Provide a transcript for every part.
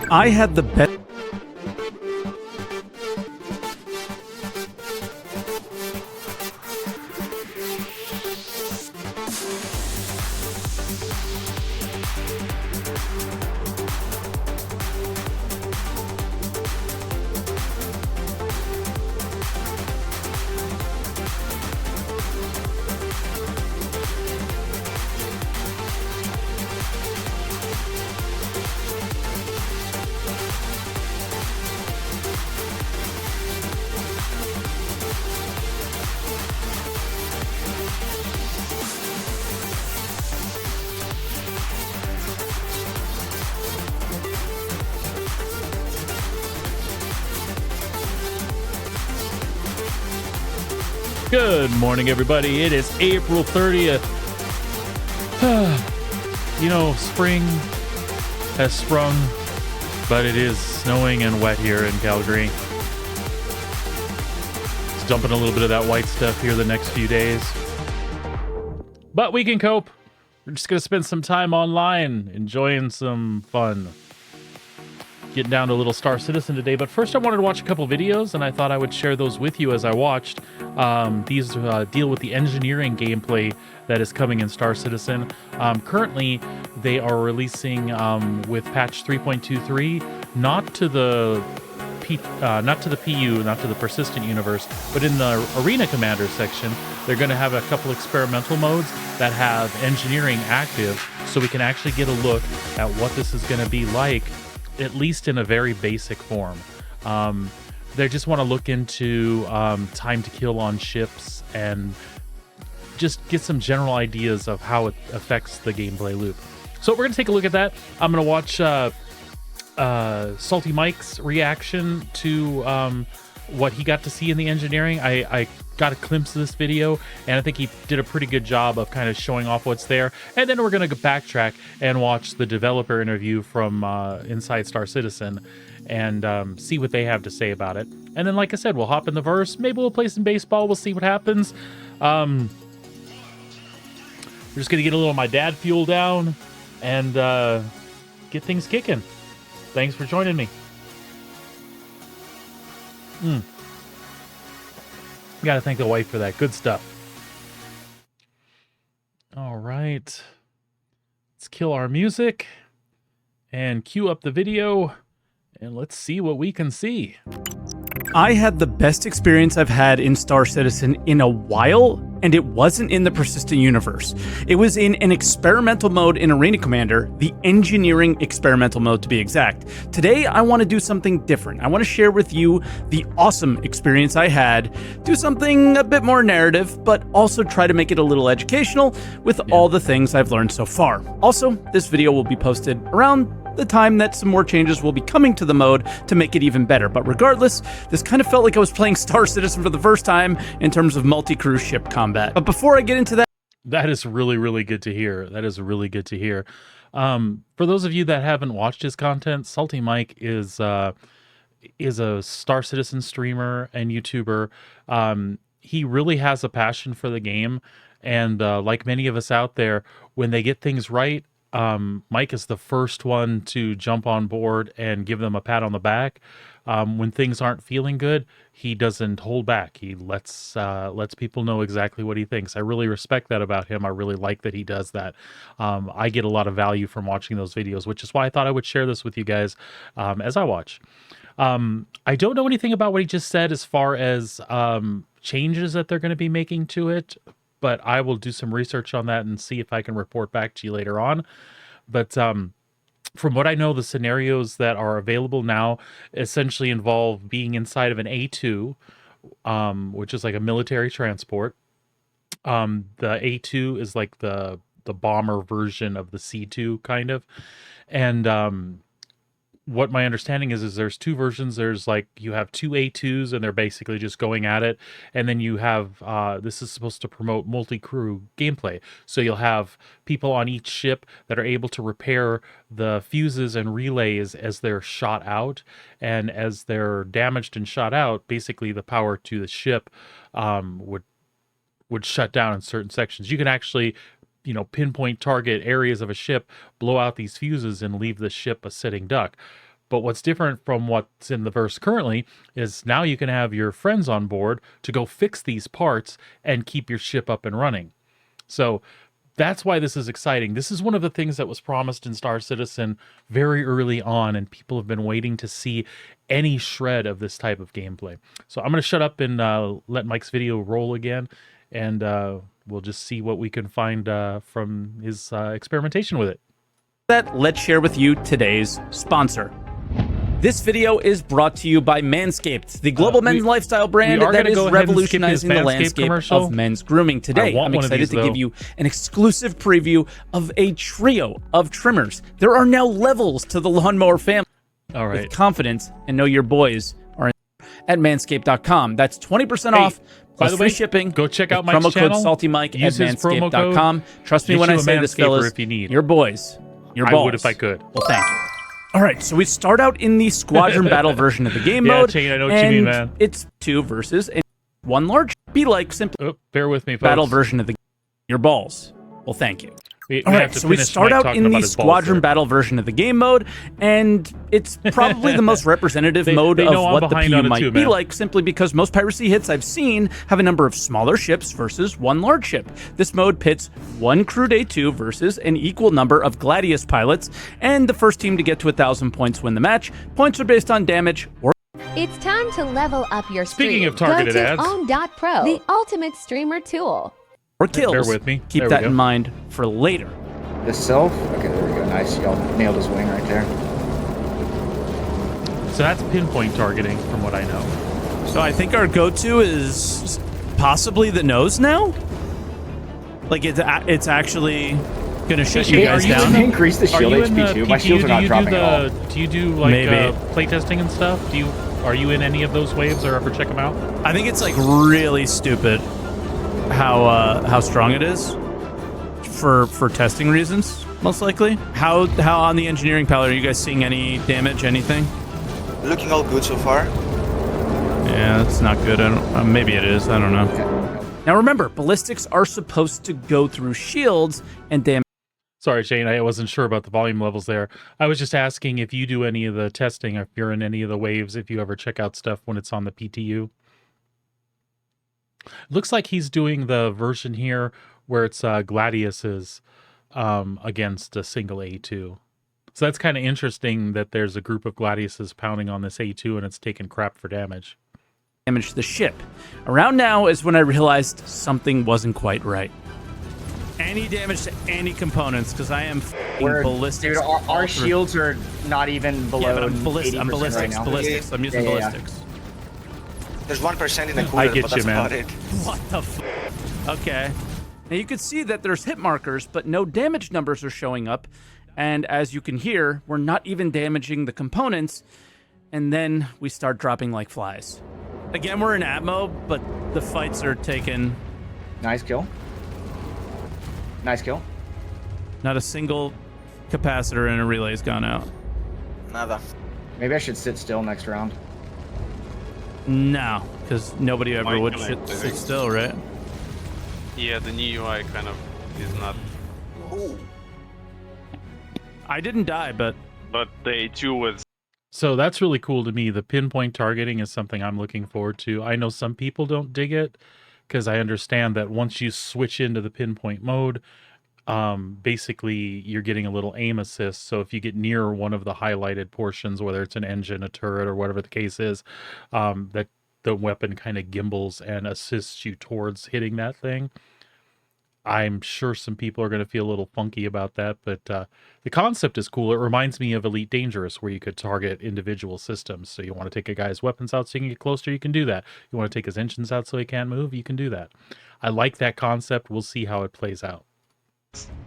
I had the best. Good morning, everybody. It is April 30th. You know, spring has sprung, but it is snowing and wet here in Calgary. It's dumping a little bit of that white stuff here the next few days. But we can cope. We're just going to spend some time online, enjoying some fun. Getting down to a little Star Citizen today, but first I wanted to watch a couple videos, and I thought I would share those with you as I watched. These deal with the engineering gameplay that is coming in Star Citizen. Currently, they are releasing with patch 3.23, not to the PU, not to the persistent universe, but in the Arena Commander section, they're going to have a couple experimental modes that have engineering active, so we can actually get a look at what this is going to be like, at least in a very basic form. They just want to look into time to kill on ships and just get some general ideas of how it affects the gameplay loop. So we're going to take a look at that. I'm going to watch Salty Mike's reaction to what he got to see in the engineering. I got a glimpse of this video, and I think he did a pretty good job of kind of showing off what's there. And then we're going to backtrack and watch the developer interview from Inside Star Citizen and see what they have to say about it. And then, like I said, we'll hop in the verse. Maybe we'll play some baseball. We'll see what happens. We're just going to get a little of my dad fuel down and get things kicking. Thanks for joining me. Gotta thank the wife for that. Good stuff. All right. Let's kill our music and cue up the video, and let's see what we can see. I had the best experience I've had in Star Citizen in a while, and it wasn't in the persistent universe. It was in an experimental mode in Arena Commander, the engineering experimental mode to be exact. Today, I want to do something different. I want to share with you the awesome experience I had, do something a bit more narrative, but also try to make it a little educational with all the things I've learned so far. Also, this video will be posted around the time that some more changes will be coming to the mode to make it even better. But regardless, this kind of felt like I was playing Star Citizen for the first time in terms of multi-crew ship combat. But before I get into that... That is really, really good to hear. That is really good to hear. For those of you that haven't watched his content, Salty Mike is a Star Citizen streamer and YouTuber. He really has a passion for the game. And like many of us out there, when they get things right, Mike is the first one to jump on board and give them a pat on the back. When things aren't feeling good, he doesn't hold back. He lets people know exactly what he thinks. I really respect that about him. I really like that he does that. I get a lot of value from watching those videos, which is why I thought I would share this with you guys as I watch. I don't know anything about what he just said as far as changes that they're going to be making to it, but I will do some research on that and see if I can report back to you later on. But from what I know, the scenarios that are available now essentially involve being inside of an A2, which is like a military transport. The A2 is like the bomber version of the C2 kind of. And what my understanding is there's two versions. There's like, you have two A2s and they're basically just going at it. And then you have, this is supposed to promote multi-crew gameplay. So you'll have people on each ship that are able to repair the fuses and relays as they're shot out. And as they're damaged and shot out, basically the power to the ship would shut down in certain sections. You can actually pinpoint target areas of a ship, blow out these fuses, and leave the ship a sitting duck. But what's different from what's in the verse currently is now you can have your friends on board to go fix these parts and keep your ship up and running. So that's why this is exciting. This is one of the things that was promised in Star Citizen very early on, and people have been waiting to see any shred of this type of gameplay. So I'm going to shut up and let Mike's video roll again, and we'll just see what we can find from his experimentation with it. Let's share with you today's sponsor. This video is brought to you by Manscaped, the global men's lifestyle brand that is revolutionizing the landscape of men's grooming. Today, I'm excited to give you an exclusive preview of a trio of trimmers. There are now levels to the lawnmower family. All right. With confidence, and know your boys are at manscaped.com. That's 20% off. By the way, shipping. go check out Mike's promo channel. code Salty Mike at manscaped.com. Trust me when I say this, fellas. If you need. Your boys. Your balls. I would if I could. Well, thank you. All right, so we start out in the squadron battle version of the game mode. Yeah, Shane, I know what you mean, man. It's 2 versus 1 large. Be like simply bear with me, folks. Battle version of the your balls. Well, thank you. All right, so we start out in the squadron battle version of the game mode, and it's probably the most representative mode of what the PU might be like, simply because most piracy hits I've seen have a number of smaller ships versus 1 large ship. This mode pits 1 crewed A2 versus an equal number of Gladius pilots, and the first team to get to 1,000 points win the match. Points are based on damage or... It's time to level up your stream. Speaking of targeted ads, Own.pro, the ultimate streamer tool. Or kills. Bear with me. Keep that in mind for later. The self? Okay, there we go. Nice. Y'all nailed his wing right there. So that's pinpoint targeting from what I know. So I think our go-to is possibly the nose now? Like it's actually going to shut you guys down? Can increase the shield HP too? My shields are not dropping at all. Do you do like playtesting and stuff? Are you in any of those waves or ever check them out? I think it's like really stupid how strong it is for testing reasons, most likely. How on the engineering palette are you guys seeing any damage, anything? Looking all good so far. Yeah, that's not good. Maybe it is. I don't know. Now remember, ballistics are supposed to go through shields and damage. Sorry, Shane, I wasn't sure about the volume levels there. I was just asking if you do any of the testing, if you're in any of the waves, if you ever check out stuff when it's on the PTU. Looks like he's doing the version here where it's Gladius's against a single A2. So that's kind of interesting that there's a group of Gladiuses pounding on this A2 and it's taking crap for damage. Damage to the ship. Around now is when I realized something wasn't quite right. Any damage to any components, because I am ballistic. Dude, our shields are not even below. Yeah, but I'm ballistics. Right now. Ballistics. I'm using ballistics. There's 1% in the cooler, I get but you, that's man. about it. What the Okay. Now you can see that there's hit markers, but no damage numbers are showing up. And as you can hear, we're not even damaging the components. And then we start dropping like flies. Again, we're in Atmo, but the fights are taken. Nice kill. Nice kill. Not a single capacitor in a relay's gone out. Nada. Maybe I should sit still next round. No, because nobody ever would sit still, right? Yeah, the new UI kind of is not. Ooh. I didn't die, but But the A2 was. So that's really cool to me. The pinpoint targeting is something I'm looking forward to. I know some people don't dig it because I understand that once you switch into the pinpoint mode, basically you're getting a little aim assist. So if you get near one of the highlighted portions, whether it's an engine, a turret, or whatever the case is, that the weapon kind of gimbals and assists you towards hitting that thing. I'm sure some people are going to feel a little funky about that, but the concept is cool. It reminds me of Elite Dangerous, where you could target individual systems. So you want to take a guy's weapons out so you can get closer, you can do that. You want to take his engines out so he can't move, you can do that. I like that concept. We'll see how it plays out.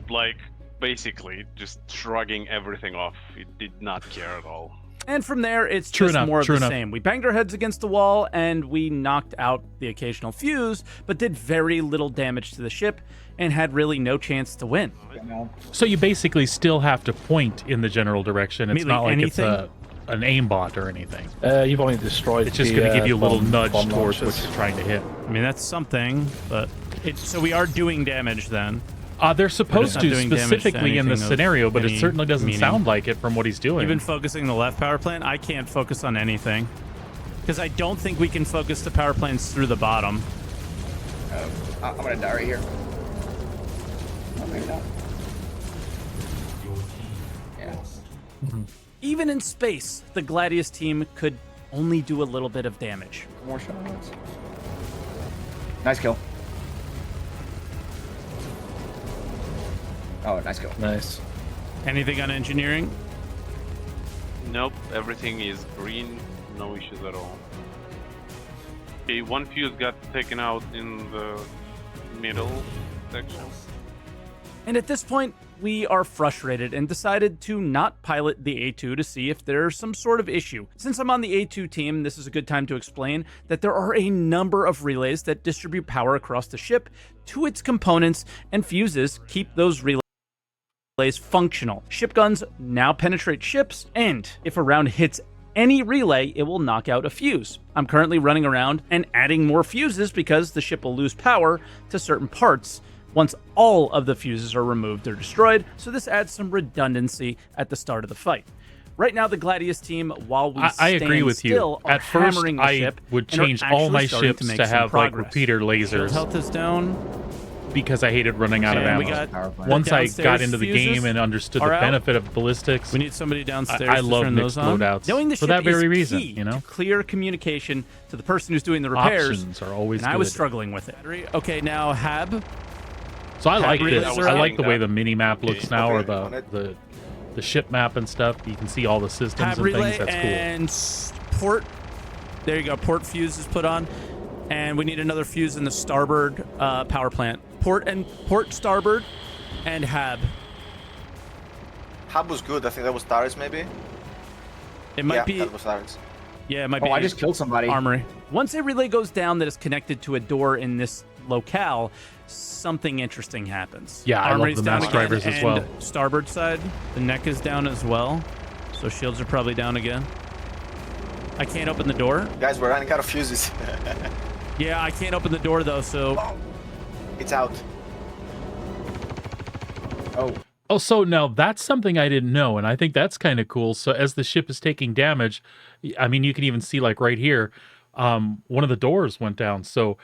Like, basically, just shrugging everything off. It did not care at all. And from there, it's just more of the same. We banged our heads against the wall, and we knocked out the occasional fuse, but did very little damage to the ship, and had really no chance to win. So you basically still have to point in the general direction. It's not like it's an aimbot or anything. You've only destroyed. It's just going to give you a little nudge towards what you're trying to hit. I mean, that's something, but so we are doing damage then. They're supposed not to doing damage to specifically in this anything of scenario, but it any certainly doesn't meaning. sound like it from what he's doing. Even focusing the left power plant, I can't focus on anything. Because I don't think we can focus the power plants through the bottom. I'm gonna die right here. Oh, maybe not. Yeah. Even in space, the Gladius team could only do a little bit of damage. More shots. Nice kill. Oh, nice kill. Nice. Anything on engineering? Nope, everything is green, no issues at all. Okay, one fuse got taken out in the middle section. And at this point, we are frustrated and decided to not pilot the A2 to see if there's some sort of issue. Since I'm on the A2 team, this is a good time to explain that there are a number of relays that distribute power across the ship to its components, and fuses keep those relays functional. Ship guns now penetrate ships, and if a round hits any relay, it will knock out a fuse. I'm currently running around and adding more fuses because the ship will lose power to certain parts once all of the fuses are removed or destroyed, so this adds some redundancy at the start of the fight. Right now, the Gladius team, while we I agree stand with still, you. are At first, hammering the I ship would and are change all actually my starting ships make to some have like progress. repeater Shield lasers health is down. because I hated running out of And ammo. we got Power plant. Once I downstairs got into the fuses game and understood are the out. benefit of ballistics, We need somebody downstairs I to love turn mixed those on. loadouts Knowing the for ship that very is reason, key you know? to clear communication to the person who's doing the repairs. options are always And good. I was struggling with it. Okay, now Hab. So I like Hybrid this. lasers I are like out. the way the mini map looks Okay. now, or Okay, on the ship map and stuff. You can see all the systems Hab and relay things. That's cool. and port. There you go. Port fuse is put on, and we need another fuse in the starboard power plant. Port starboard, and Hab. Hub was good. I think that was Taris maybe. It might Yeah, be. that was Taris. Yeah, it might Oh, be. I just killed somebody. Armory. Once a relay goes down that is connected to a door in this locale, something interesting happens. Yeah, I love Armory's the down mass again, drivers as and well. Starboard side, the neck is down as well, so shields are probably down again. I can't open the door. Guys, we're running out of fuses. Yeah, I can't open the door though, so It's out. Oh, Oh, so now that's something I didn't know, and I think that's kind of cool. So as the ship is taking damage, I mean, you can even see like right here, one of the doors went down. So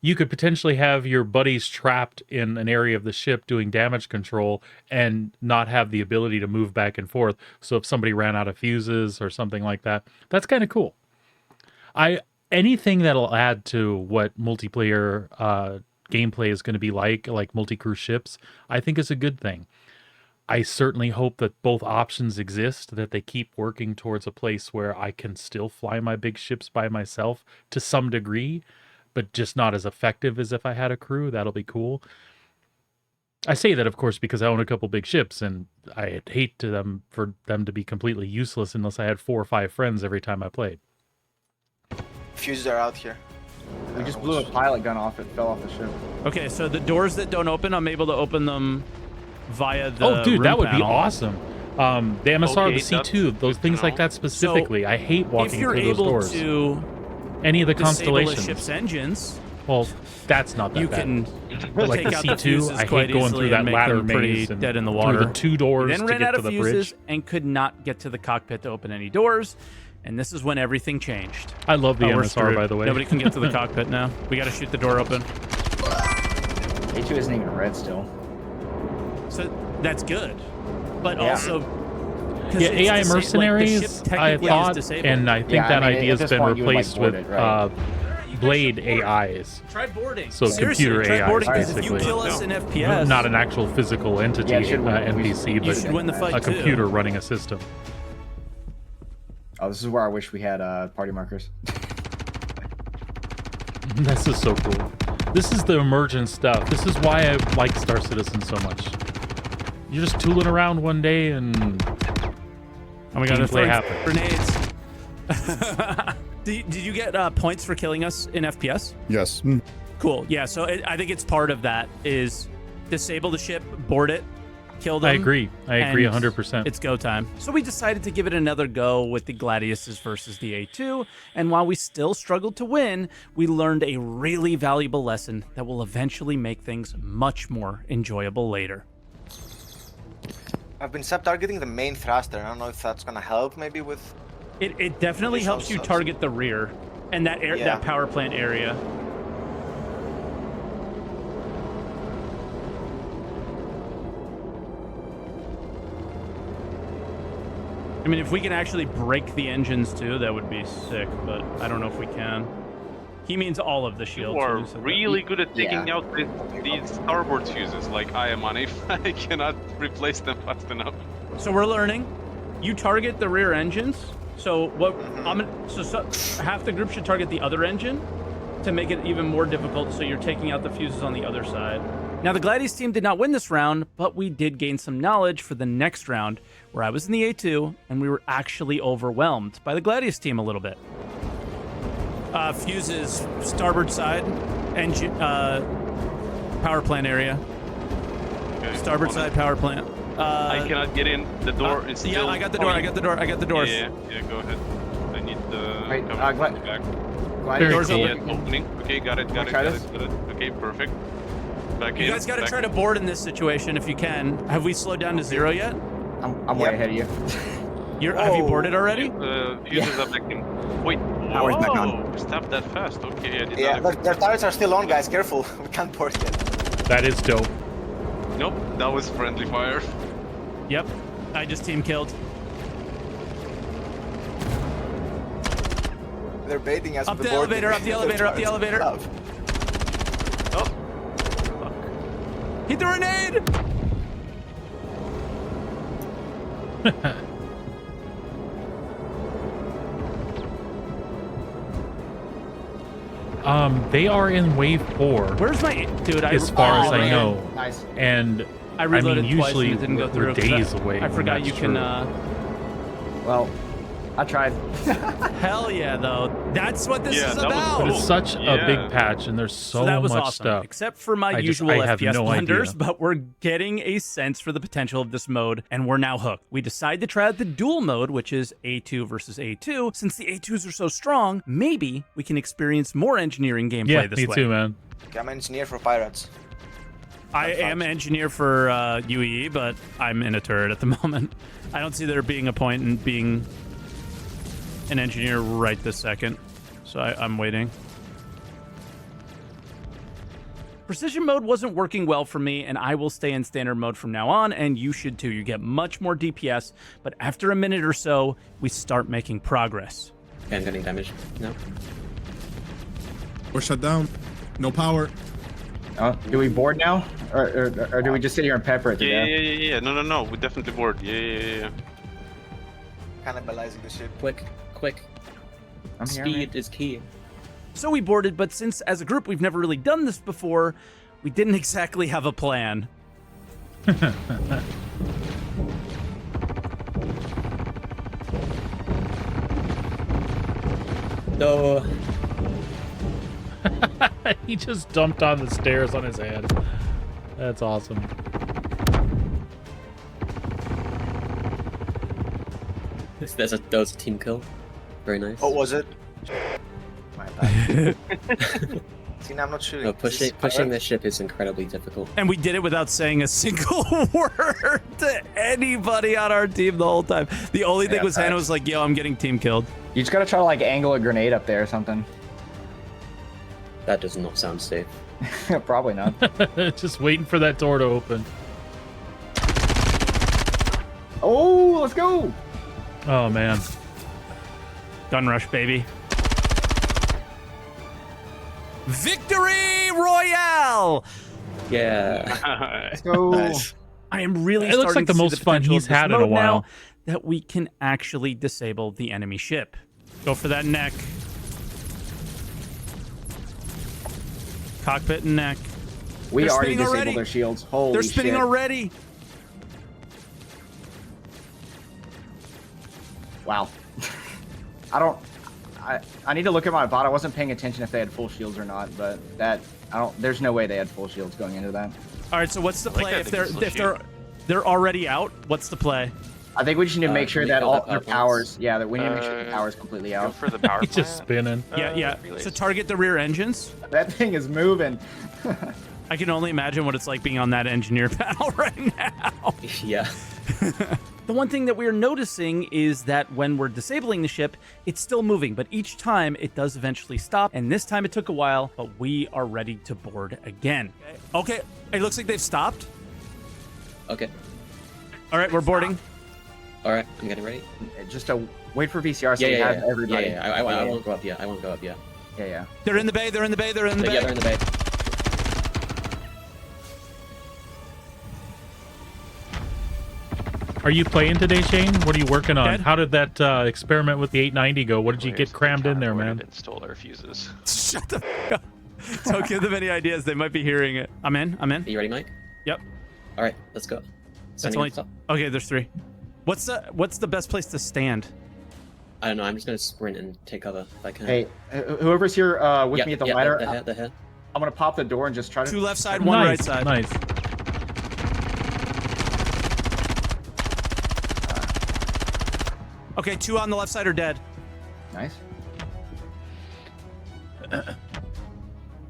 you could potentially have your buddies trapped in an area of the ship doing damage control and not have the ability to move back and forth. So if somebody ran out of fuses or something like that, that's kind of cool. Anything that'll add to what multiplayer gameplay is going to be like multi-crew ships, I think is a good thing. I certainly hope that both options exist, that they keep working towards a place where I can still fly my big ships by myself to some degree, but just not as effective as if I had a crew. That'll be cool. I say that, of course, because I own a couple big ships, and I'd hate for them to be completely useless unless I had 4 or 5 friends every time I played. Fuses are out here. we just blew a pilot gun off. It fell off the ship. okay. So the doors that don't open, I'm able to open them via the. Oh, dude, room that would be panel. awesome. The MSR, Okay, the C2, that's those good things to like know. that specifically. I hate If walking you're through those able doors. to Any of the disable a constellations. ship's engines, Well, that's not that you bad. can But like take the out the C2, fuses I quite hate going easily through that and make ladder them pretty maze and dead in the through water. the 2 doors then to ran get out to of the fuses bridge. and could not get to the cockpit to open any doors. And this is when everything changed. I love the Oh, we're MSR, screwed. by the way. Nobody can get to the cockpit now. We got to shoot the door open. A2 isn't even red still. So that's good. But Yeah. also... 'cause Yeah, it's AI the mercenaries, I technically is thought, disabled. and I think Yeah, I that mean, at idea's this been point, you would, like, replaced board with it, right? Blade AIs. Try boarding. So Seriously, computer try AIs, boarding, 'cause if you basically. kill us in FPS... Not an actual physical entity, Yeah, it should win. NPC, You but should win the fight, a too. computer running a system. Oh, this is where I wish we had party markers. This is so cool. This is the emergent stuff. This is why I like Star Citizen so much. You're just tooling around one day and Oh my god, they're gameplay throwing happens. grenades. Did you get points for killing us in FPS? Yes. Cool. Yeah, so I think it's part of that is disable the ship, board it, kill them. I agree. I agree and 100%. It's go time. So we decided to give it another go with the Gladiuses versus the A2, and while we still struggled to win, we learned a really valuable lesson that will eventually make things much more enjoyable later. I've been sub-targeting the main thruster. I don't know if that's gonna help maybe with... It definitely Additional helps you subs. target the rear and that Yeah. that power plant area. I mean, if we can actually break the engines too, that would be sick, but I don't know if we can. He means all of the shields. You are when he said that. really good at taking Yeah. out these starboard fuses. Like I am, and if I cannot replace them fast enough. So we're learning. You target the rear engines. So what? So half the group should target the other engine to make it even more difficult. So you're taking out the fuses on the other side. Now the Gladius team did not win this round, but we did gain some knowledge for the next round, where I was in the A2 and we were actually overwhelmed by the Gladius team a little bit. Fuses, starboard side, engine, power plant area. Okay, Starboard on side it. power plant. I cannot get in. The door is still. Yeah, I got the door. I got the door. I got the doors. Yeah, go ahead. I need the Wait, cover Gla- from the back. Gladius Doors is Yeah, open. open. opening. Okay, got it. Wanna try this? Okay, perfect. Back in. You guys got to back- try to board in this situation if you can. Have we slowed down to 0 yet? I'm way Yep. ahead of you. Have you Whoa. boarded already? Fuses are back in. Wait, Power's back on. whoa! Stopped that fast. Okay, I did Yeah, not. their turrets are still on, guys. Careful. We can't board yet. That is dope. Nope, that was friendly fire. Yep. I just team killed. They're baiting us Up with the boarding. elevator, up the elevator, up the elevator. Up. Oh, He threw a grenade! They are in wave 4, Where's my dude? as far as I man. know. Nice. And I reloaded mean, twice usually and it didn't go through. we're 'cause days I, away. I forgot when you that's can. true. Well, I tried. Hell yeah, though. That's what this Yeah, is that was about. But cool. it's such a Yeah. big patch, and there's so, that was much awesome, stuff. except for my I usual have FPS no blunders, idea. but we're getting a sense for the potential of this mode, and we're now hooked. We decided to try out the duel mode, which is A2 versus A2. Since the A2s are so strong, maybe we can experience more engineering gameplay Yeah, this me way. too, man. Okay, I'm engineer for pirates. I am engineer for UEE, but I'm in a turret at the moment. I don't see there being a point in being an engineer right this second, so I'm waiting. Precision mode wasn't working well for me, and I will stay in standard mode from now on, and you should too. You get much more DPS, but after a minute or so, we start making progress. Okay, I'm getting damage. No. We're shut down. No power. Do we board now, or do we just sit here and pepper it to yeah, death? yeah. No. We're definitely bored. Yeah. Cannibalizing the ship. Quick. I'm here, Speed man. is key. So we boarded, but since as a group we've never really done this before, we didn't exactly have a plan. No. He just dumped on the stairs on his head. That's awesome. That was a team kill. Very nice. What was it? My bad. See, now I'm not shooting. No, Is this pushing pirate? this ship is incredibly difficult. And we did it without saying a single word to anybody on our team the whole time. The only thing Yeah, was Hannah facts. was like, yo, I'm getting team killed. You just gotta try to like angle a grenade up there or something. That does not sound safe. Probably not. Just waiting for that door to open. Oh, let's go! Oh, man. Gun rush, baby. Victory Royale! Yeah. Let's go! Nice. I am really It looks starting like the to see most fun potential he's of this had in a mode now while. that we can actually disable the enemy ship. Go for that neck. Cockpit and neck. We They're already spinning disabled already. their shields. Holy They're spinning shit. already. Wow. I need to look at my bot. I wasn't paying attention if they had full shields or not, but there's no way they had full shields going into that. All right, so what's the like play that if they're defensive They're already out. What's the play? I think we just need to make sure can we that kill all that their power powers. Yeah, that we need to make sure the power's completely Go out. for the power He's just spinning. Yeah. relays. So target the rear engines. That thing is moving. I can only imagine what it's like being on that engineer panel right now. Yeah. The one thing that we're noticing is that when we're disabling the ship, it's still moving, but each time it does eventually stop. And this time it took a while, but we are ready to board again. Okay, it looks like they've stopped. Okay. All right, we're boarding. All right. I'm getting ready. Just to wait for VCR so Yeah, we yeah, have yeah. everybody. Yeah, yeah. I won't go up yet. I won't go up yet. Yeah. They're in the bay, they're in the bay, they're in the Yeah, bay. they're in the bay. Are you playing today, Shane? What are you working on? Dead. How did that experiment with the 890 go? What did you get crammed in there, man? And stole our fuses. Shut the f up. Don't give them any ideas. They might be hearing it. I'm in. Are you ready, Mike? Yep. All right. Let's go. That's Setting only. up top. Okay, there's 3. What's the best place to stand? I don't know. I'm just gonna sprint and take cover if I can. Hey, whoever's here with me at the ladder, The head. I'm gonna pop the door and just try to. 2 left side, 1 right Nice, side. nice. Okay, 2 on the left side are dead. Nice.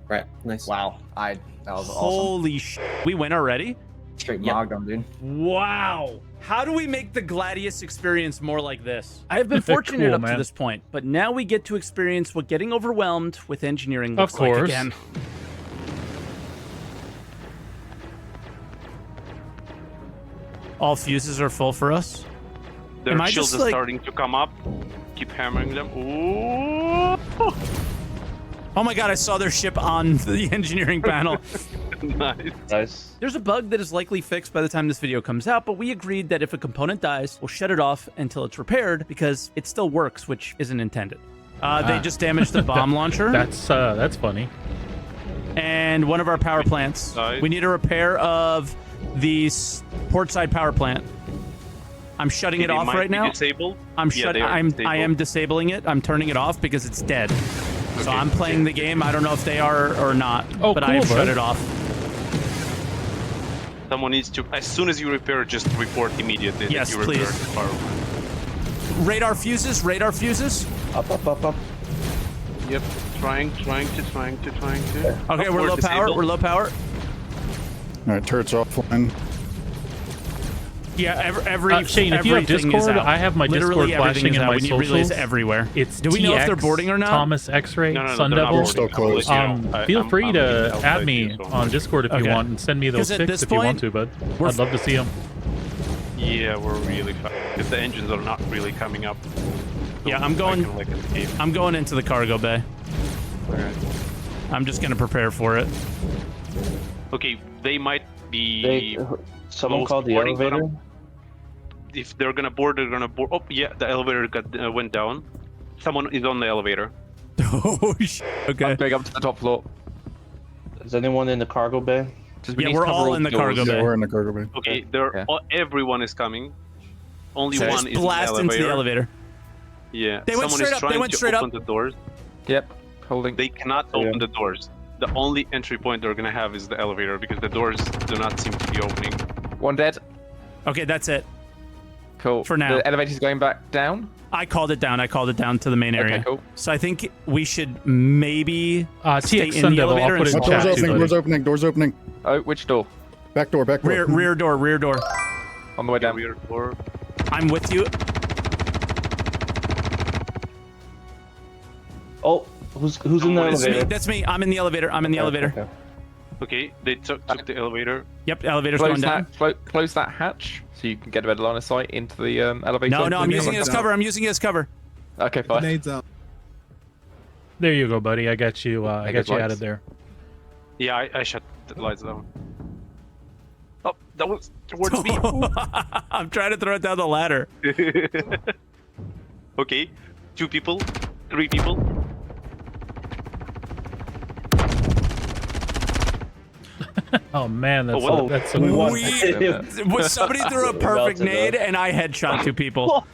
Right. Nice. Wow. That was awesome. Holy sh! We win already? Straight Yep. mogged them, dude. Wow. How do we make the Gladius experience more like this? I have been fortunate Cool, up to man. this point, but now we get to experience what getting overwhelmed with engineering looks Of course. like again. All fuses are full for us. Their Am I shields just, are like- starting to come up. Keep hammering them. Ooh! Oh my god, I saw their ship on the engineering panel. Nice. There's a bug that is likely fixed by the time this video comes out, but we agreed that if a component dies, we'll shut it off until it's repaired because it still works, which isn't intended. They just damaged the bomb launcher That's funny. and one of our power plants. Nice. We need a repair of the port side power plant. I'm shutting it They off might right be now. Disabled. I'm Yeah, shut. they are I am disabled. disabling it. I'm turning it off because it's dead. So Okay, I'm playing the game. I don't know if they are or not, Oh, but I cool, have shut bud. it off. Someone needs to. As soon as you repair, just report immediately. Yes, that you repaired please. the power plant. Radar fuses. Radar fuses. Yep. Trying to. Okay, Oh, we're low power. disabled. We're low power. All right, turrets offline. Yeah, every Shane, if you have everything is Discord, out. I have my Literally Discord everything flashing is in out. my We need relays socials. everywhere. It's Do we know if they're TX, boarding or not? Thomas X-Ray, No, Sun they're not Devil. boarding. Still closed. I'll let you know. Feel I'm free to outside add you, me so- on Discord if you Okay. want and send me those 'Cause at pics this if you want point, to, bud. we're I'd love to see them. Yeah, we're really fast. Because the engines are not really coming up. Yeah, So I'm going- I can, like, escape. I'm going into the cargo bay. Alright. I'm just gonna prepare for it. Okay, they might be. Someone most called the boarding, but elevator. If they're gonna board, they're gonna board. Oh, yeah, the elevator went down. Someone is on the elevator. Oh shit. Okay. Going up to the top floor. Is anyone in the cargo bay? Yeah, we're all in the cargo Yeah, bay. we're in the cargo bay. Okay, they're Yeah. everyone is coming. Only So one Just is blast in the elevator. into the elevator. Yeah, They went someone straight is up, they trying went to straight open up. the doors. Yep. Holding. They cannot Yeah. open the doors. The only entry point they're gonna have is the elevator because the doors do not seem to be opening. One dead. Okay, that's it. Cool. For now. The elevator's going back down. I called it down. I called it down to the main area. Okay, cool. So I think we should maybe stay TX in Sun the Devil, elevator I'll put and it in Oh, chat doors too, opening, buddy. doors opening, doors opening. Oh, which door? Back door, back door. rear door, rear door. On the way down. Weird door. I'm with you. Oh, who's in the Someone is- That's me. elevator? That's me. I'm in the elevator. I'm in the elevator. Okay. Okay, they took the elevator. Yep, the elevator's Close going down. that. Close that hatch so you can get a better line of sight into the elevator. No, I'm the using it as down. cover. I'm using it as cover. Okay, fine. Grenades out. There you go, buddy. I got you. I got you lights. added there. Yeah, I shut the lights down. Oh, that was towards me. I'm trying to throw it down the ladder. Okay, 2 people, 3 people. Oh man, that's Oh, that's so Somebody threw a perfect nade and I headshot 2 people.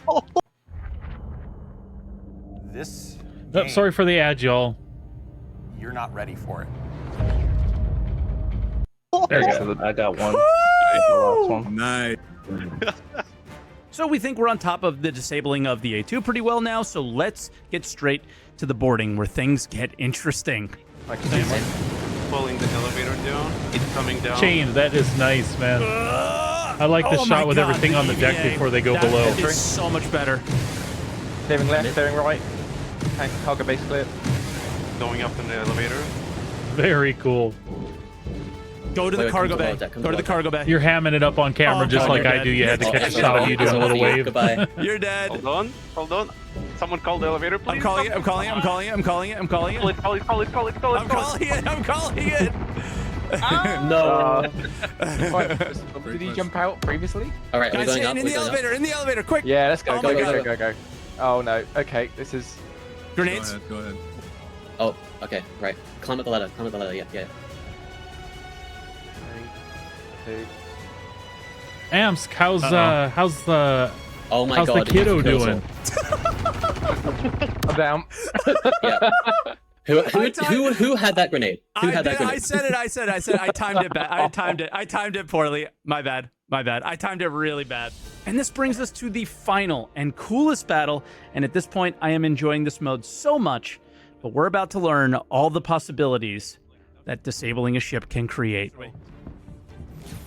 This Oh, sorry for the ad, y'all. you're not ready for it. There you go. I got one. Nice. So we think we're on top of the disabling of the A2 pretty well now, so let's get straight to the boarding where things get interesting. Pulling the elevator down. It's coming down. Chain, that is nice, man. I like the Oh shot my with God, everything on the deck EVA. before they go That below. is so much better. Steering left, steering right. Tank cargo base clear. Going up in the elevator. Very cool. Go to the Wait, cargo come bay. below deck, come Go to the below cargo bay. You're hamming it up on camera Oh, just God, like you're I dead. do. You had to Oh, catch a okay, shot of sorry, you doing a little sorry, wave. Goodbye. You're dead. Hold on. Someone call the elevator, please. I'm calling it. I'm calling it. I'm calling it. I'm calling it. I'm calling it. Call it. I'm calling it. I'm calling it. No. Did he jump out previously? All right, we're Guys, going up. in we're the going up. elevator. In the elevator. Quick. Yeah, let's go. Oh Go, my go, God. go, go, go. Oh no. Okay, this is. Grenades. Go ahead. Oh, okay, right. Climb up the ladder. Climb up the ladder. Yeah, yeah. 3, 2. Amps, how's the Oh my how's god. the kiddo kill doing? I'm down. Yeah. Who had that grenade? Who had that grenade? I said it. I timed it bad. I timed it poorly. My bad. I timed it really bad. And this brings us to the final and coolest battle. And at this point, I am enjoying this mode so much. But we're about to learn all the possibilities that disabling a ship can create.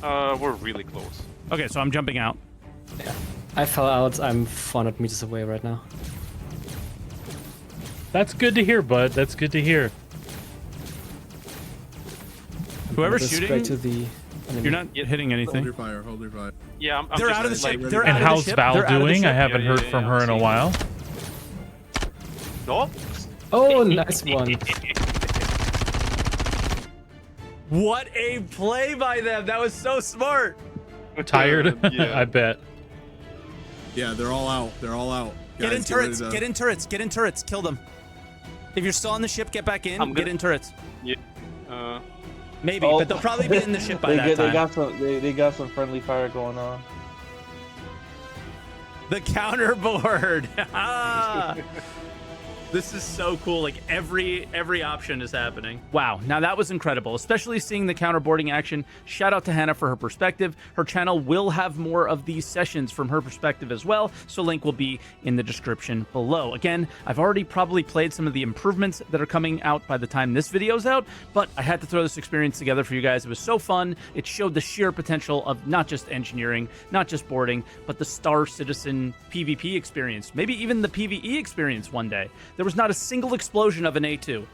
We're really close. Okay, so I'm jumping out. I fell out. I'm 400 meters away right now. That's good to hear, bud. That's good to hear. Whoever's Just shooting, straight to the enemy. you're not hitting anything. Hold your fire. Yeah, I'm They're just, out of the ship. like, They're And out of the how's ship. Val They're out of the doing? ship. I haven't Yeah, heard yeah, from yeah, her I'm in a seeing while. No. Oh, nice one. What a play by them. That was so smart. Tired? Yeah. I bet. Yeah, they're all out. Get in turrets. Get in turrets. Get in turrets. Kill them. If you're still on the ship, get back in. I'm Get good. in turrets. Yeah. Maybe, but they'll probably be in the ship by that time. They got some friendly fire going on. The counterboard. This is so cool. Like every option is happening. Wow. Now that was incredible, especially seeing the counterboarding action. Shout out to Hannah for her perspective. Her channel will have more of these sessions from her perspective as well. So link will be in the description below. Again, I've already probably played some of the improvements that are coming out by the time this video's out, but I had to throw this experience together for you guys. It was so fun. It showed the sheer potential of not just engineering, not just boarding, but the Star Citizen PvP experience. Maybe even the PvE experience one day. There was not a single explosion of an A2.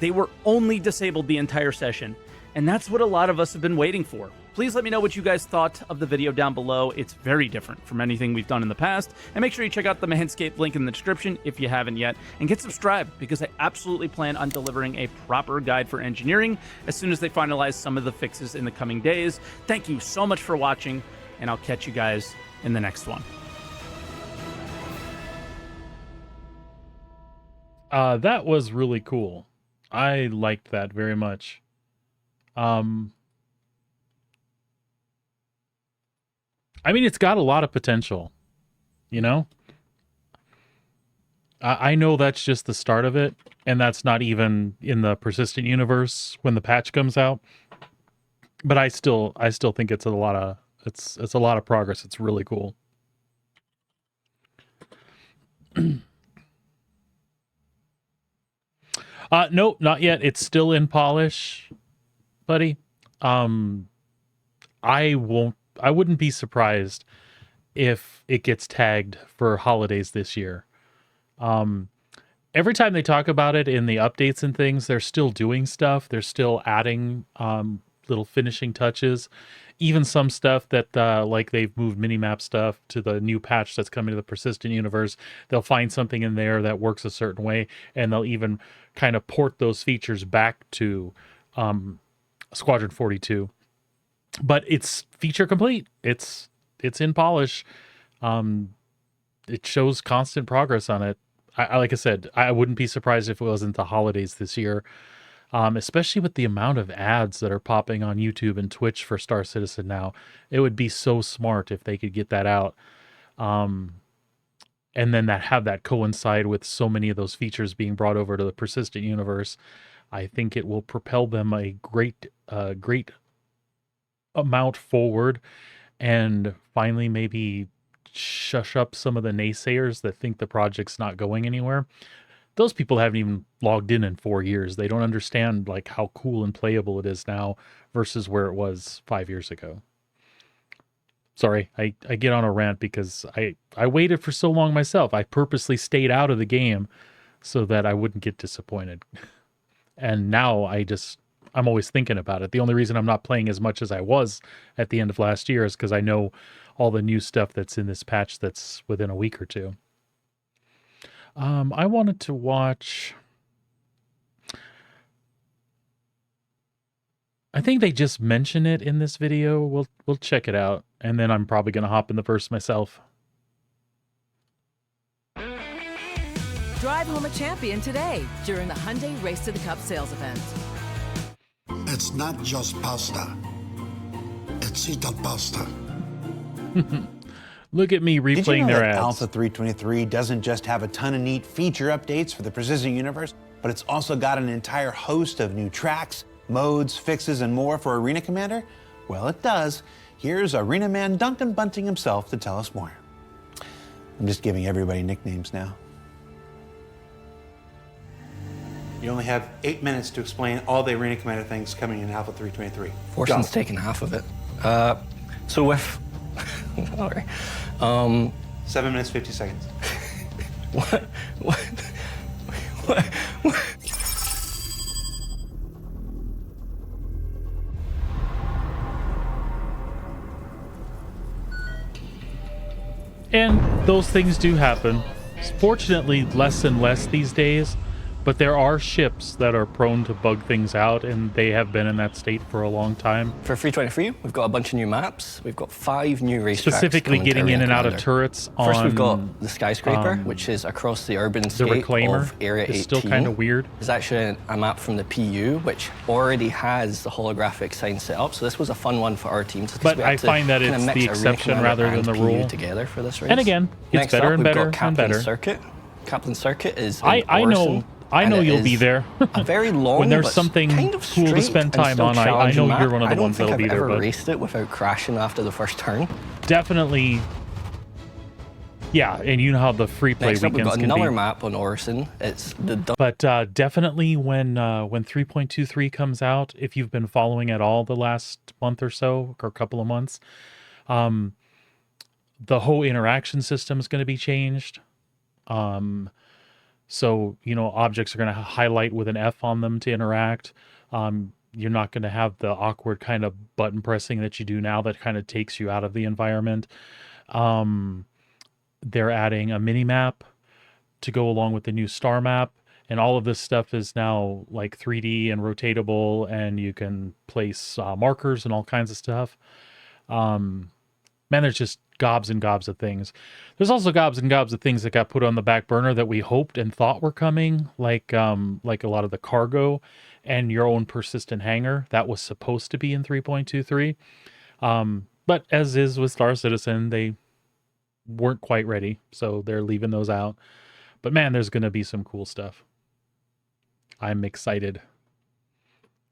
They were only disabled the entire session. And that's what a lot of us have been waiting for. Please let me know what you guys thought of the video down below. It's very different from anything we've done in the past. And make sure you check out the Manscaped link in the description if you haven't yet. And get subscribed because I absolutely plan on delivering a proper guide for engineering as soon as they finalize some of the fixes in the coming days. Thank you so much for watching, and I'll catch you guys in the next one. That was really cool. I liked that very much. I mean, it's got a lot of potential, you know? I know that's just the start of it, and that's not even in the persistent universe when the patch comes out. But I still think it's a lot of progress. It's really cool. Nope, not yet. It's still in polish, buddy. I wouldn't be surprised if it gets tagged for holidays this year. Every time they talk about it in the updates and things, they're still doing stuff. They're still adding little finishing touches. Even some stuff that like they've moved minimap stuff to the new patch that's coming to the persistent universe. They'll find something in there that works a certain way, and they'll even kind of port those features back to Squadron 42. But it's feature complete. It's in polish. It shows constant progress on it. I like I said, I wouldn't be surprised if it wasn't the holidays this year. Especially with the amount of ads that are popping on YouTube and Twitch for Star Citizen now. It would be so smart if they could get that out. And then have that coincide with so many of those features being brought over to the persistent universe. I think it will propel them a great amount forward and finally maybe shush up some of the naysayers that think the project's not going anywhere. Those people haven't even logged in 4 years. They don't understand like how cool and playable it is now versus where it was 5 years ago. Sorry, I get on a rant because I waited for so long myself. I purposely stayed out of the game so that I wouldn't get disappointed. And now I'm always thinking about it. The only reason I'm not playing as much as I was at the end of last year is because I know all the new stuff that's in this patch that's within a week or two. I wanted to watch... I think they just mention it in this video. We'll check it out, and then I'm probably going to hop in the first myself. Drive home a champion today during the Hyundai Race to the Cup sales event. It's not just pasta. It's Ital pasta. Look at me replaying Did you know their that ads. Alpha 323 doesn't just have a ton of neat feature updates for the Precision Universe, but it's also got an entire host of new tracks, modes, fixes, and more for Arena Commander? Well, it does. Here's Arena Man Duncan Bunting himself to tell us more. I'm just giving everybody nicknames now. You only have 8 minutes to explain all the Arena Commander things coming in Alpha 323. Forson's taking half of it. So with... Sorry. 7 minutes, 50 seconds. What? And those things do happen. Fortunately, less and less these days, but there are ships that are prone to bug things out, and they have been in that state for a long time. For 323, we've got a bunch of new maps. We've got 5 new racetracks. Specifically getting in and out of turrets on... First, we've got the Skyscraper, which is across the urban state of Area 18. It's still kind of weird. It's actually a map from the PU, which already has the holographic sign set up. So this was a fun one for our teams. But I find that it's the exception rather than the rule. Together for this race. And again, it's better and better and better. Kaplan Circuit is I know you'll be there. A very long, when there's something kind of cool to spend time on. I know map. you're one of the ones that'll be there. I don't think I've ever raced it without crashing after the first turn. Definitely. Yeah, and you know how the free play Next up, weekends we've got can another be. map on Orison. It's the But definitely when 3.23 comes out, if you've been following at all the last month or so, or couple of months, the whole interaction system is going to be changed. So, you know, objects are going to highlight with an F on them to interact. You're not going to have the awkward kind of button pressing that you do now that kind of takes you out of the environment. They're adding a mini map to go along with the new star map. And all of this stuff is now like 3D and rotatable, and you can place markers and all kinds of stuff. Man, there's just gobs and gobs of things. There's also gobs and gobs of things that got put on the back burner that we hoped and thought were coming, like a lot of the cargo and your own persistent hangar. That was supposed to be in 3.23. But as is with Star Citizen, they weren't quite ready, so they're leaving those out. But man, there's going to be some cool stuff. I'm excited.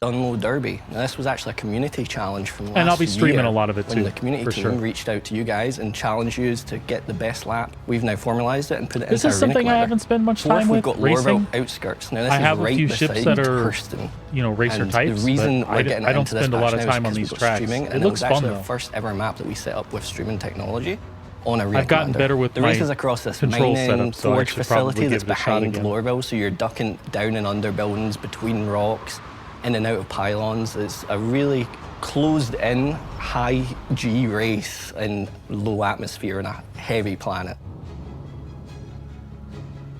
Download Derby. Now, this was actually a community challenge from last year. And I'll be streaming a lot of it too. When the community team sure. reached out to you guys and challenged you to get the best lap. We've now formalized it and put it this into is something I haven't spent much time with. We've got racing. Lorville Outskirts. Now, this I is have right a few beside ships that are, Hurston. you know, racer And types. The reason but we're getting I don't into this spend a lot of patch now time on is these 'cause we've got tracks. streaming, It and looks was fun actually though. the first ever map that we set up with streaming technology on Arena I've gotten Commander. better with the my races across this control mining setup, so I forge should facility probably that's give it a shot behind again. Lorville, so you're ducking down and under buildings between rocks, in and out of pylons. It's a really closed-in, high-G race in low atmosphere in a heavy planet.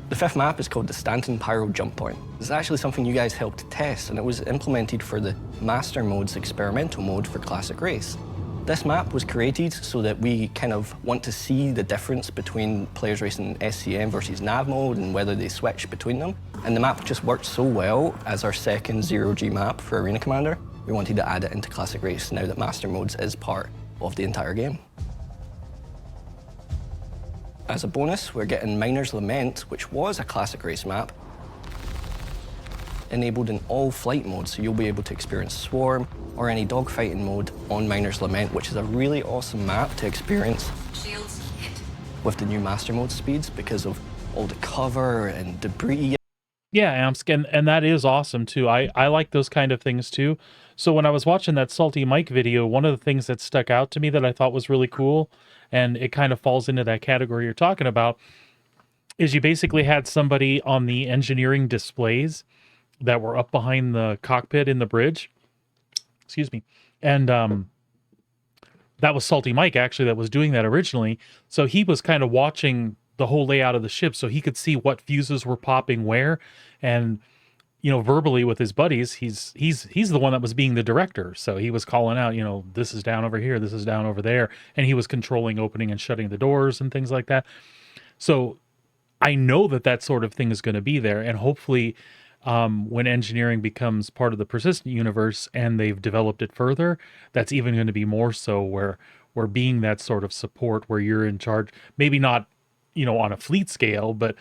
The 5th map is called the Stanton Pyro Jump Point. It's actually something you guys helped test, and it was implemented for the Master Mode's experimental mode for Classic Race. This map was created so that we kind of want to see the difference between players racing SCM versus Nav mode and whether they switch between them. And the map just worked so well as our second 0G map for Arena Commander, we wanted to add it into Classic Race now that Master Modes is part of the entire game. As a bonus, we're getting Miner's Lament, which was a Classic Race map, enabled in all flight modes, so you'll be able to experience Swarm or any dogfighting mode on Miner's Lament, which is a really awesome map to experience with the new Master Mode speeds because of all the cover and debris. Yeah, Amsk, and that is awesome too. I like those kind of things too. So when I was watching that Salty Mike video, one of the things that stuck out to me that I thought was really cool, and it kind of falls into that category you're talking about, is you basically had somebody on the engineering displays that were up behind the cockpit in the bridge. Excuse me. And that was Salty Mike, actually, that was doing that originally. So he was kind of watching the whole layout of the ship, so he could see what fuses were popping where, and you know, verbally with his buddies, he's the one that was being the director, so he was calling out, you know, this is down over here, this is down over there, and he was controlling opening and shutting the doors and things like that. So I know that sort of thing is going to be there, and hopefully when engineering becomes part of the Persistent universe and they've developed it further, that's even going to be more so, where being that sort of support where you're in charge, maybe not, you know, on a fleet scale, but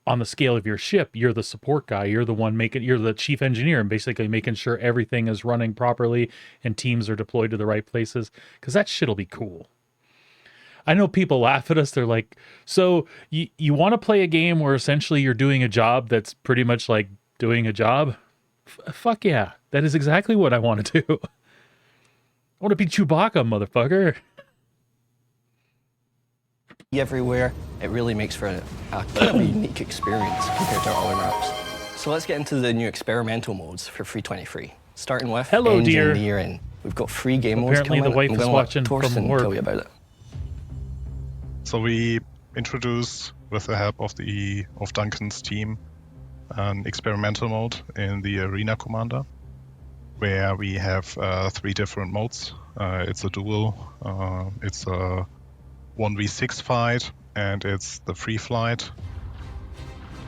on the scale of your ship, you're the support guy. You're the one you're the chief engineer, and basically making sure everything is running properly and teams are deployed to the right places, because that shit'll be cool. I know people laugh at us. They're like, so you want to play a game where essentially you're doing a job that's pretty much like doing a job? Fuck yeah. That is exactly what I want to do. I want to be Chewbacca, motherfucker. Everywhere, it really makes for a kind of unique experience compared to our other maps. So let's get into the new experimental modes for Free 23. Starting with Hello, dear. Engineering. We've got free game modes Apparently coming. the wife I'm is gonna watching let from Torsten work. tell you about it. So we introduce, with the help of Duncan's team, an experimental mode in the Arena Commander, where we have 3 different modes. It's a duel, it's a 1v6 fight, and it's the free flight.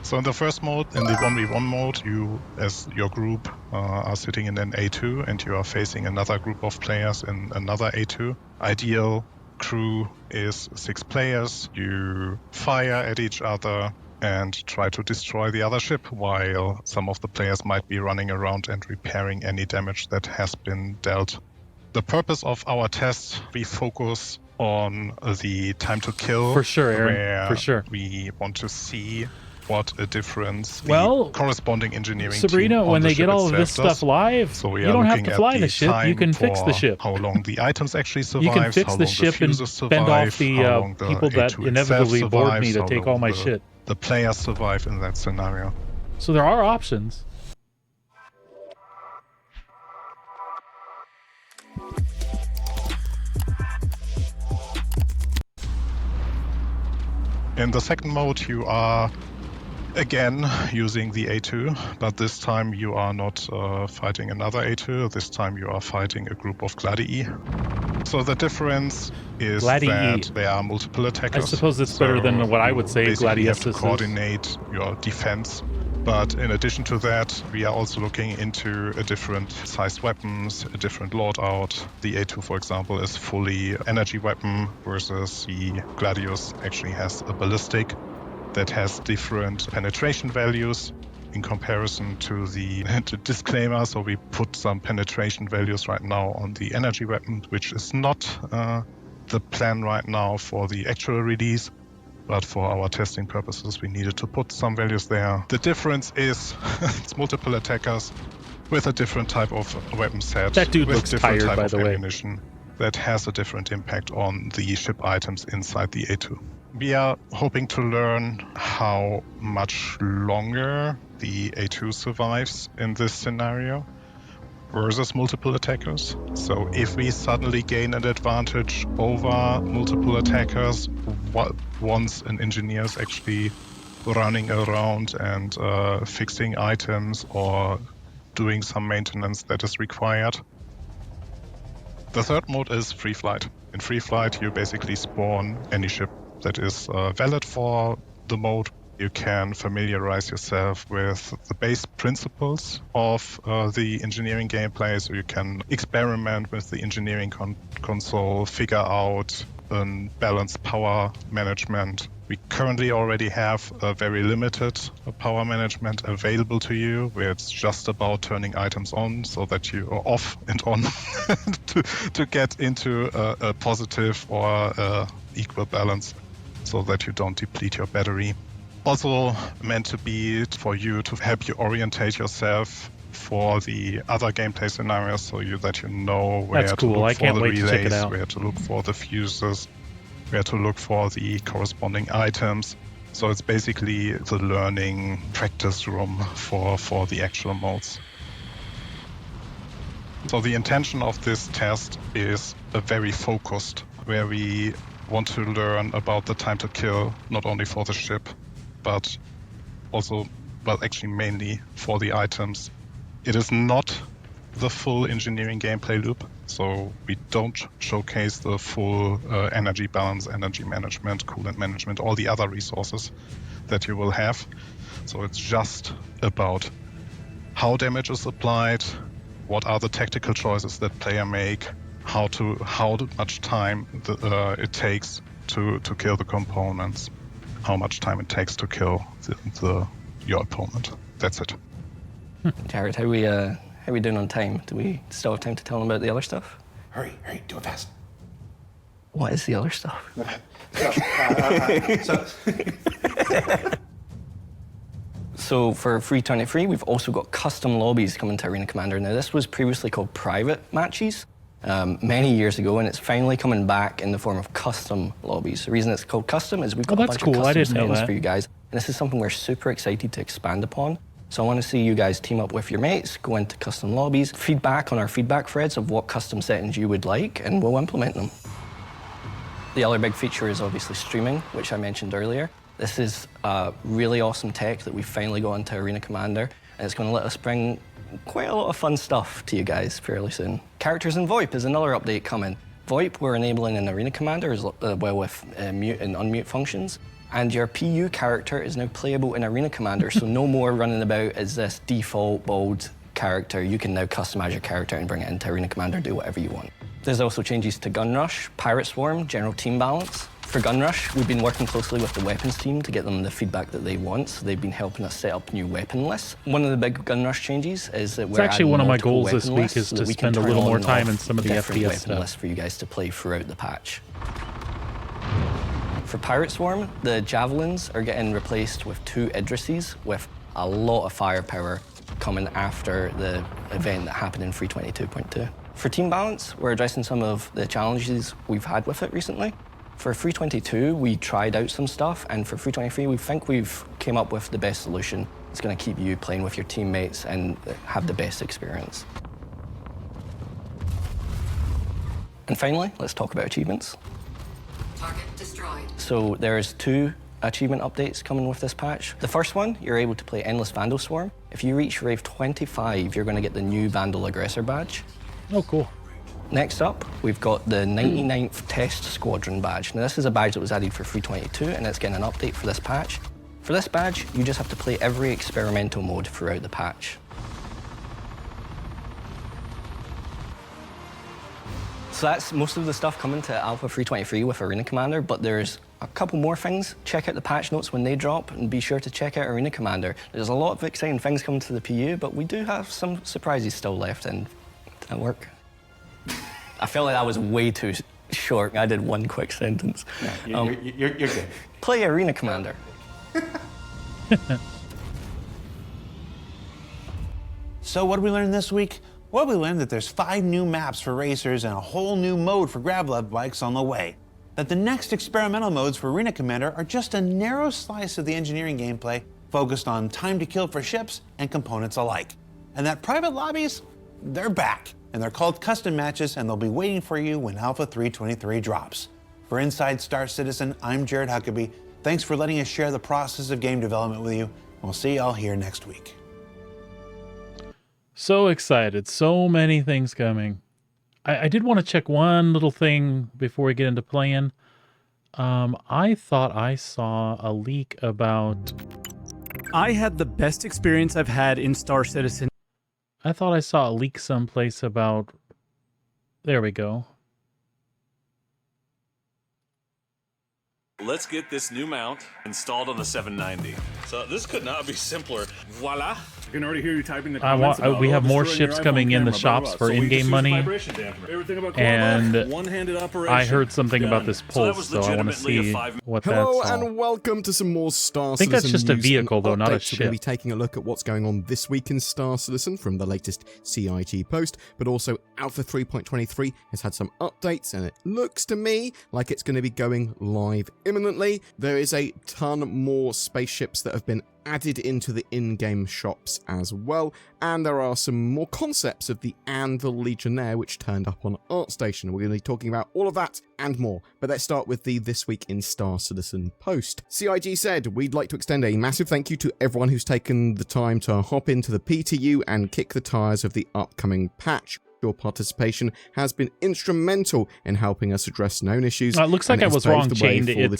So in the first mode, in the 1v1 mode, you as your group are sitting in an A2 and you are facing another group of players in another A2. Ideal crew is 6 players. You fire at each other and try to destroy the other ship, while some of the players might be running around and repairing any damage that has been dealt. The purpose of our test, we focus on the time to kill. For sure, Aaron. Where For sure. We want to see what a difference Well, the corresponding engineering Sabrina, team on when the they ship get all of this itself does. stuff live, So we you are don't have looking to at fly the the ship. You time can fix the for ship. How long the items actually survive, You can fix how the long ship and fuses fend off survive, the how long the people that A2 inevitably itself board me survives, to how take long all my the- shit. The players survive in that scenario. So there are options. In the second mode, you are again using the A2, but this time you are not fighting another A2. This time you are fighting a group of Gladii. So the difference is Gladii. that there are multiple attackers. I suppose it's better than what I would say basically you have to Gladius is. coordinate your defense. But in addition to that, we are also looking into a different sized weapons, a different loadout. The A2, for example, is fully energy weapon, versus the Gladius actually has a ballistic that has different penetration values in comparison to the disclaimer. So we put some penetration values right now on the energy weapon, which is not the plan right now for the actual release. But for our testing purposes, we needed to put some values there. The difference is it's multiple attackers with a different type of weapon set. That dude with looks different tired, type by of the way. ammunition that has a different impact on the ship items inside the A2. We are hoping to learn how much longer the A2 survives in this scenario versus multiple attackers. So if we suddenly gain an advantage over multiple attackers once an engineer is actually running around and fixing items or doing some maintenance that is required. The third mode is free flight. In free flight, you basically spawn any ship that is valid for the mode. You can familiarize yourself with the base principles of the engineering gameplay, so you can experiment with the engineering console, figure out a balanced power management. We currently already have a very limited power management available to you, where it's just about turning items on so that you are off and on to get into a positive or equal balance so that you don't deplete your battery. Also meant to be for you to help you orientate yourself for the other gameplay scenarios, so that you know where That's to cool. look I for can't the wait to check it relays, out. where to look for the fuses, where to look for the corresponding items. So it's basically the learning practice room for the actual modes. So the intention of this test is a very focused, where we want to learn about the time to kill, not only for the ship, but also, well, actually mainly for the items. It is not the full engineering gameplay loop, so we don't showcase the full energy balance, energy management, coolant management, all the other resources that you will have. So it's just about how damage is applied, what are the tactical choices that player make, how much time it takes to kill the components, how much time it takes to kill your opponent. That's it. Jared, how we doing on time? Do we still have time to tell them about the other stuff? Hurry, do it fast. What is the other stuff? So for Free 23, we've also got custom lobbies coming to Arena Commander. Now, this was previously called private matches many years ago, and it's finally coming back in the form of custom lobbies. The reason it's called custom is we've got a bunch of custom settings for you guys, and this is something we're super excited to expand upon. So I want to see you guys team up with your mates, go into custom lobbies, feedback on our feedback threads of what custom settings you would like, and we'll implement them. The other big feature is obviously streaming, which I mentioned earlier. This is really awesome tech that we finally got into Arena Commander, and it's going to let us bring quite a lot of fun stuff to you guys fairly soon. Characters in VoIP is another update coming. VoIP we're enabling in Arena Commander as well with mute and unmute functions. And your PU character is now playable in Arena Commander, so no more running about as this default bold character. You can now customize your character and bring it into Arena Commander, do whatever you want. There's also changes to Gun Rush, Pirate Swarm, general team balance. For Gun Rush, we've been working closely with the weapons team to get them the feedback that they want, so they've been helping us set up new weapon lists. One of the big Gun Rush changes is that we're actually one of my goals this weapon week lists is so to that we can spend a turn little on more and time off in some of the different FPS weapon stuff. lists for you guys to play throughout the patch. For Pirate Swarm, the Javelins are getting replaced with 2 Idrises with a lot of firepower coming after the event that happened in 322.2. For Team Balance, we're addressing some of the challenges we've had with it recently. For 322, we tried out some stuff, and for 323, we think we've came up with the best solution. It's going to keep you playing with your teammates and have the best experience. And finally, let's talk about achievements. Target destroyed. So there's 2 achievement updates coming with this patch. The first one, you're able to play Endless Vandal Swarm. If you reach Rave 25, you're going to get the new Vandal Aggressor badge. Oh, cool. Next up, we've got the 99th Test Squadron badge. Now, this is a badge that was added for 322, and it's getting an update for this patch. For this badge, you just have to play every experimental mode throughout the patch. So that's most of the stuff coming to Alpha 323 with Arena Commander, but there's a couple more things. Check out the patch notes when they drop, and be sure to check out Arena Commander. There's a lot of exciting things coming to the PU, but we do have some surprises still left, and did that work? I felt like that was way too short. I did one quick sentence. Yeah, you're good. Play Arena Commander. So what did we learn this week? Well, we learned that there's 5 new maps for racers and a whole new mode for Gravlev bikes on the way. That the next experimental modes for Arena Commander are just a narrow slice of the engineering gameplay focused on time to kill for ships and components alike. And that private lobbies, they're back. And they're called custom matches, and they'll be waiting for you when Alpha 323 drops. For Inside Star Citizen, I'm Jared Huckabee. Thanks for letting us share the process of game development with you. We'll see y'all here next week. So excited. So many things coming. I did want to check one little thing before we get into playing. I thought I saw a leak about... I had the best experience I've had in Star Citizen. I thought I saw a leak someplace about... There we go. Let's get this new mount installed on the 790. So this could not be simpler. Voila. I can already hear you typing the comments about, we have more destroying ships your coming iPhone in the camera, shops blah, for blah, blah. So we in-game just use money, vibration dampener. Everything about and Korvac, one-handed operation. I heard something about this So that pulse, was so I want to legitimately a see 5 what Hello that's all. and welcome to some more Star I think that's Citizen just a news vehicle, and though, not a updates. We're going to be ship. taking a look at what's going on this week in Star Citizen from the latest CIG post, but also Alpha 3.23 has had some updates, and it looks to me like it's going to be going live imminently. There is a ton more spaceships that have been added into the in-game shops as well, and there are some more concepts of the Anvil Legionnaire which turned up on ArtStation. We're going to be talking about all of that and more, but let's start with the This Week in Star Citizen post. CIG said, "We'd like to extend a massive thank you to everyone who's taken the time to hop into the PTU and kick the tires of the upcoming patch. Your participation has been instrumental in helping us address known issues. It looks like I was wrong, Chained. It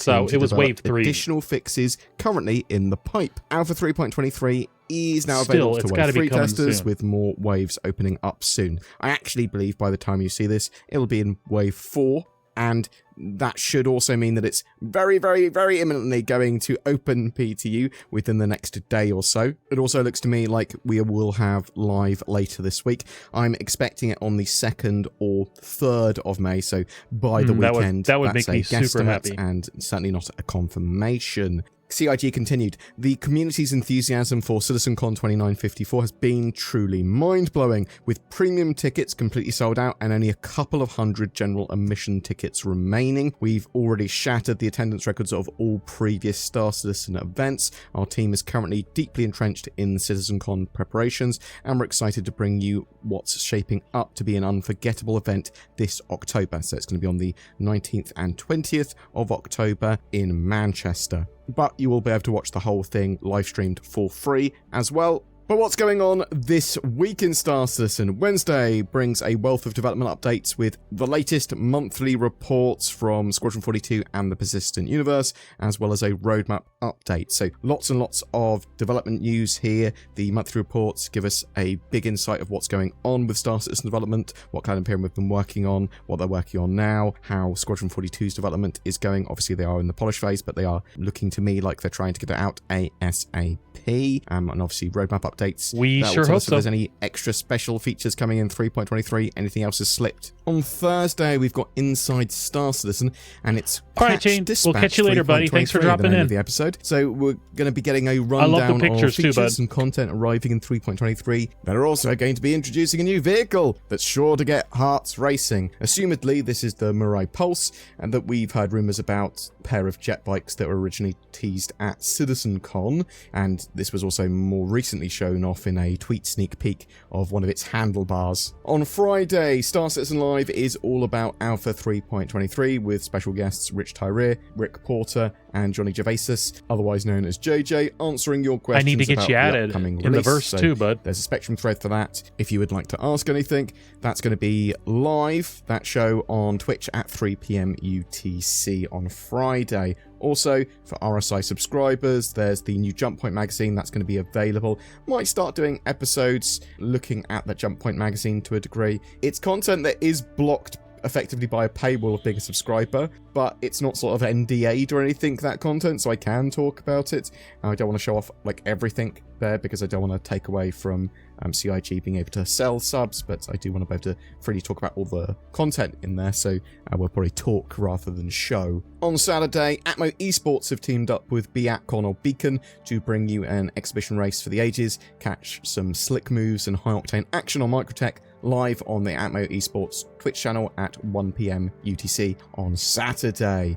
was Wave 3. Additional fixes currently in the pipe. Alpha 3.23 is now Still, available it's to gotta Wave be 3 coming testers, soon. with more waves opening up soon. I actually believe by the time you see this, it'll be in Wave 4. And that should also mean that it's very, very, very imminently going to open PTU within the next day or so. It also looks to me like we will have live later this week. I'm expecting it on the 2nd or 3rd of May, so by the weekend. That would that's make me a super guesstimate happy. and certainly not a confirmation. CIG continued, "The community's enthusiasm for CitizenCon 2954 has been truly mind-blowing, with premium tickets completely sold out and only a couple of hundred general admission tickets remaining. We've already shattered the attendance records of all previous Star Citizen events. Our team is currently deeply entrenched in CitizenCon preparations, and we're excited to bring you what's shaping up to be an unforgettable event this October." So it's going to be on the 19th and 20th of October in Manchester. But you will be able to watch the whole thing live streamed for free as well. But what's going on this week in Star Citizen? Wednesday brings a wealth of development updates with the latest monthly reports from Squadron 42 and the Persistent Universe, as well as a roadmap update. So lots and lots of development news here. The monthly reports give us a big insight of what's going on with Star Citizen development, what kind of Imperium we've been working on, what they're working on now, how Squadron 42's development is going. Obviously they are in the polish phase, but they are looking to me like they're trying to get it out ASAP. And obviously roadmap updates. We That will sure tell hope us if so. there's any extra special features coming in 3.23. Anything else has slipped. On Thursday, we've got Inside Star Citizen, and it's All right, Patch Jane, we'll Dispatch catch you later, buddy. Thanks for 3.23, the dropping name in. of the episode. So we're going to be getting a love the rundown pictures of too, features bud. and content arriving in 3.23. They're also going to be introducing a new vehicle that's sure to get hearts racing. Assumedly, this is the Mirai Pulse, and that we've heard rumors about a pair of jet bikes that were originally teased at CitizenCon, and this was also more recently shown off in a tweet sneak peek of one of its handlebars. On Friday, Star Citizen Live is all about Alpha 3.23 with special guests Rich Tyree, Rick Porter, and Johnny Gervais, otherwise known as JJ, answering your questions I need to get about you the added upcoming in the release. verse So too, bud. there's a Spectrum thread for that. If you would like to ask anything, that's going to be live, that show on Twitch at 3 p.m. UTC on Friday. Also, for RSI subscribers, there's the new Jump Point magazine that's going to be available. Might start doing episodes looking at that Jump Point magazine to a degree. It's content that is blocked effectively by a paywall of being a subscriber, but it's not sort of NDA'd or anything, that content, so I can talk about it. I don't want to show off like everything there because I don't want to take away from CIG being able to sell subs, but I do want to be able to freely talk about all the content in there, so we'll probably talk rather than show. On Saturday, Atmo Esports have teamed up with BATCon or Beacon to bring you an exhibition race for the ages, catch some slick moves and high-octane action on Microtech live on the Atmo Esports Twitch channel at 1 p.m. UTC on Saturday.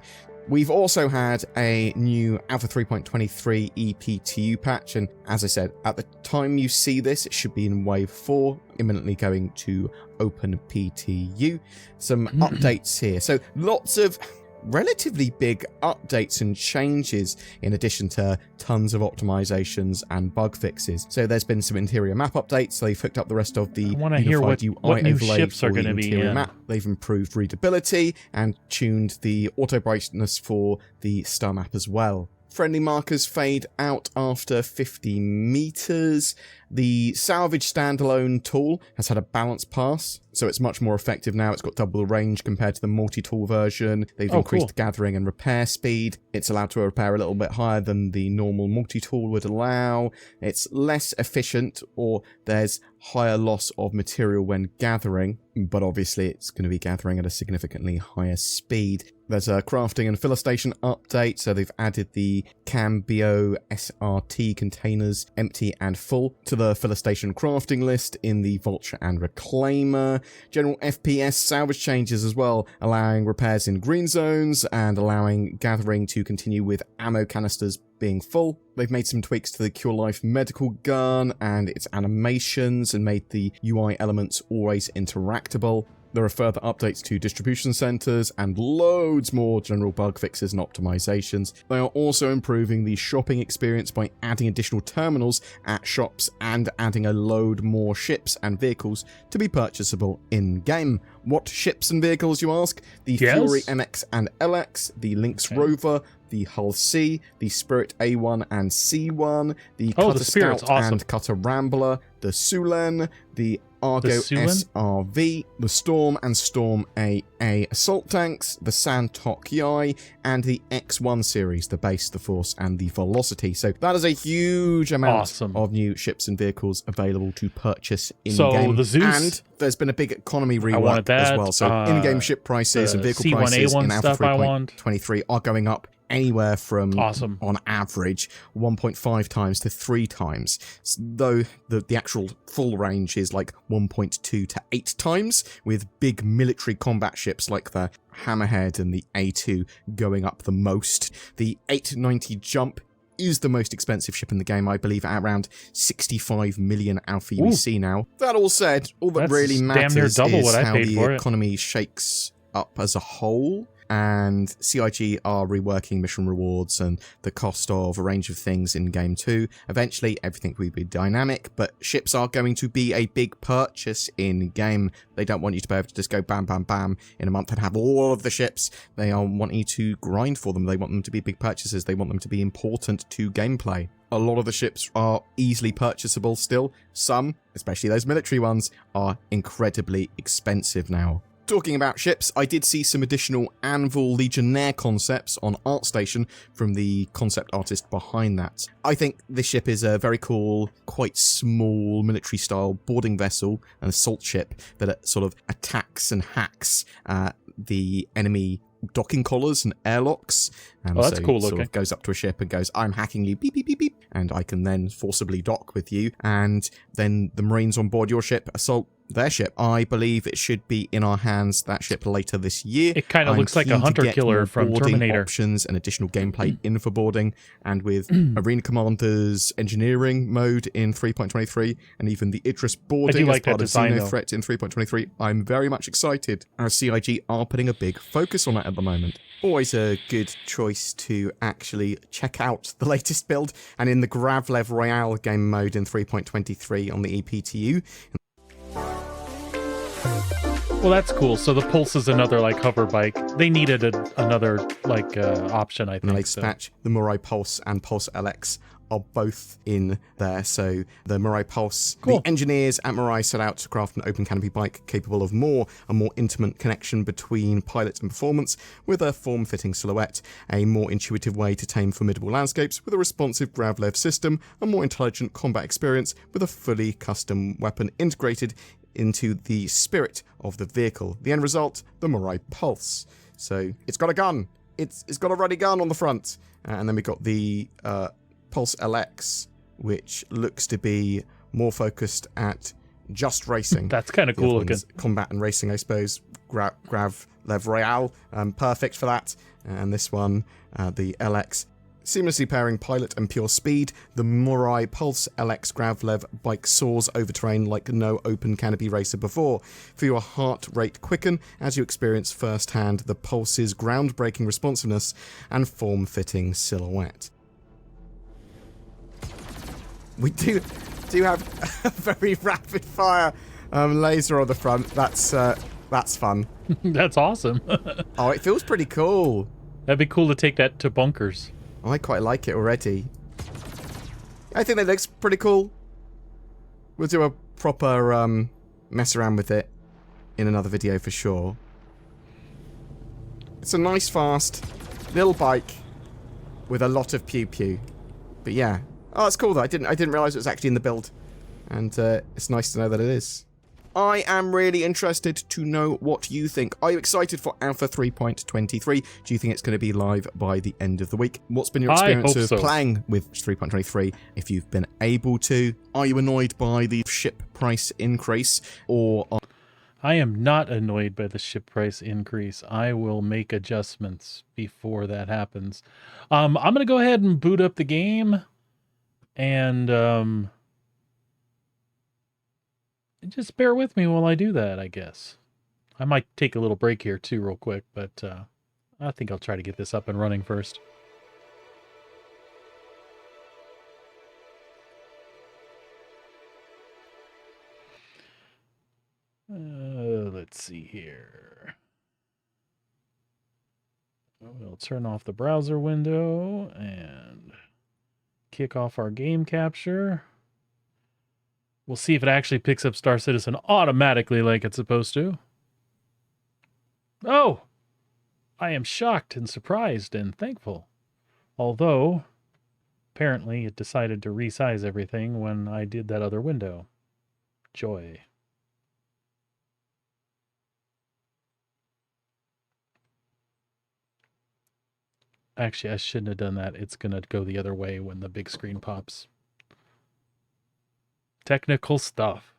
We've also had a new Alpha 3.23 EPTU patch, and as I said, at the time you see this, it should be in Wave 4, imminently going to Open PTU. Some updates here. So lots of relatively big updates and changes in addition to tons of optimizations and bug fixes. So there's been some interior map updates. They've hooked up the rest of the wanna hear unified what UI new overlay ships are for the gonna be interior in. map. They've improved readability and tuned the auto brightness for the star map as well. friendly markers fade out after 50 meters. The salvage standalone tool has had a balance pass, so it's much more effective now. It's got double the range compared to the multi-tool version. They've increased gathering and repair speed. It's allowed to repair a little bit higher than the normal multi-tool would allow. It's less efficient, or there's higher loss of material when gathering, but obviously it's going to be gathering at a significantly higher speed. There's a crafting and filler station update, so they've added the Cambio SRT containers, empty and full, to the filler station crafting list in the Vulture and Reclaimer. General FPS salvage changes as well, allowing repairs in green zones and allowing gathering to continue with ammo canisters being full. They've made some tweaks to the Cure Life medical gun and its animations and made the UI elements always interactable. There are further updates to distribution centers and loads more general bug fixes and optimizations. They are also improving the shopping experience by adding additional terminals at shops and adding a load more ships and vehicles to be purchasable in-game. What ships and vehicles, you ask? The Fury MX and LX, the Lynx Rover, the Hull C, the Spirit A1 and C1, the Cutter Scout and Cutter Rambler, the Sulen, the Argo SRV, the Storm and Storm AA assault tanks, the Santok Yai, and the X1 series, the Base, the Force, and the Velocity. So that is a huge amount of new ships and vehicles available to purchase in-game. The Zeus, and there's been a big economy rework as well. So in-game ship prices and vehicle prices in Alpha 3.23 are going up anywhere from, on average, 1.5 times to 3 times, though the actual full range is like 1.2 to 8 times, with big military combat ships like the Hammerhead and the A2 going up the most. The 890 Jump is the most expensive ship in the game, I believe, at around 65 million Alpha UEC now. That all said, all that really matters is how the economy shakes up as a whole. And CIG are reworking mission rewards and the cost of a range of things in game 2. Eventually, everything will be dynamic, but ships are going to be a big purchase in game. They don't want you to be able to just go bam, bam, bam in a month and have all of the ships. They are wanting you to grind for them. They want them to be big purchases. They want them to be important to gameplay. A lot of the ships are easily purchasable still. Some, especially those military ones, are incredibly expensive now. Talking about ships, I did see some additional Anvil Legionnaire concepts on ArtStation from the concept artist behind that. I think this ship is a very cool, quite small military-style boarding vessel, an assault ship that sort of attacks and hacks the enemy docking collars and airlocks, and that's so cool sort looking. of goes up to a ship and goes, I'm hacking you, beep, beep, beep, beep, and I can then forcibly dock with you, and then the Marines on board your ship assault their ship. I believe it should be in our hands, that ship, later this year. It kind of looks like a hunter killer from Terminator. Options and additional gameplay in for boarding, and with Arena Commander's engineering mode in 3.23, and even the Idris boarding as part of Xenothreat in 3.23, I'm very much excited, as CIG are putting a big focus on it at the moment. Always a good choice to actually check out the latest build, and in the Gravlev Royale game mode in 3.23 on the EPTU. Well, that's cool. So the Pulse is another like hover bike. They needed another like option, I think. In the latest patch, the Mirai Pulse and Pulse LX are both in there. So the Mirai Pulse, the engineers at Mirai set out to craft an open canopy bike capable of a more intimate connection between pilot and performance, with a form-fitting silhouette, a more intuitive way to tame formidable landscapes with a responsive Gravlev system, a more intelligent combat experience with a fully custom weapon integrated into the spirit of the vehicle. The end result, the Mirai Pulse. So it's got a gun. It's got a ready gun on the front. And then we've got the Pulse LX, which looks to be more focused at just racing. That's kind of cool looking. Combat and racing, I suppose. Gravlev Royale, perfect for that. And this one, the LX, seamlessly pairing pilot and pure speed. The Mirai Pulse LX Gravlev bike soars over terrain like no open canopy racer before. Feel your heart rate quicken as you experience firsthand the Pulse's groundbreaking responsiveness and form-fitting silhouette. We do have a very rapid fire laser on the front. That's fun. That's awesome. Oh, it feels pretty cool. That'd be cool to take that to bunkers. I quite like it already. I think that looks pretty cool. We'll do a proper mess around with it in another video for sure. It's a nice, fast little bike with a lot of pew-pew. But yeah. Oh, it's cool though. I didn't realize it was actually in the build. And it's nice to know that it is. I am really interested to know what you think. Are you excited for Alpha 3.23? Do you think it's going to be live by the end of the week? What's been your experience of playing with 3.23 if you've been able to? Are you annoyed by the ship price increase? Or I am not annoyed by the ship price increase. I will make adjustments before that happens. I'm going to go ahead and boot up the game. And just bear with me while I do that, I guess. I might take a little break here too real quick, but I think I'll try to get this up and running first. Let's see here. We'll turn off the browser window and kick off our game capture. We'll see if it actually picks up Star Citizen automatically like it's supposed to. Oh! I am shocked and surprised and thankful. Although, apparently it decided to resize everything when I did that other window. Joy. Actually, I shouldn't have done that. It's going to go the other way when the big screen pops. Technical stuff.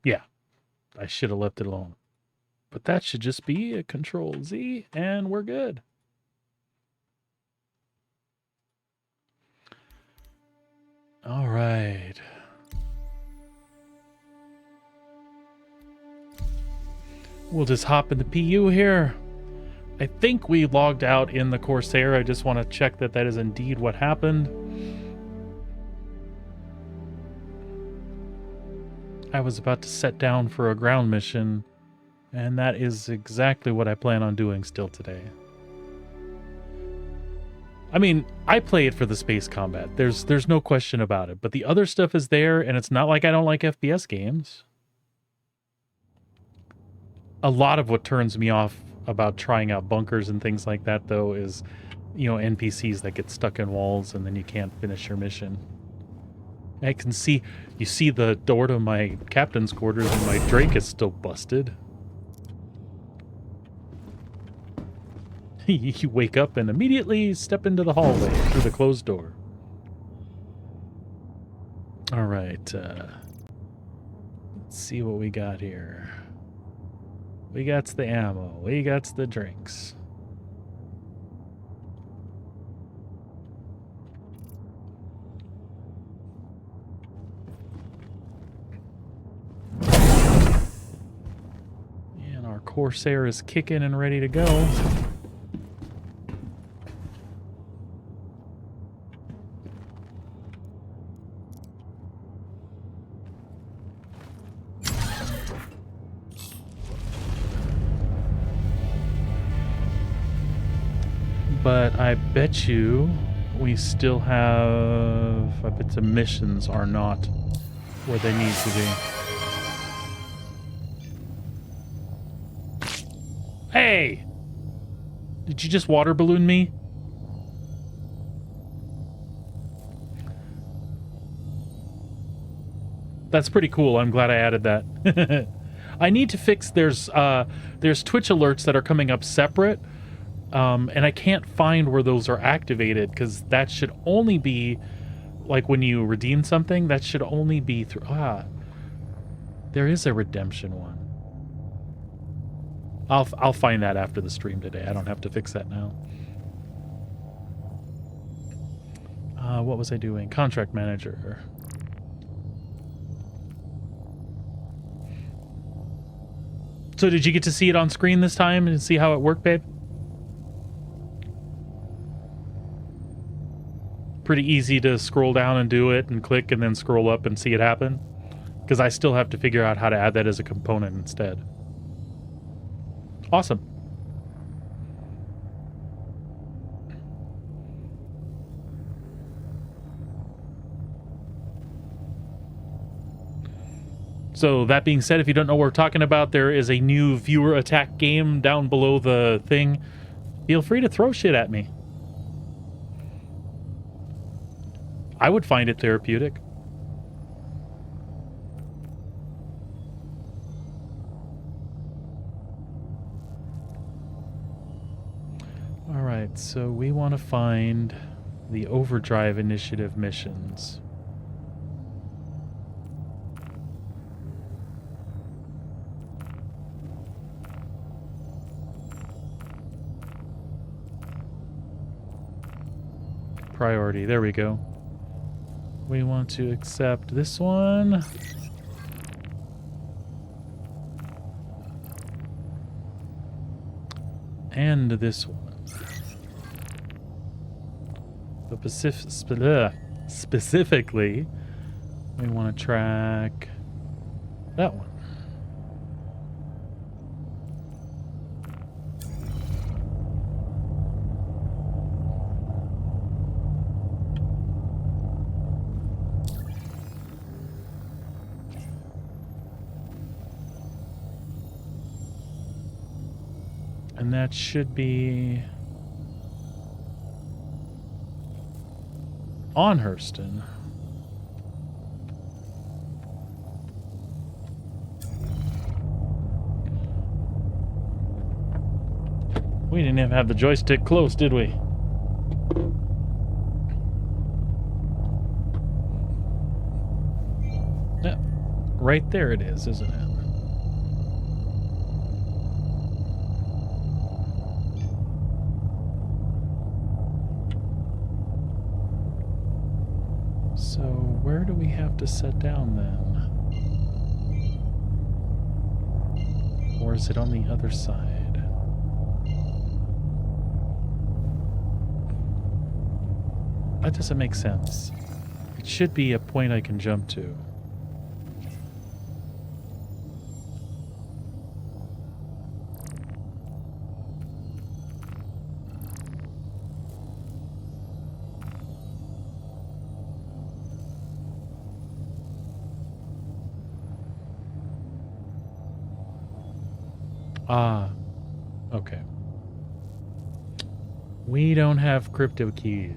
Yeah, I should have left it alone. But that should just be a Control Z and we're good. All right. We'll just hop in the PU here. I think we logged out in the Corsair. I just want to check that that is indeed what happened. I was about to set down for a ground mission, and that is exactly what I plan on doing still today. I mean, I play it for the space combat. There's no question about it. But the other stuff is there, and it's not like I don't like FPS games. A lot of what turns me off about trying out bunkers and things like that, though, is, you know, NPCs that get stuck in walls and then you can't finish your mission. I can see, you see the door to my captain's quarters and my Drake is still busted. You wake up and immediately step into the hallway through the closed door. All right, let's see what we got here. We got the ammo. We got the drinks. And our Corsair is kicking and ready to go. But I bet you we still have... I bet the missions are not where they need to be. Hey! Did you just water balloon me? That's pretty cool. I'm glad I added that. I need to fix... There's Twitch alerts that are coming up separate. And I can't find where those are activated, because that should only be like when you redeem something. That should only be through there is a redemption one. I'll find that after the stream today. I don't have to fix that now. What was I doing? Contract manager. So did you get to see it on screen this time and see how it worked, babe? pretty easy to scroll down and do it and click and then scroll up and see it happen. Because I still have to figure out how to add that as a component instead. Awesome. So that being said, if you don't know what we're talking about, there is a new viewer attack game down below the thing. Feel free to throw shit at me. I would find it therapeutic. All right, so we want to find the Overdrive Initiative missions. Priority, there we go. We want to accept this one. And this one. But specifically, we want to track that one. And that should be on Hurston. We didn't even have the joystick close, did we? Yeah, right there it is, isn't it? So where do we have to set down then? Or is it on the other side? That doesn't make sense. It should be a point I can jump to. Ah, okay. We don't have crypto keys.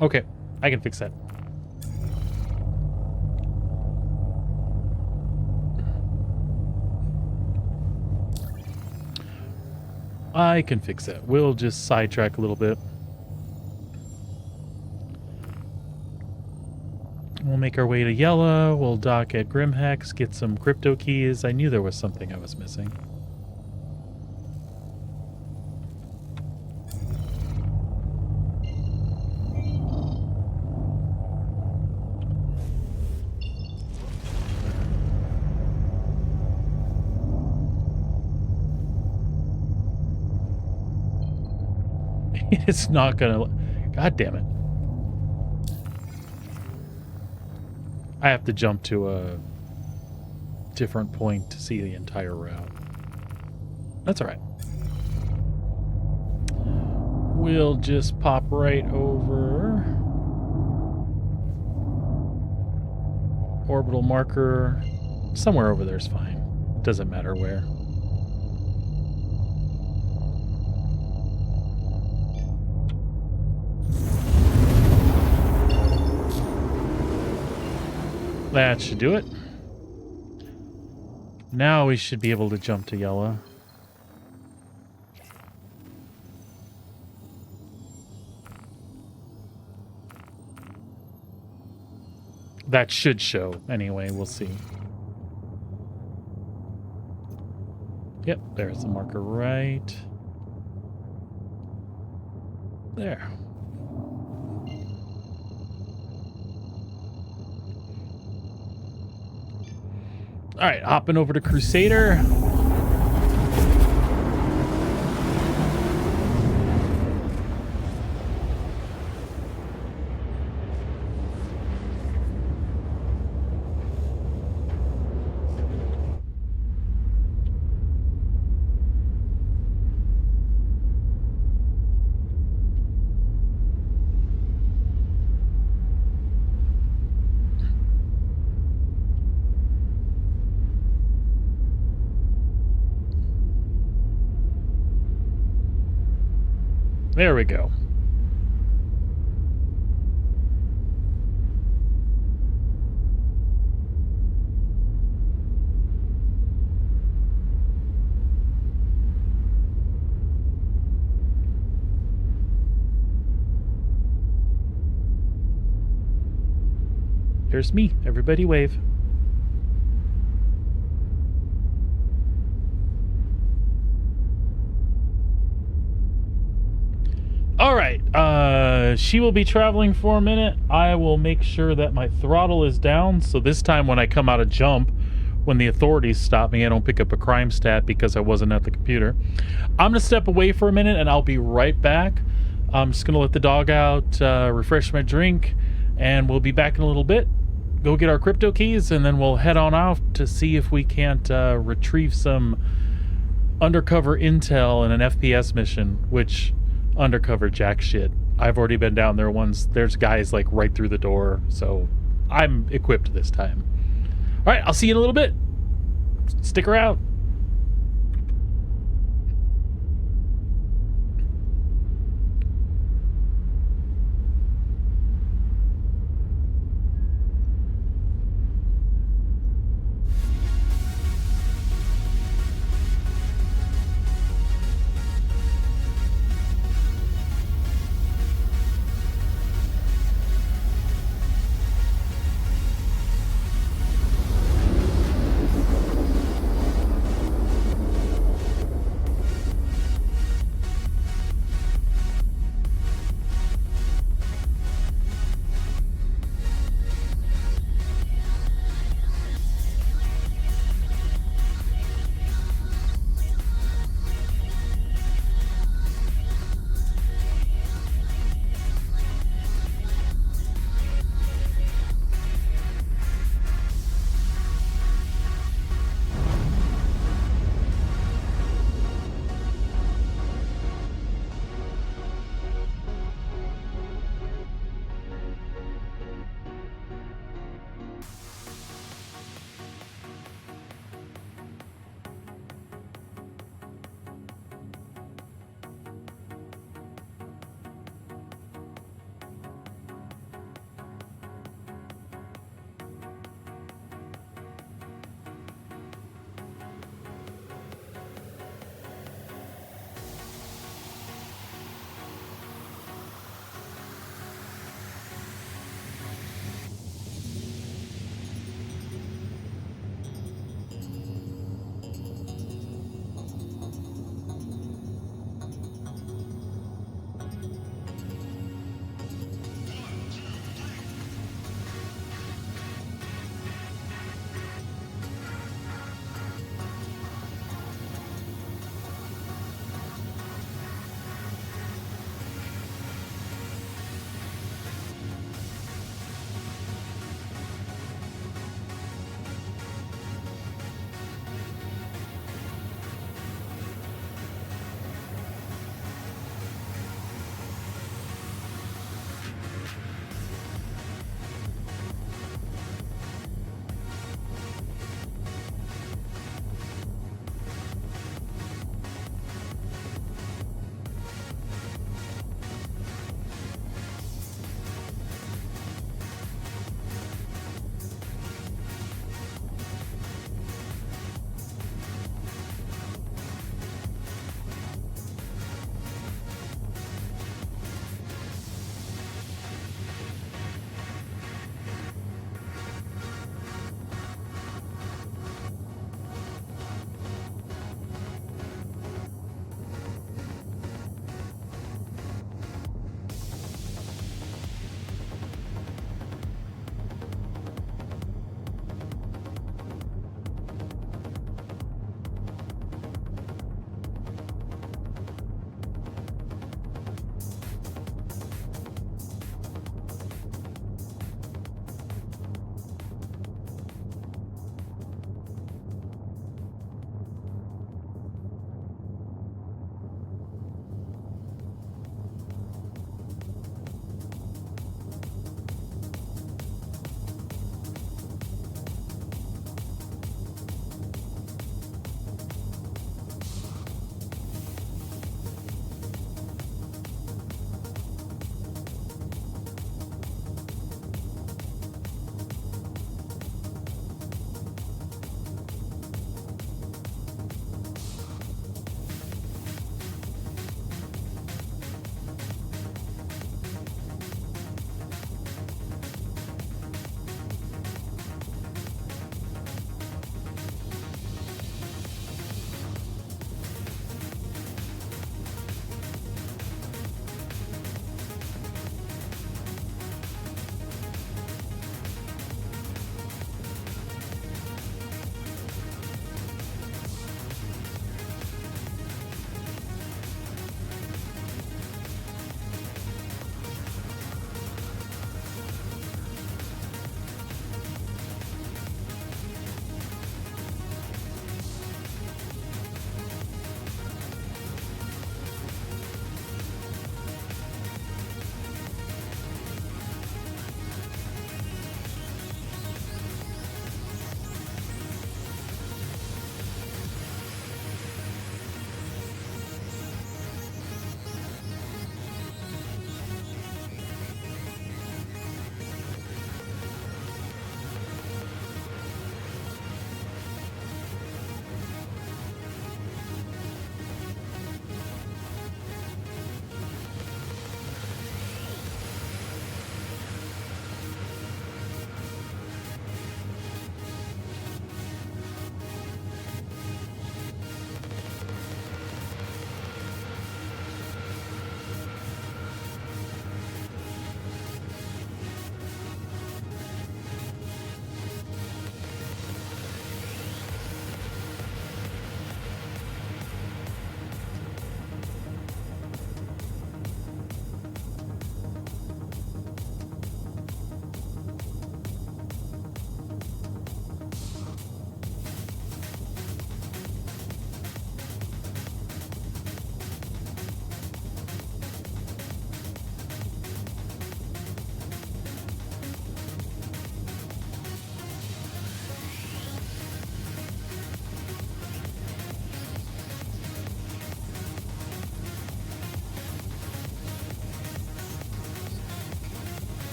Okay, I can fix that. I can fix that. We'll just sidetrack a little bit. We'll make our way to Yella. We'll dock at Grimhex, get some crypto keys. I knew there was something I was missing. It's not gonna... God damn it. I have to jump to a different point to see the entire route. That's alright. We'll just pop right over. Orbital marker. Somewhere over there is fine. Doesn't matter where. That should do it. Now we should be able to jump to Yella. That should show. Anyway, we'll see. Yep, there's the marker right there. All right, hopping over to Crusader. There we go. There's me. Everybody wave. All right. She will be traveling for a minute. I will make sure that my throttle is down. So this time when I come out of jump, when the authorities stop me, I don't pick up a crime stat because I wasn't at the computer. I'm going to step away for a minute and I'll be right back. I'm just going to let the dog out, refresh my drink, and we'll be back in a little bit. Go get our crypto keys, and then we'll head on out to see if we can't retrieve some undercover intel in an FPS mission, which undercover jack shit. I've already been down there once. There's guys like right through the door, so I'm equipped this time. All right, I'll see you in a little bit. Stick around.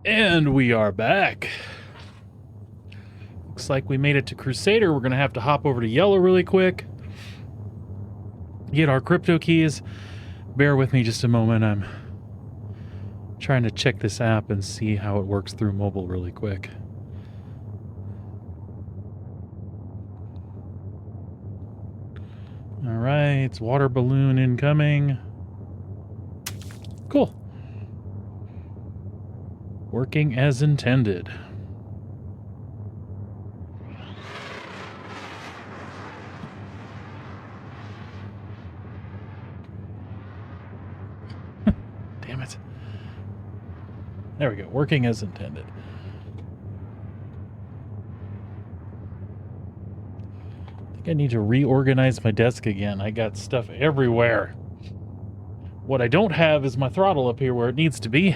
And we are back. Looks like we made it to Crusader. We're going to have to hop over to Yellow really quick. Get our crypto keys. Bear with me just a moment. I'm trying to check this app and see how it works through mobile really quick. All right, water balloon incoming. Cool. Working as intended. Damn it. There we go. Working as intended. I think I need to reorganize my desk again. I got stuff everywhere. What I don't have is my throttle up here where it needs to be.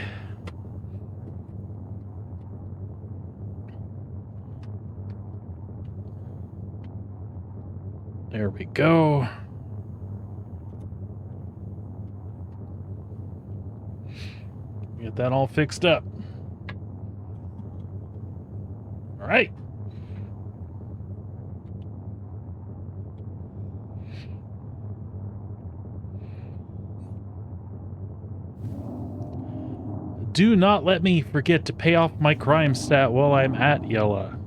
There we go. Get that all fixed up. All right. Do not let me forget to pay off my crime stat while I'm at Yella.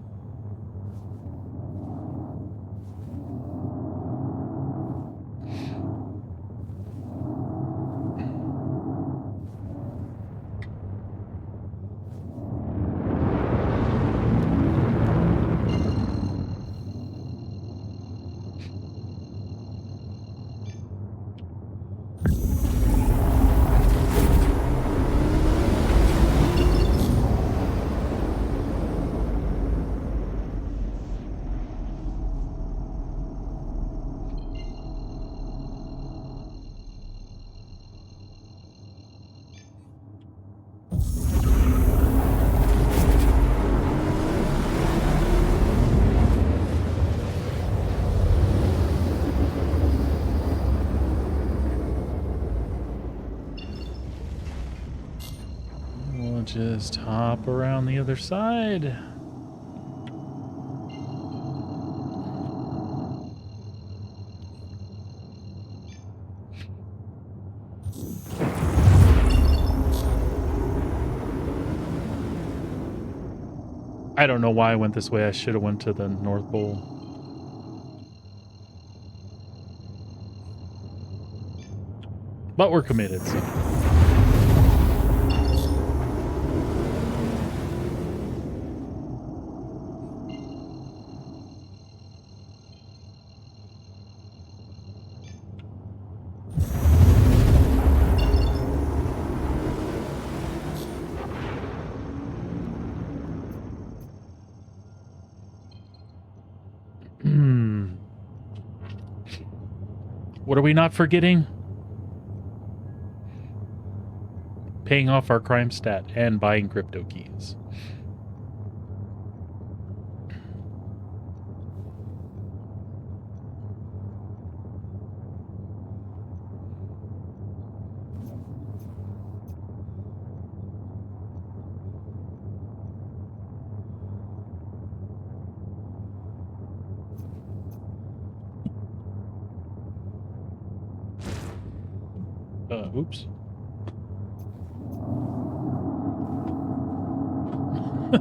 Just hop around the other side. I don't know why I went this way. I should have went to the North Pole. But we're committed, so. What are we not forgetting? Paying off our crime stat and buying crypto keys. Oops.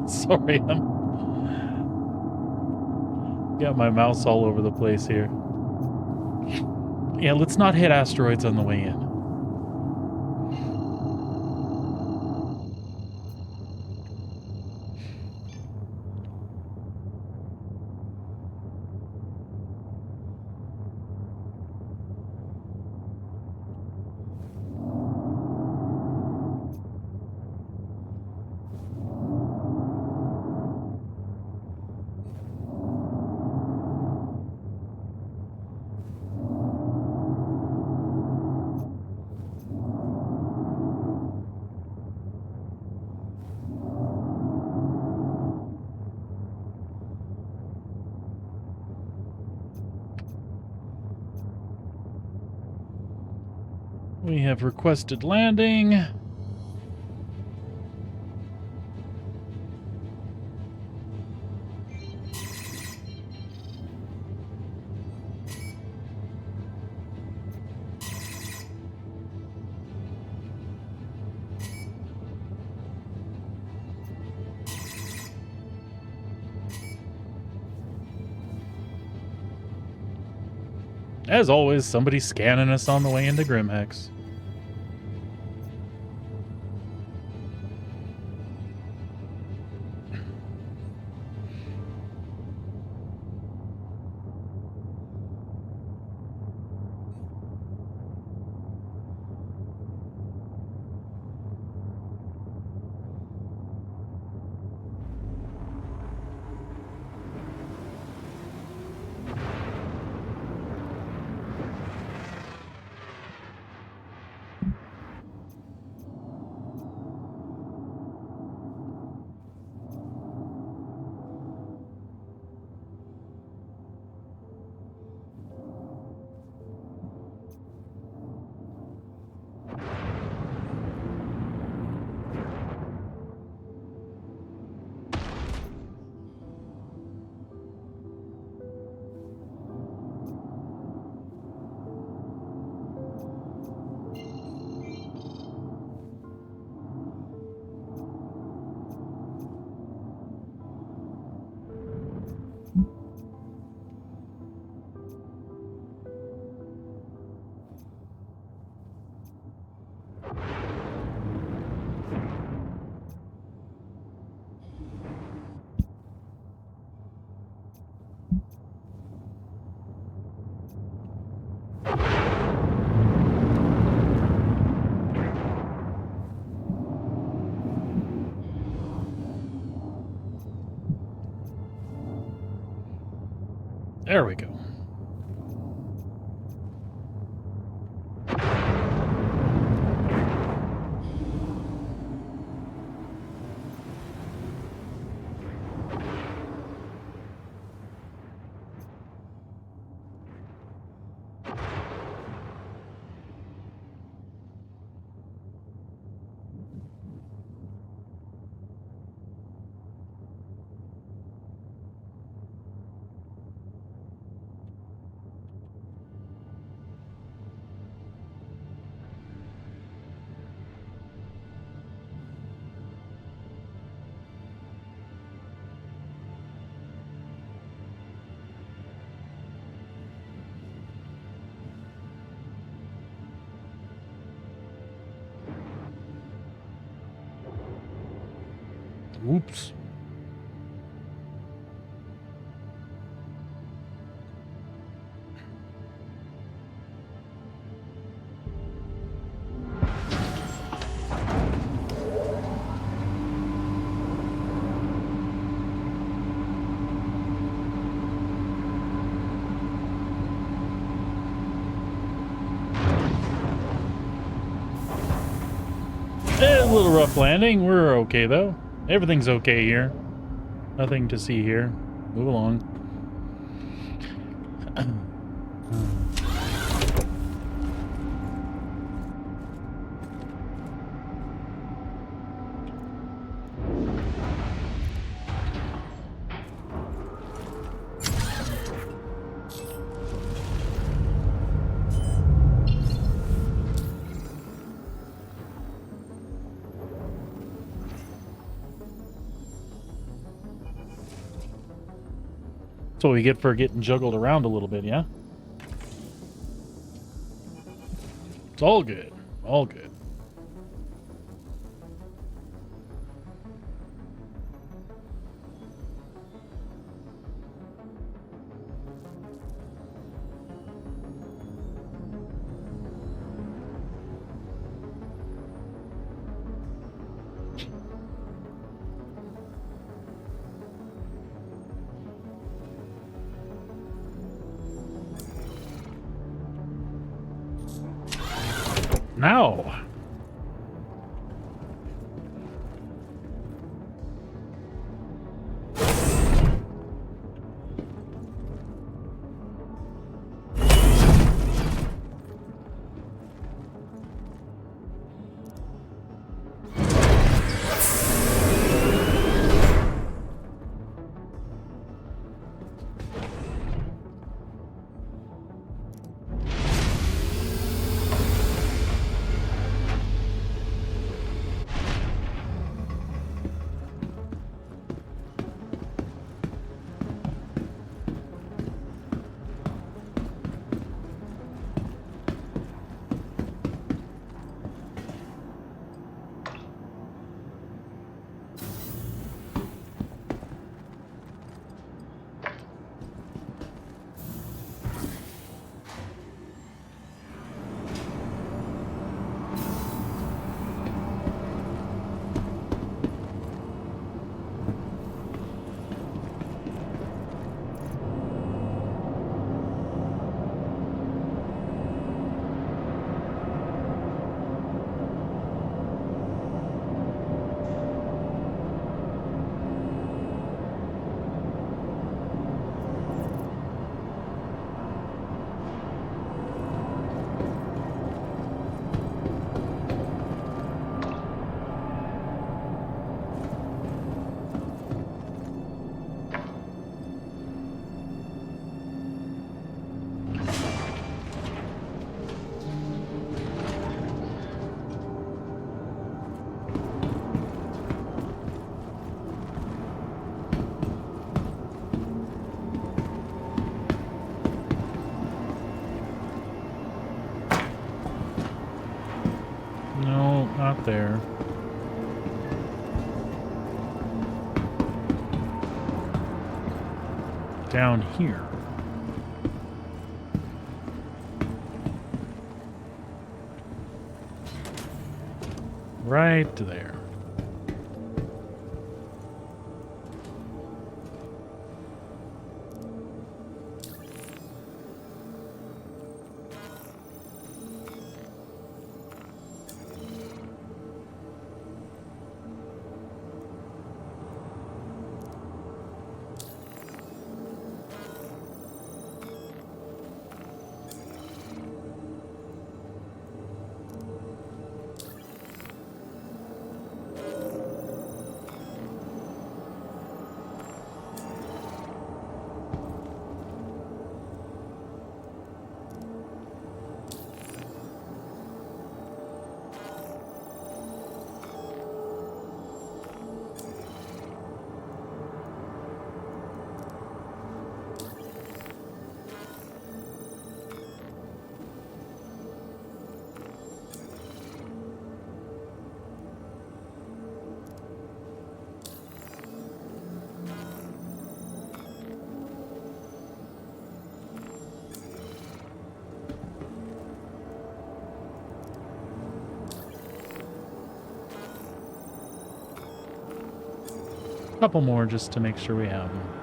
Sorry, I'm got my mouse all over the place here. Yeah, let's not hit asteroids on the way in. We have requested landing. As always, somebody's scanning us on the way into Grimhex. There we go. Whoops. A little rough landing. We're okay though. Everything's okay here. Nothing to see here. Move along. That's what we get for getting juggled around a little bit, yeah? It's all good. All good. Now. up there. Down here. Right there. Couple more just to make sure we have them.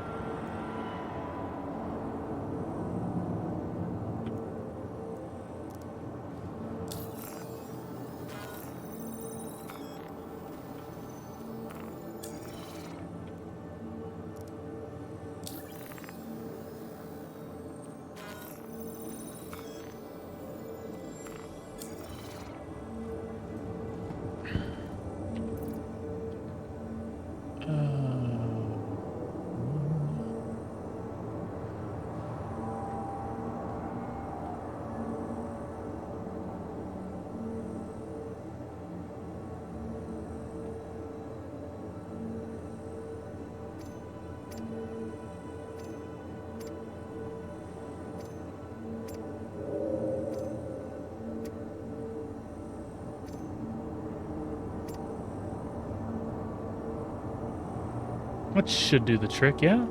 That should do the trick, yeah?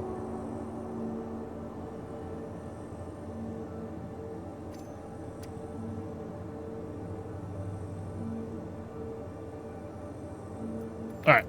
All right.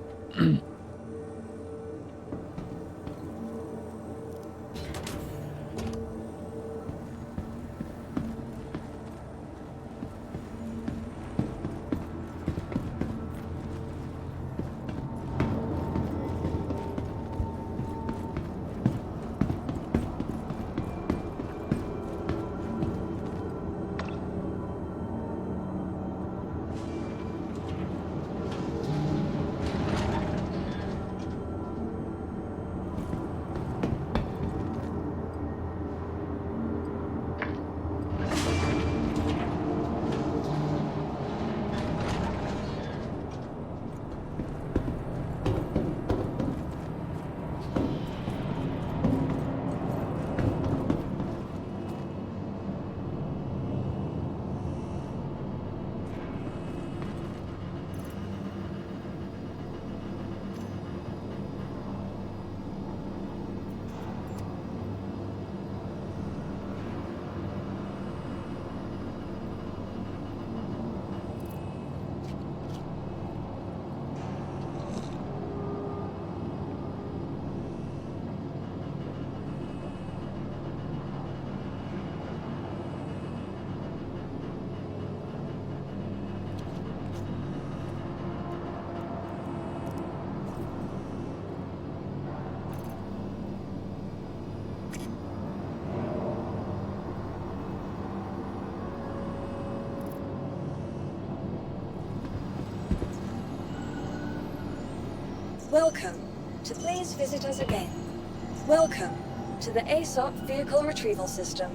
Welcome to Please Visit Us Again. Welcome to the ASOP Vehicle Retrieval System.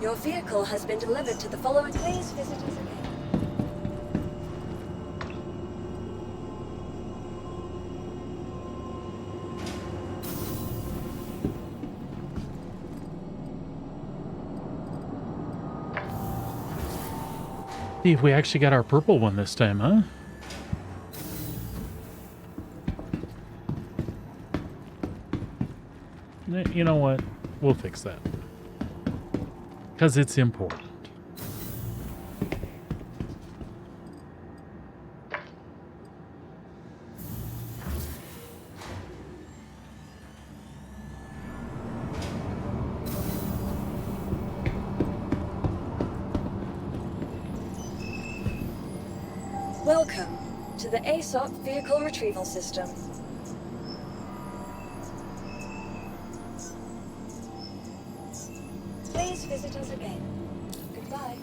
Your vehicle has been delivered to the following. Please visit us again. See if we actually got our purple one this time, huh? You know what? We'll fix that. Because it's important. Welcome to the ASOP Vehicle Retrieval System. Please visit us again. Goodbye.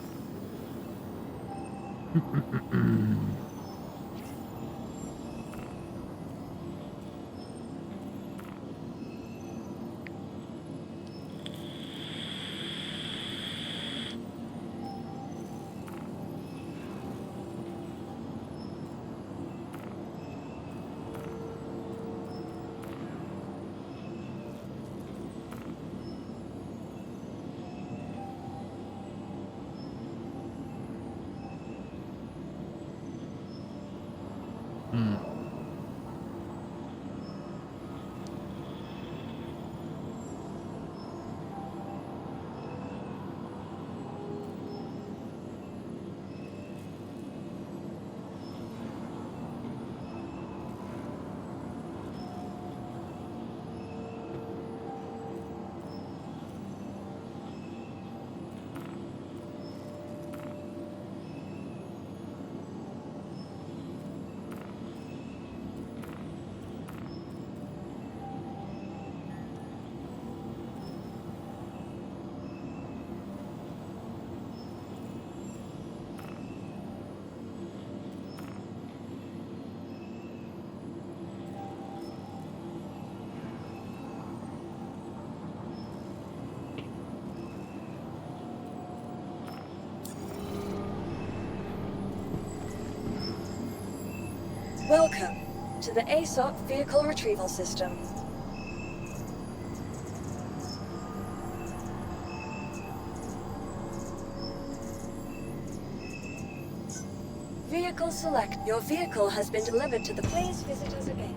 Welcome to the ASOP Vehicle Retrieval System. Vehicle select. Your vehicle has been delivered to the. Please visit us again.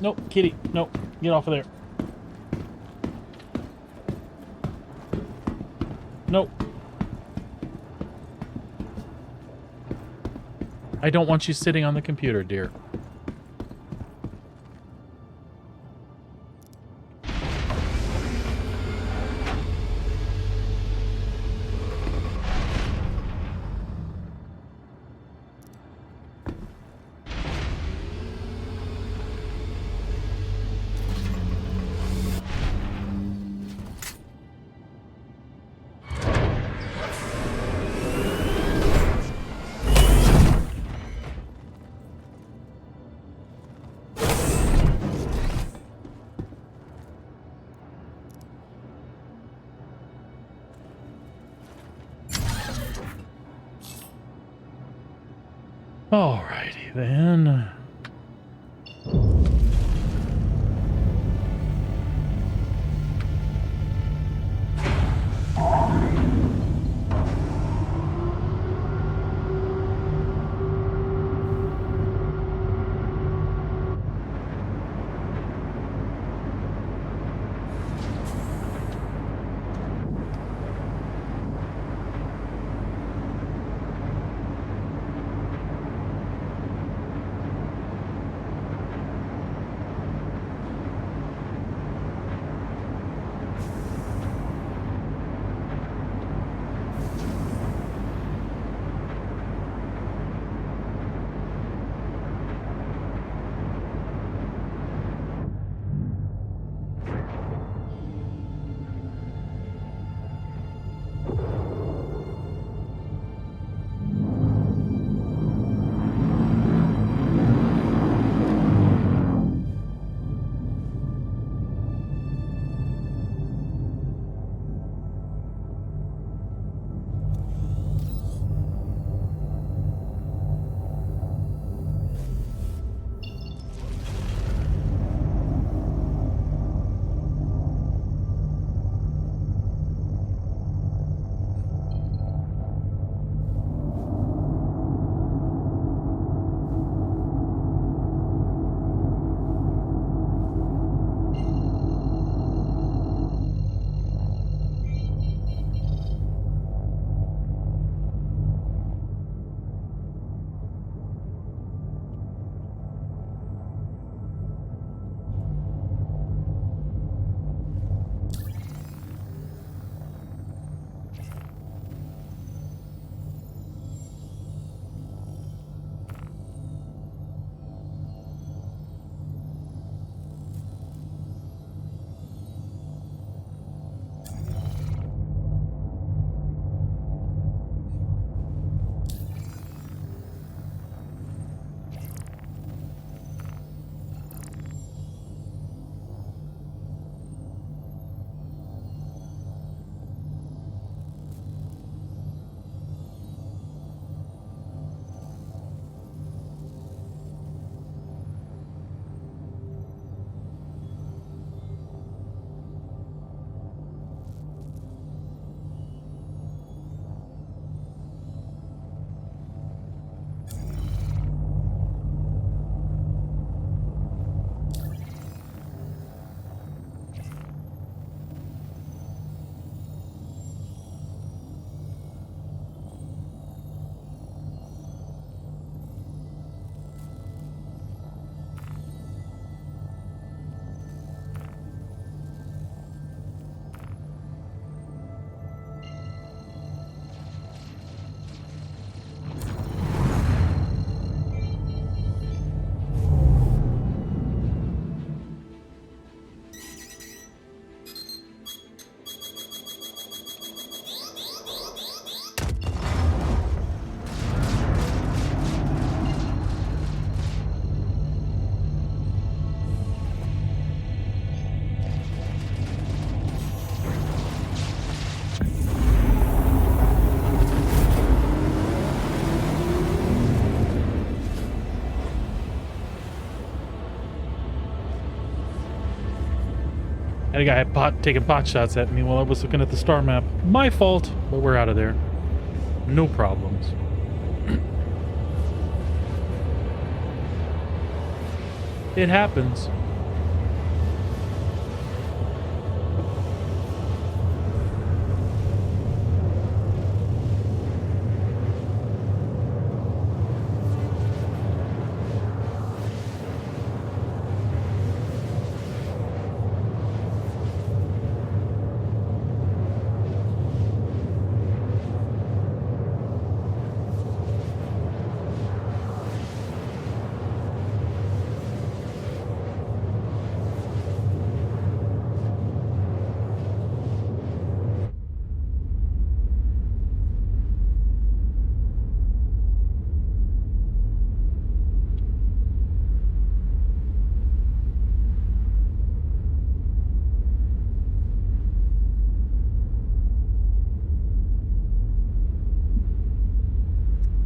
Nope, kitty. Nope. Get off of there. Nope. I don't want you sitting on the computer, dear. Alrighty then. And a guy taking pot shots at me while I was looking at the star map. My fault, but we're out of there. No problems. It happens.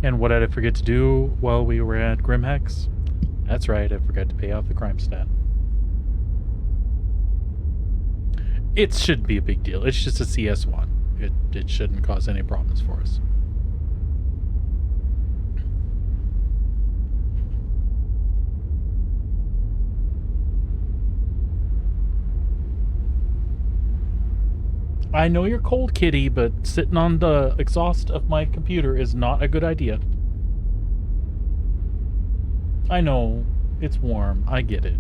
And what did I forget to do while we were at Grimhex? That's right, I forgot to pay off the crime stat. It shouldn't be a big deal. It's just a CS1. It shouldn't cause any problems for us. I know you're cold, kitty, but sitting on the exhaust of my computer is not a good idea. I know, it's warm. I get it.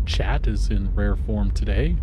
Chat is in rare form today.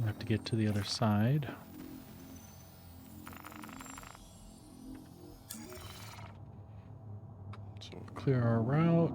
I have to get to the other side. So we'll clear our route.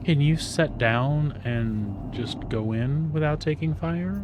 Can you set down and just go in without taking fire?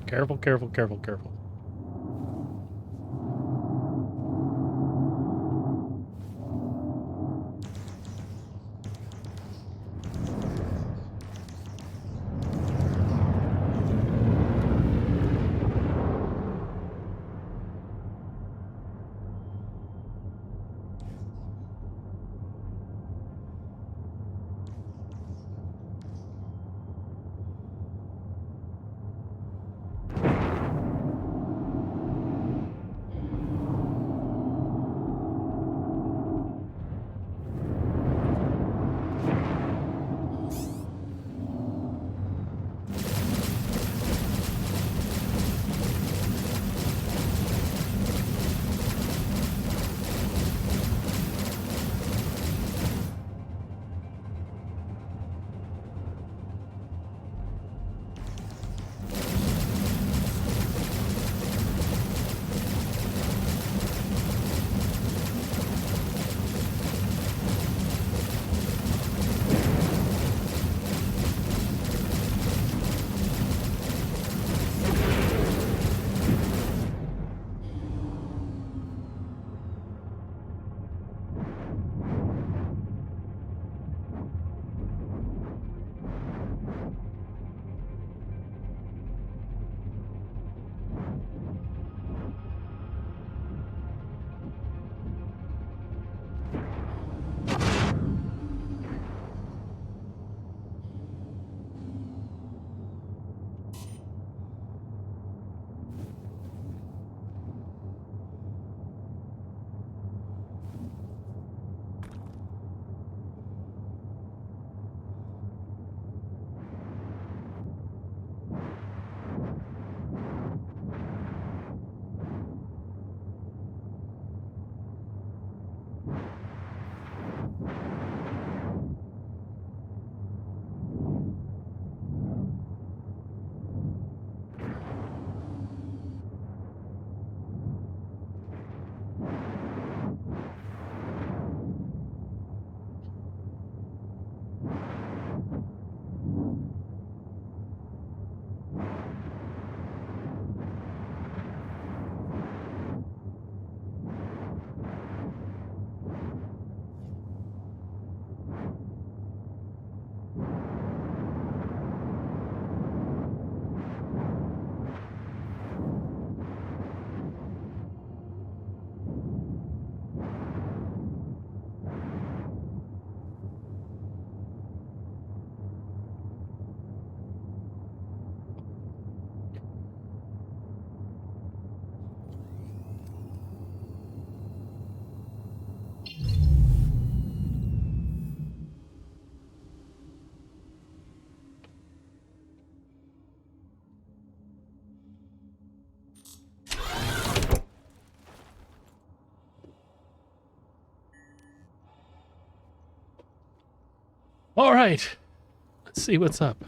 Careful, careful, careful, careful. All right, let's see what's up.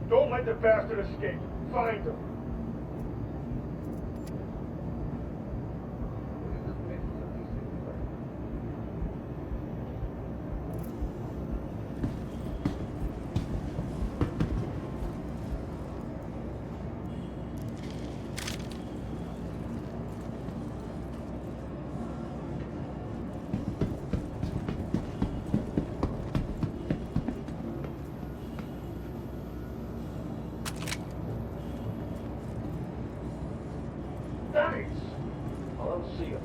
Don't let the bastard escape. Find him. Thanks. I'll see you.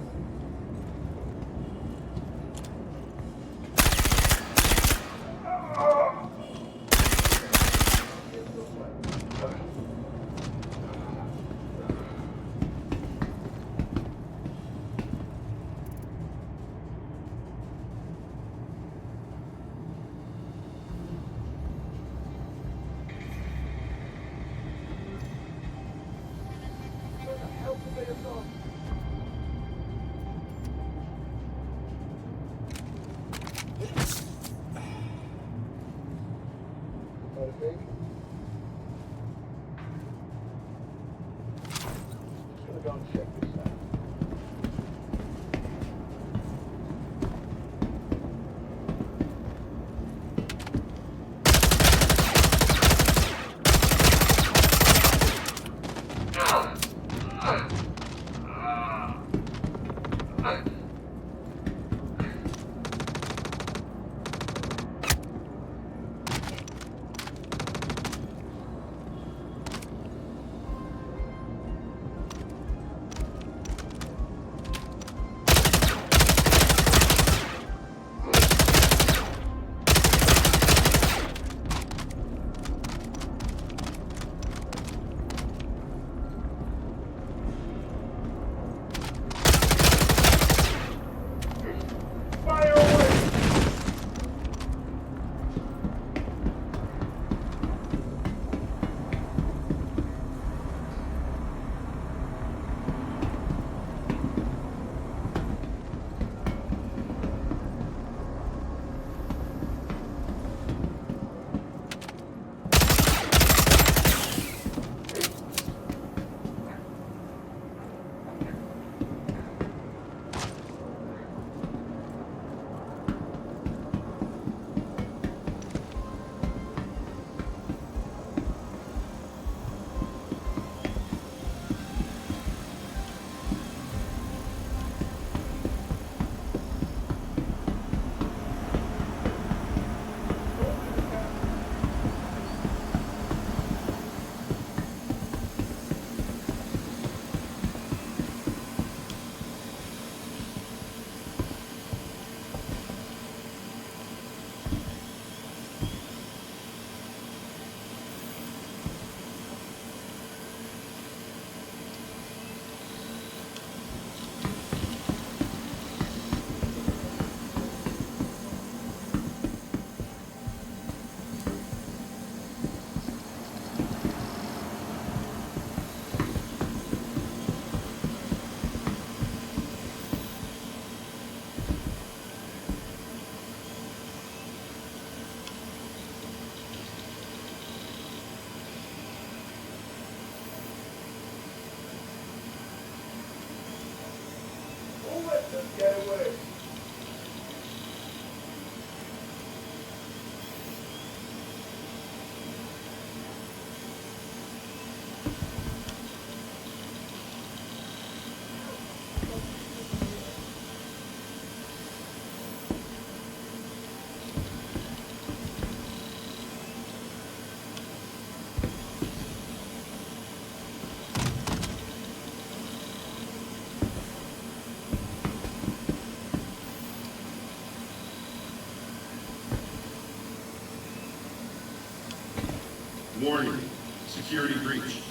Warning. Security breach.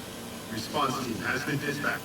Response team has been dispatched.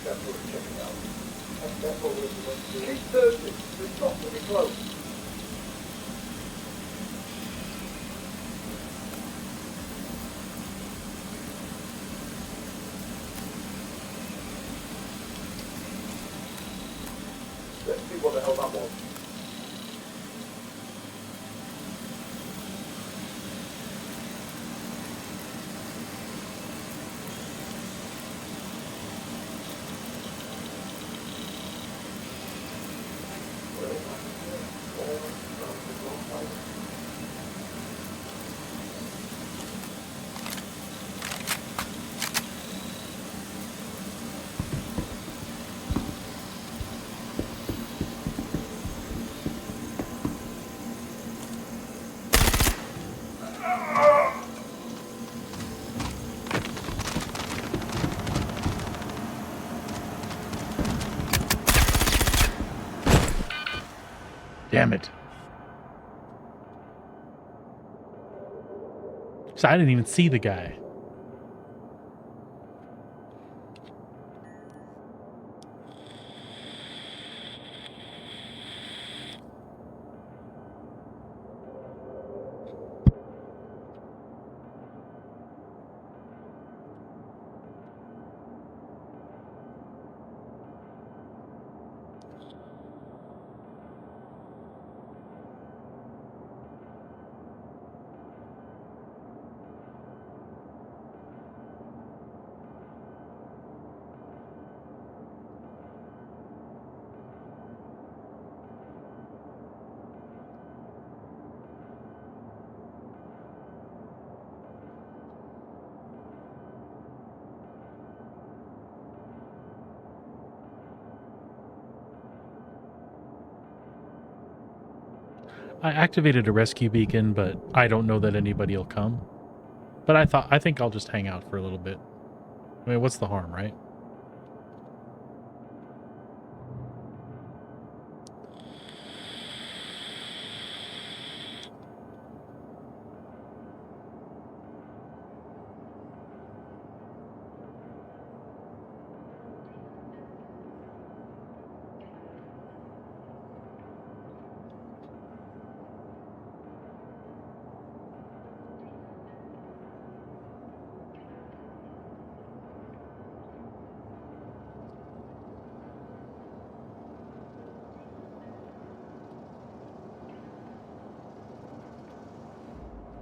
That's what we're checking out. That's what we're doing. Keep searching. We're not really close. Let's see what the hell that was. Damn it. So I didn't even see the guy. I activated a rescue beacon, but I don't know that anybody will come. But I think I'll just hang out for a little bit. I mean, what's the harm, right?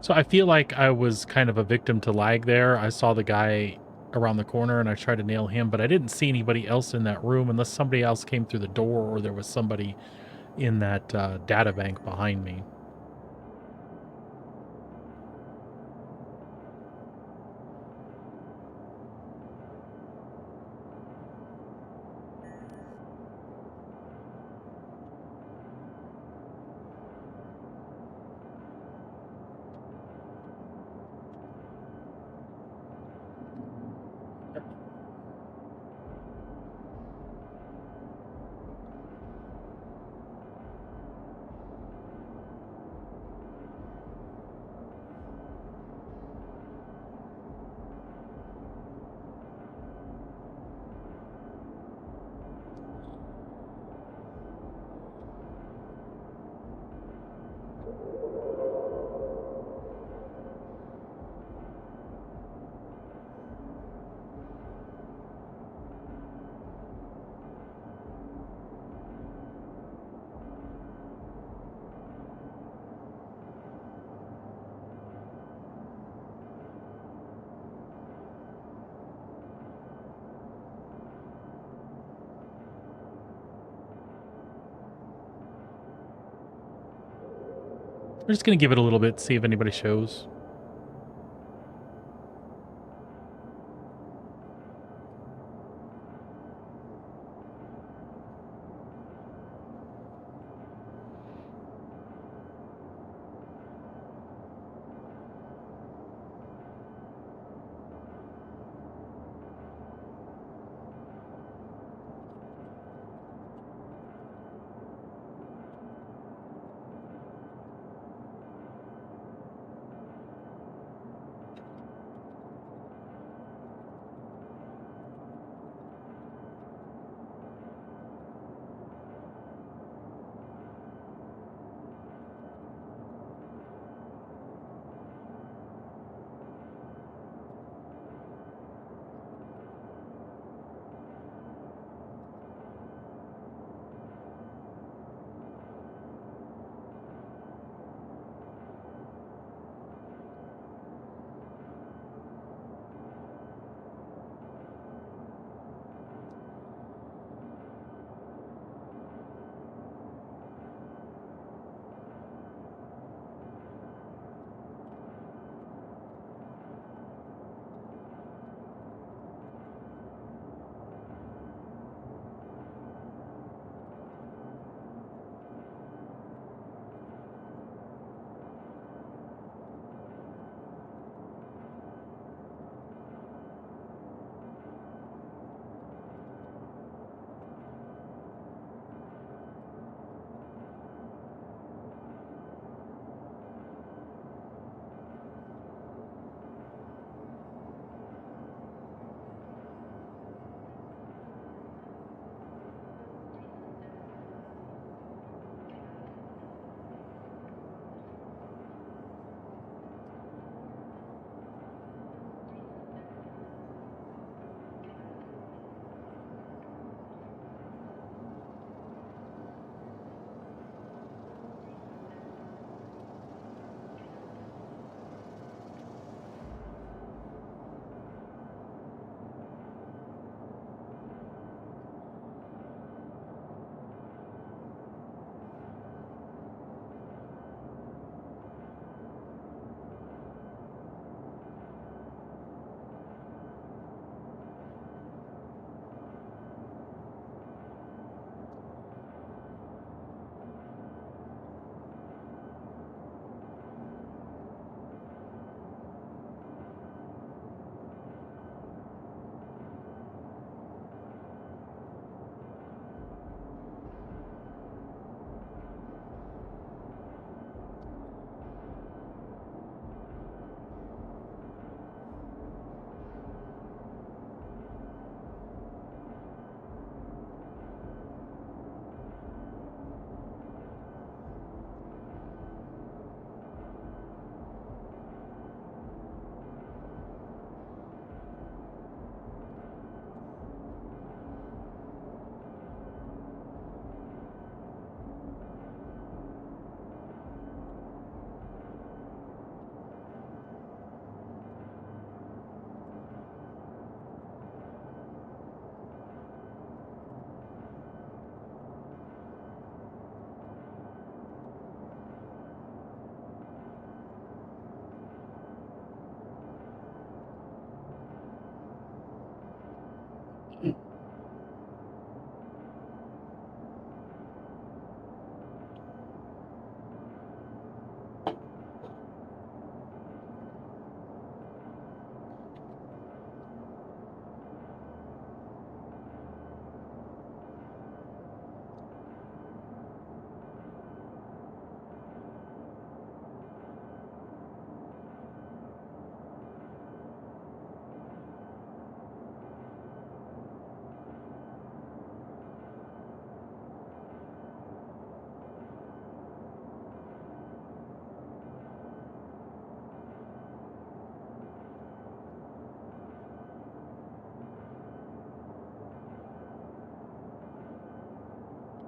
So I feel like I was kind of a victim to lag there. I saw the guy around the corner and I tried to nail him, but I didn't see anybody else in that room unless somebody else came through the door or there was somebody in that data bank behind me. We're just gonna give it a little bit, see if anybody shows.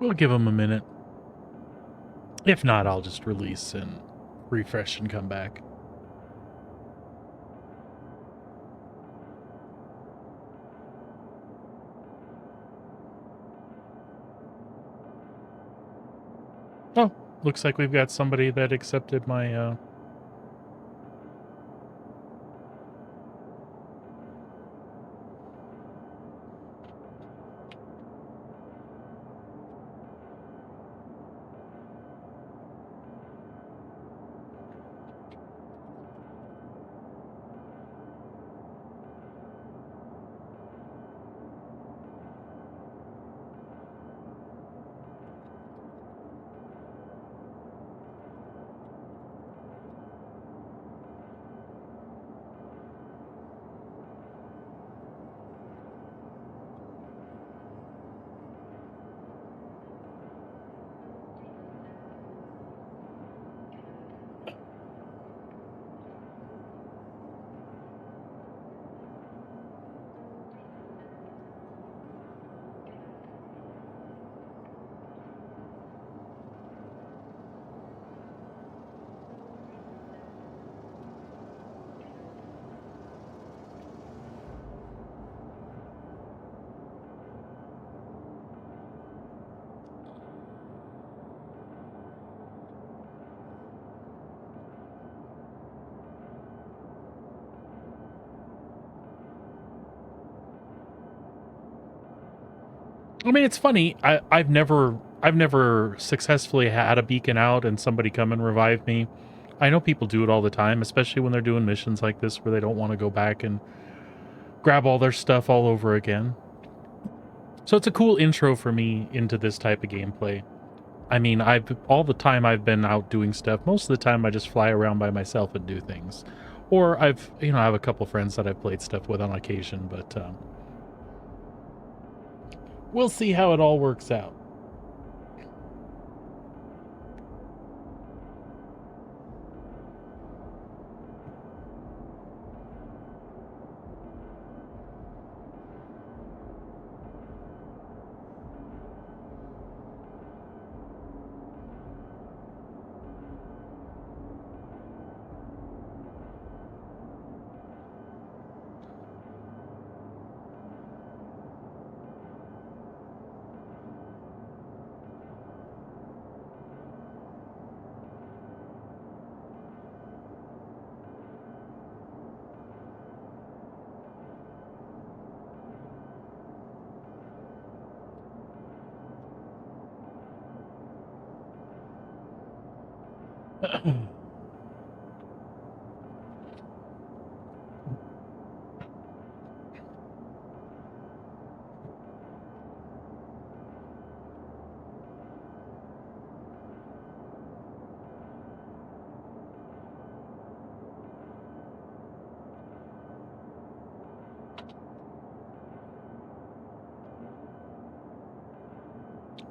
We'll give them a minute. If not, I'll just release and refresh and come back. Oh, Looks like we've got somebody that accepted my I mean, it's funny. I've never successfully had a beacon out and somebody come and revive me. I know people do it all the time, especially when they're doing missions like this where they don't want to go back and grab all their stuff all over again. So it's a cool intro for me into this type of gameplay. I mean, all the time I've been out doing stuff, most of the time I just fly around by myself and do things. Or I have a couple friends that I've played stuff with on occasion, but we'll see how it all works out.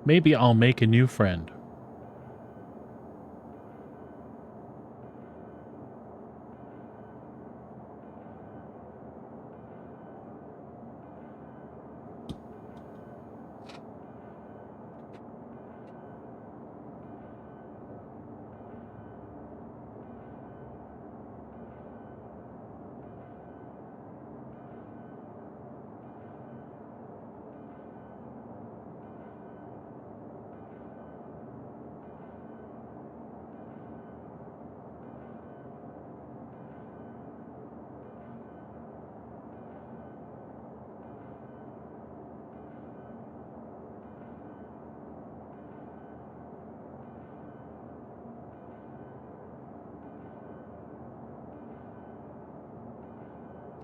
Maybe I'll make a new friend.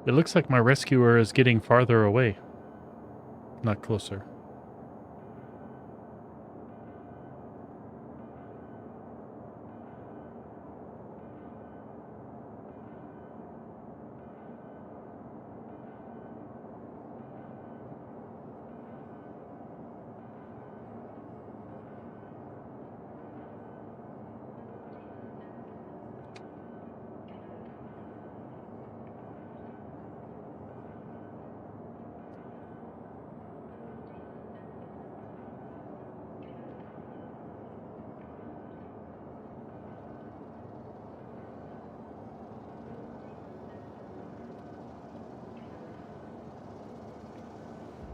It looks like my rescuer is getting farther away, not closer.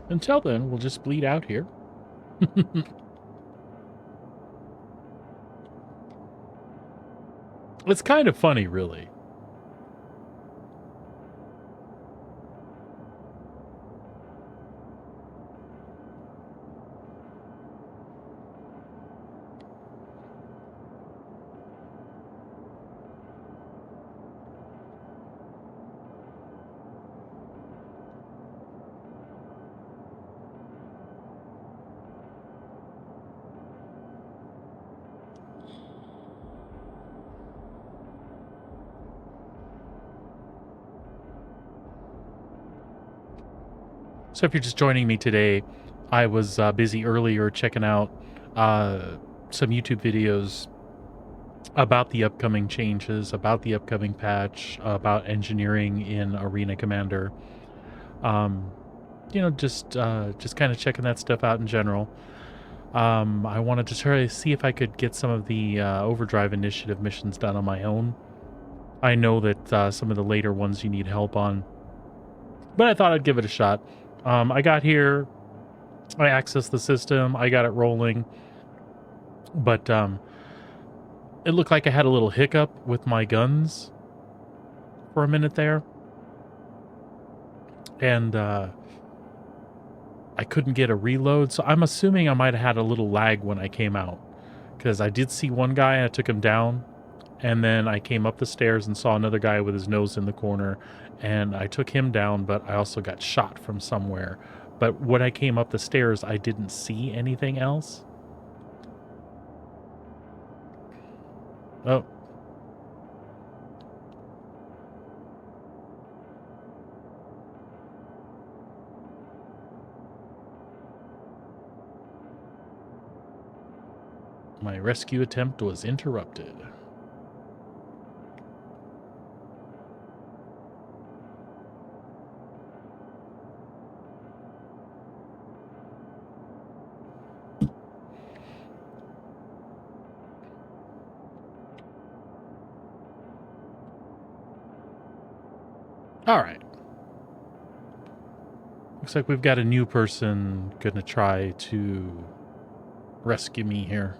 Until then, we'll just bleed out here. It's kind of funny, really. So if you're just joining me today, I was busy earlier checking out some YouTube videos about the upcoming changes, about the upcoming patch, about engineering in Arena Commander. You know, just kind of checking that stuff out in general. I wanted to try to see if I could get some of the Overdrive Initiative missions done on my own. I know that some of the later ones you need help on, but I thought I'd give it a shot. I got here, I accessed the system, I got it rolling, but it looked like I had a little hiccup with my guns for a minute there, and I couldn't get a reload, so I'm assuming I might have had a little lag when I came out, because I did see one guy and I took him down, and then I came up the stairs and saw another guy with his nose in the corner, and I took him down, but I also got shot from somewhere. But when I came up the stairs, I didn't see anything else. Oh. My rescue attempt was interrupted. All right. Looks like we've got a new person gonna try to rescue me here.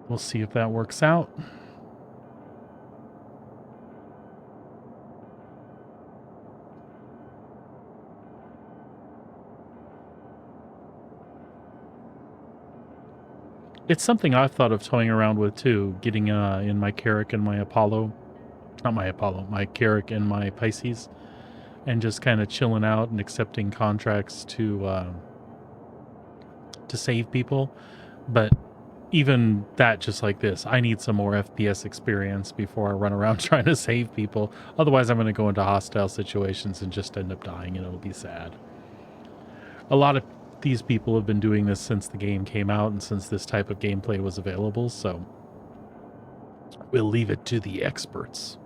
We'll see if that works out. It's something I've thought of toying around with too, getting in my Carrack and my Apollo. Not my Apollo, my Carrack and my Pisces. And just kind of chilling out and accepting contracts to save people. But even that, just like this, I need some more FPS experience before I run around trying to save people. Otherwise, I'm going to go into hostile situations and just end up dying, and it'll be sad. A lot of these people have been doing this since the game came out and since this type of gameplay was available, so we'll leave it to the experts.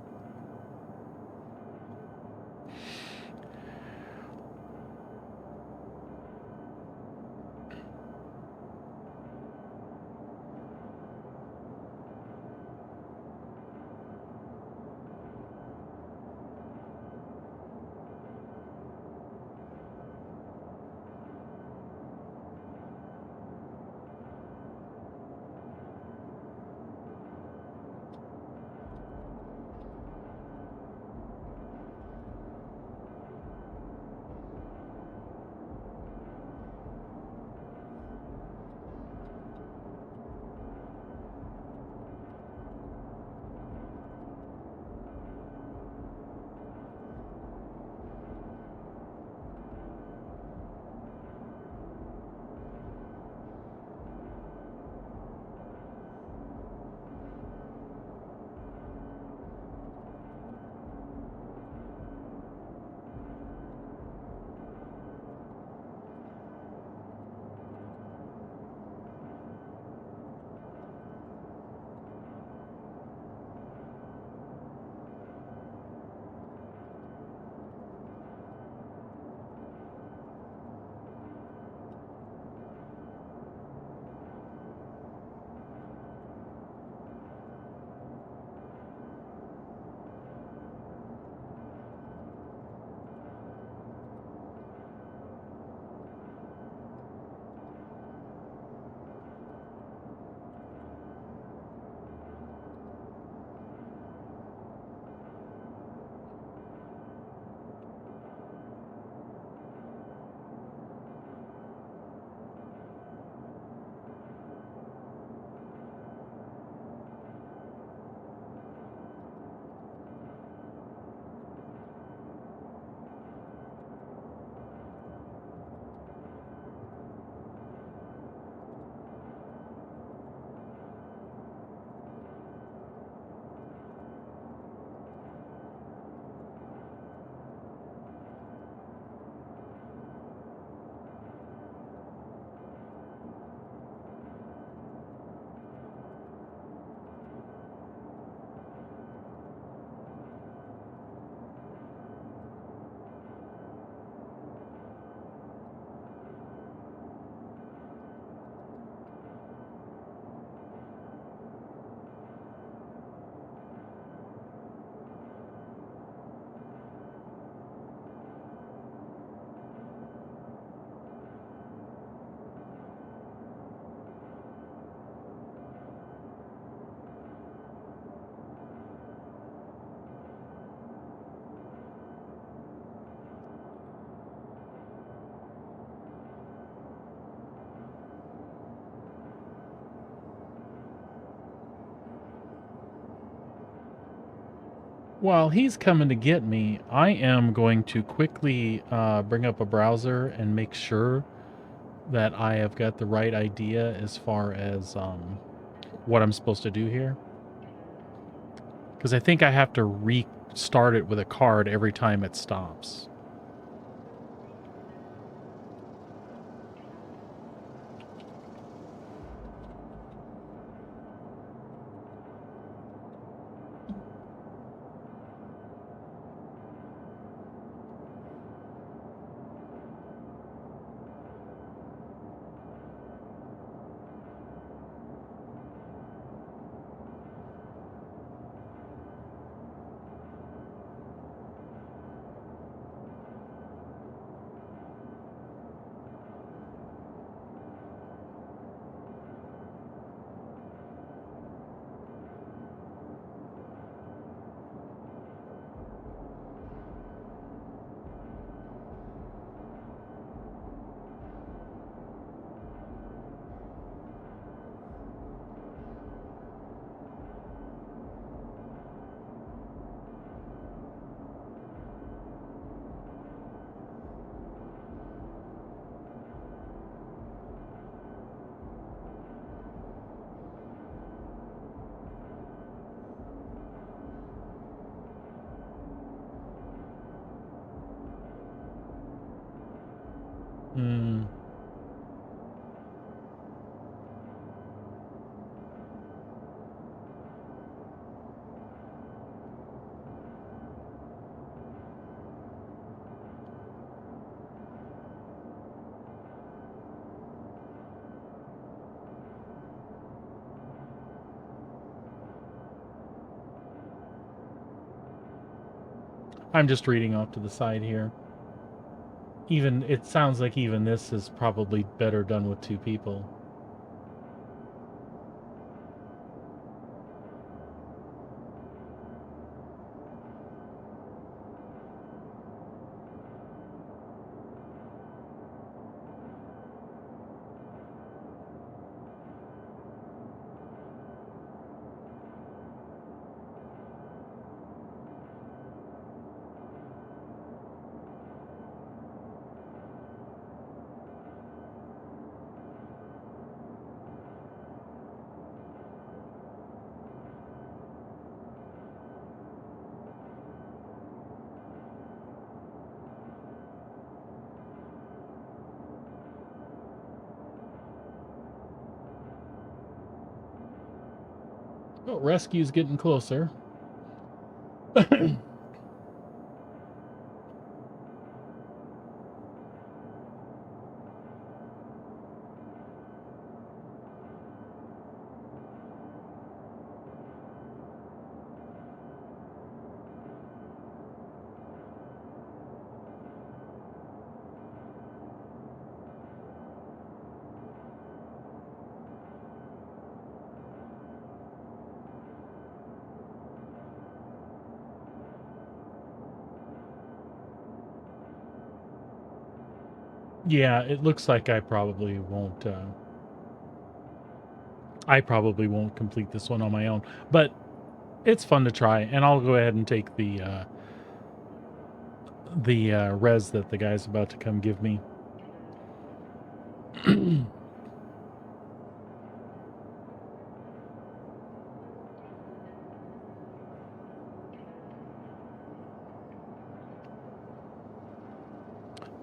While he's coming to get me, I am going to quickly bring up a browser and make sure that I have got the right idea as far as what I'm supposed to do here. Because I think I have to restart it with a card every time it stops. Hmm. I'm just reading off to the side here. It sounds like even this is probably better done with 2 people. Oh, rescue's getting closer. Yeah, it looks like I probably won't complete this one on my own, but it's fun to try, and I'll go ahead and take the res that the guy's about to come give me.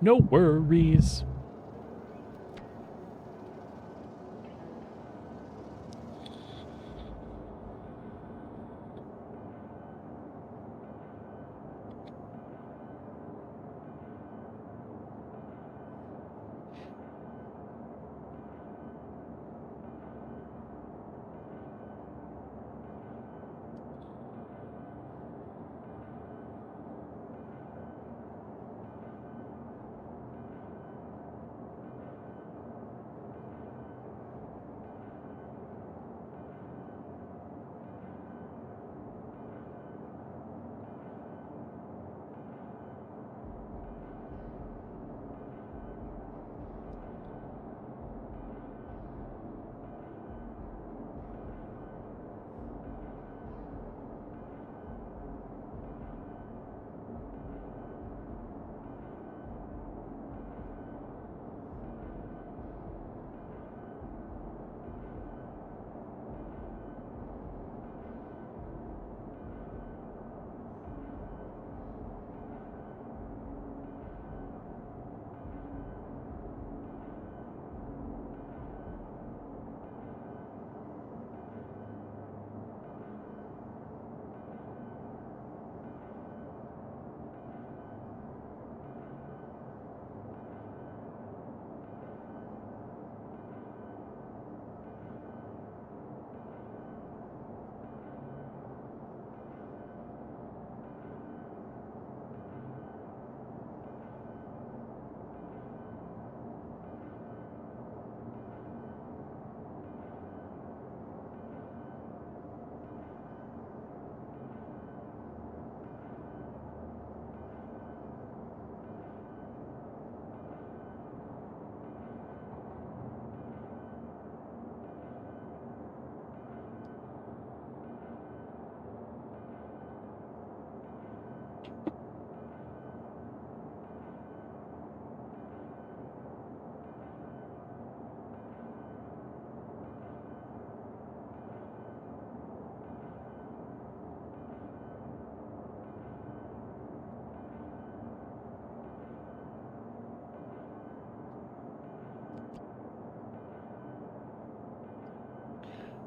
No worries.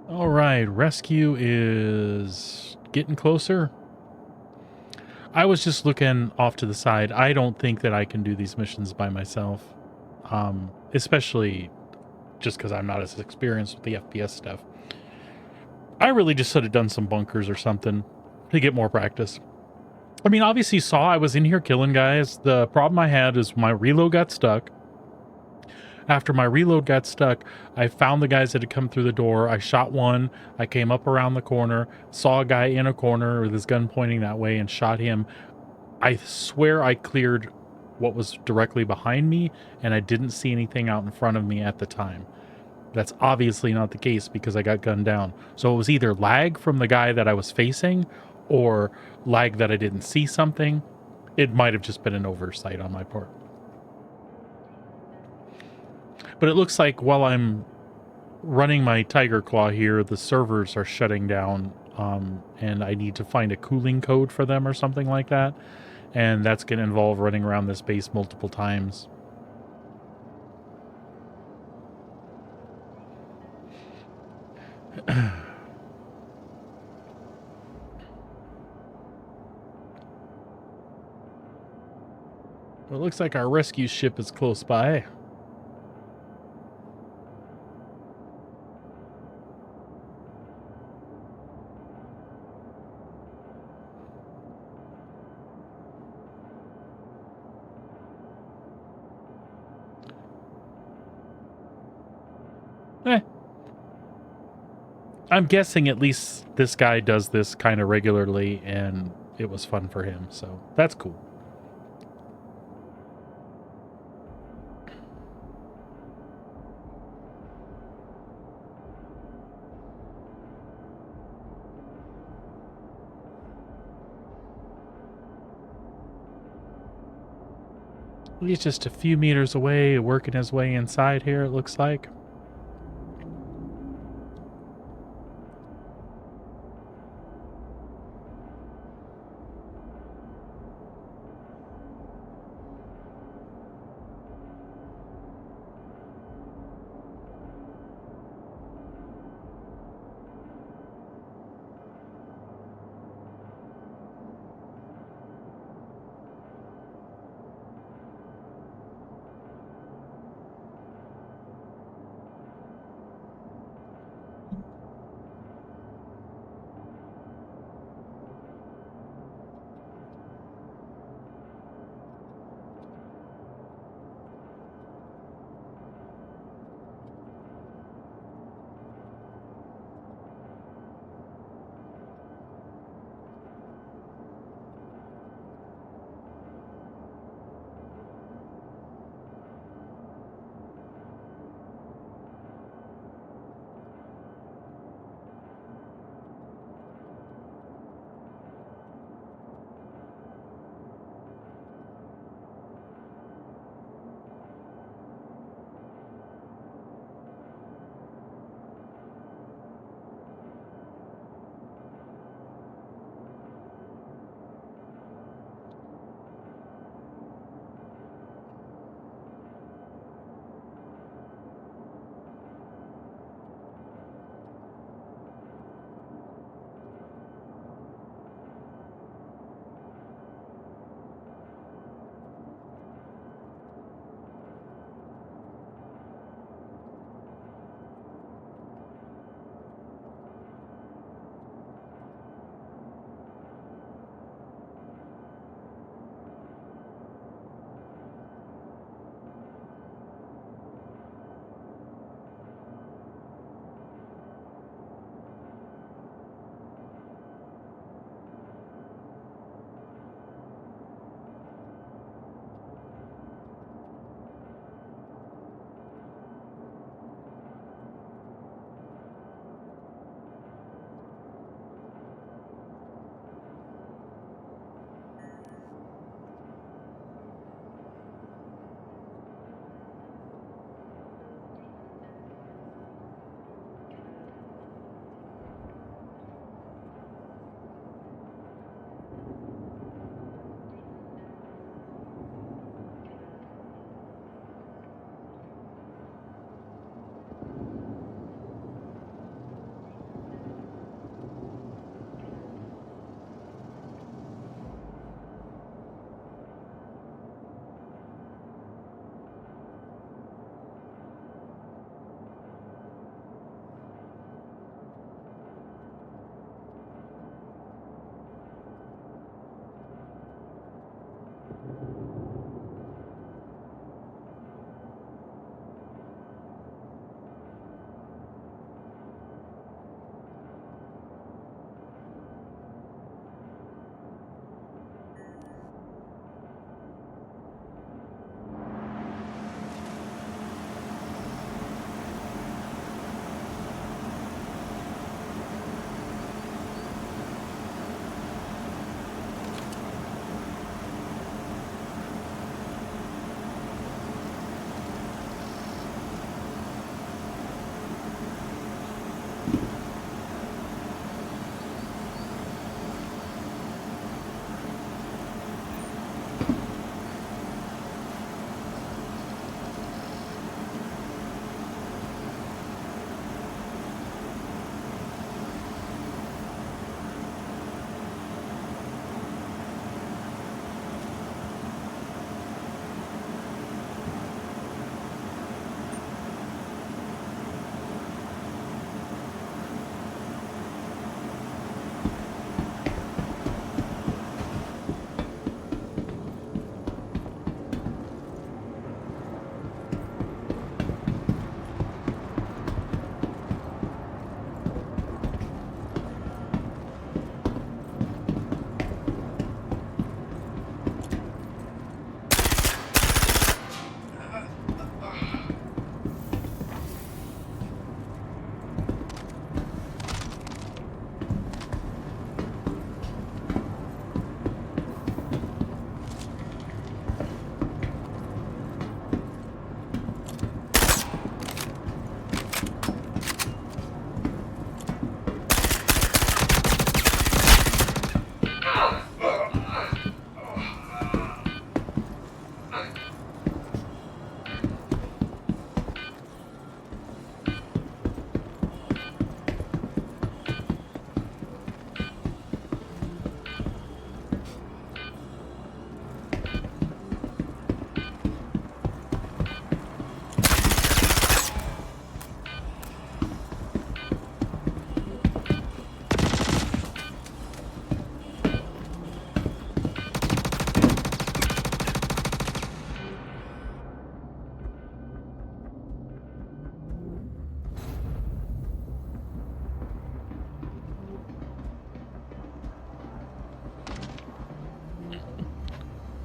All right, rescue is getting closer. I was just looking off to the side. I don't think that I can do these missions by myself, especially just because I'm not as experienced with the FPS stuff. I really just should have done some bunkers or something to get more practice. I mean, obviously you saw I was in here killing guys. The problem I had is my reload got stuck. After my reload got stuck, I found the guys that had come through the door. I shot one. I came up around the corner, saw a guy in a corner with his gun pointing that way and shot him. I swear I cleared what was directly behind me, and I didn't see anything out in front of me at the time. That's obviously not the case because I got gunned down. So it was either lag from the guy that I was facing or lag that I didn't see something. It might have just been an oversight on my part. But it looks like while I'm running my Tiger Claw here, the servers are shutting down, and I need to find a cooling code for them or something like that. And that's going to involve running around this base multiple times. Well, it looks like our rescue ship is close by. I'm guessing at least this guy does this kind of regularly, and it was fun for him, so that's cool. He's just a few meters away, working his way inside here, it looks like.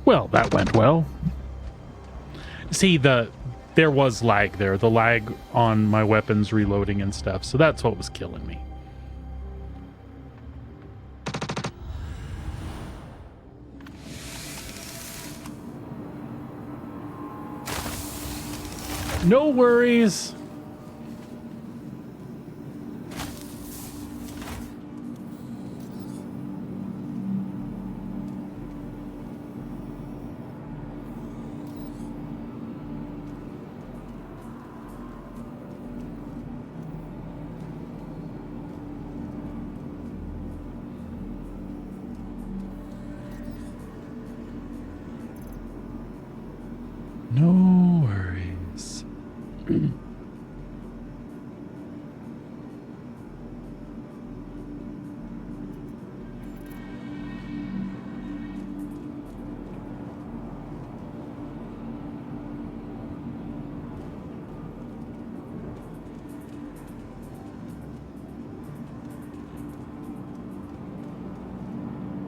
Well, that went well. See, there was lag there. The lag on my weapons reloading and stuff. So that's what was killing me. No worries. No worries.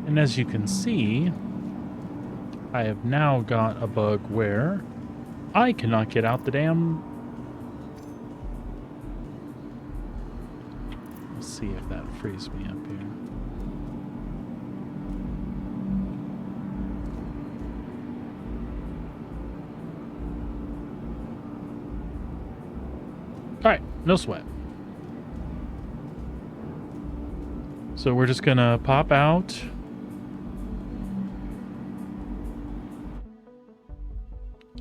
And as you can see, I have now got a bug where I cannot get out the damn... Let's see if that frees me up here. Alright, no sweat. So we're just gonna pop out.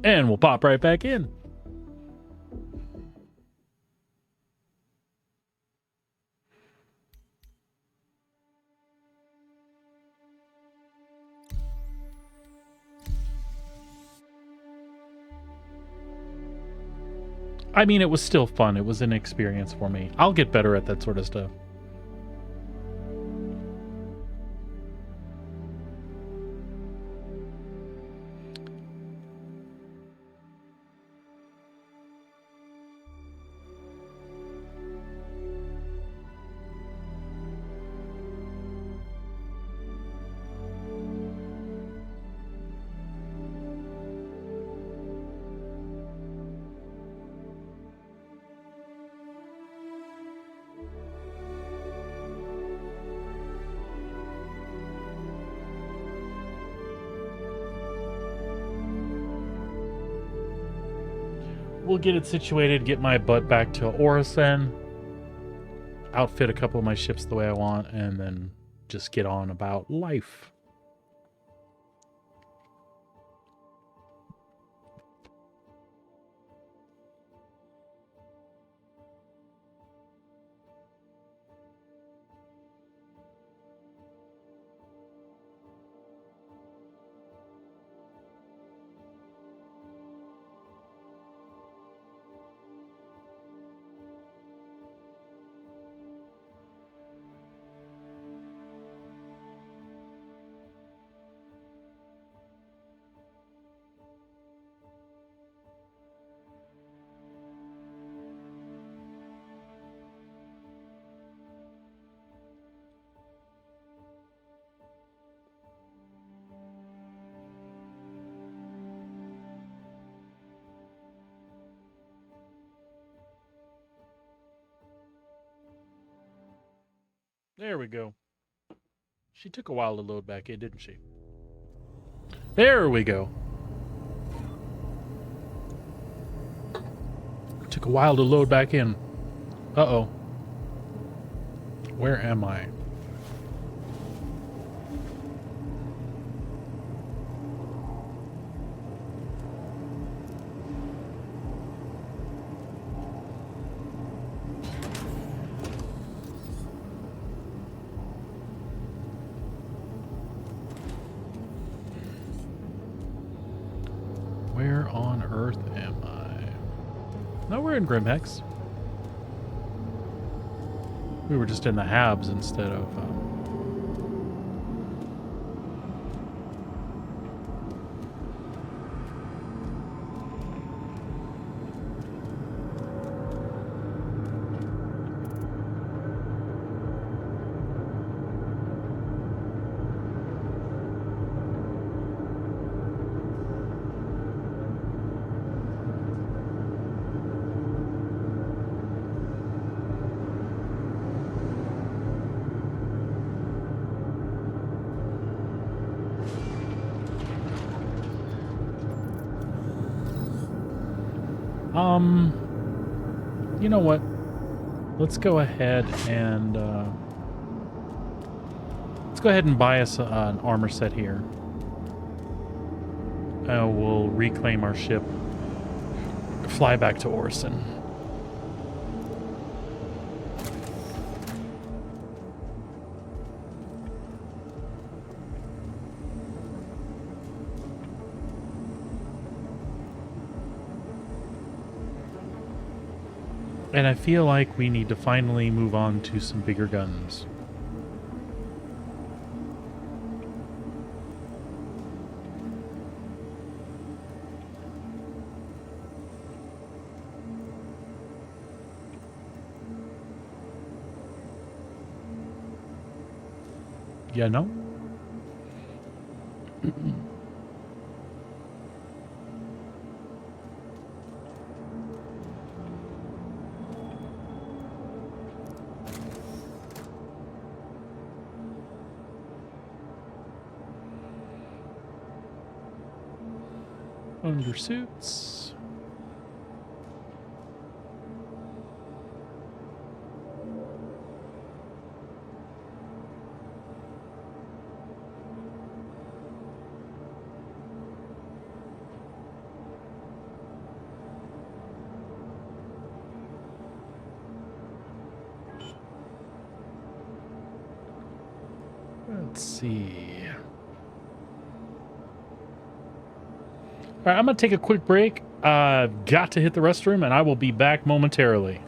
And we'll pop right back in. I mean, it was still fun. It was an experience for me. I'll get better at that sort of stuff. We'll get it situated, get my butt back to Orison, outfit a couple of my ships the way I want, and then just get on about life. There we go. She took a while to load back in, didn't she? There we go. Took a while to load back in. Uh-oh. Where am I? Where on earth am I? No, we're in Grimhex. We were just in the Habs instead of... You know what? Let's go ahead and buy us an armor set here. We'll reclaim our ship, fly back to Orison. And I feel like we need to finally move on to some bigger guns. Yeah, no? Undersuits. Let's see. All right, I'm going to take a quick break. Got to hit the restroom, and I will be back momentarily.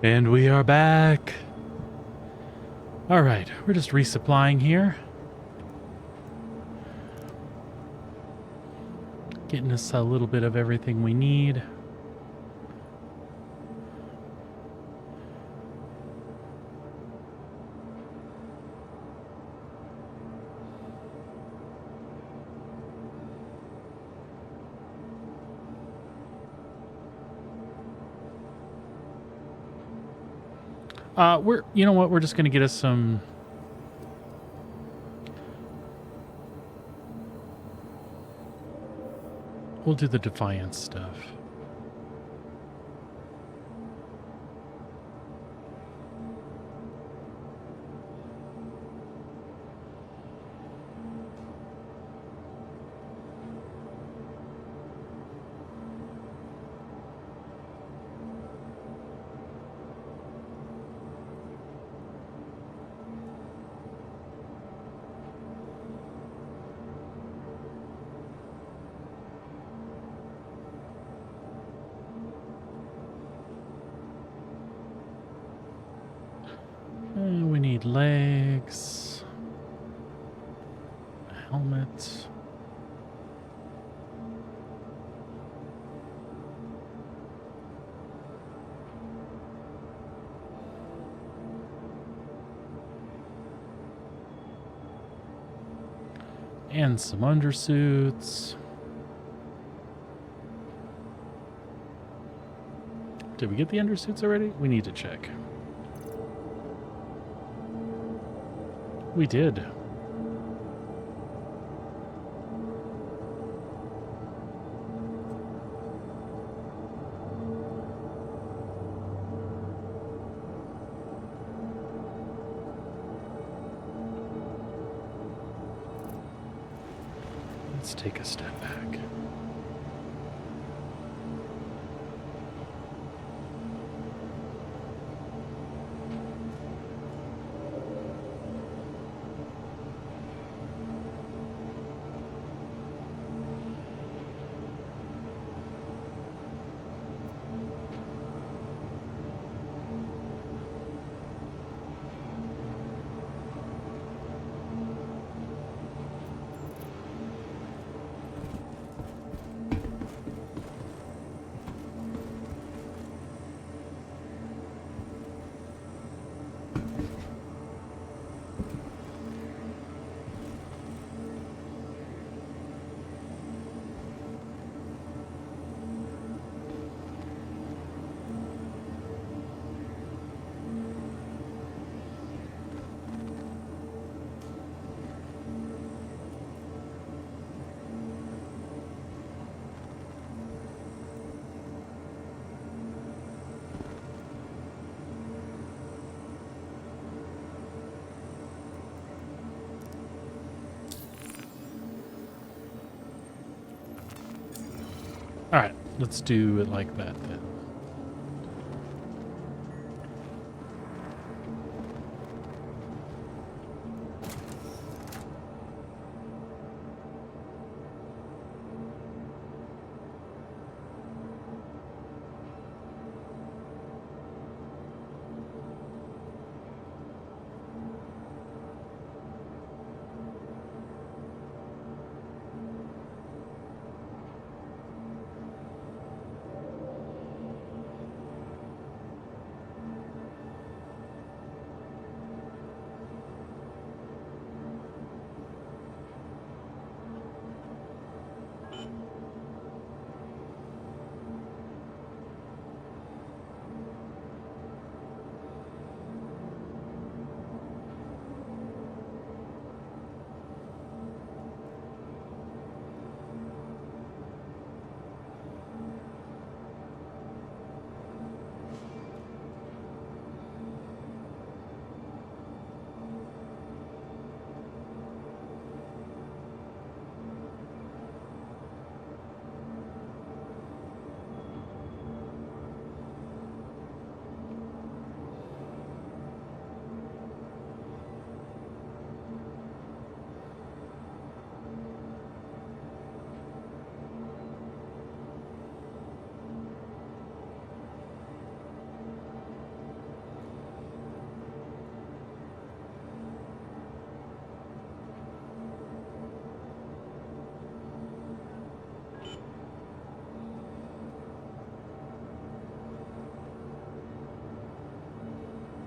And we are back. Alright, we're just resupplying here. Getting us a little bit of everything we need. You know what, we're just gonna get us some. We'll do the Defiance stuff. We need legs, a helmet. And some undersuits. Did we get the undersuits already? We need to check. We did. Let's take a step back. All right, let's do it like that then.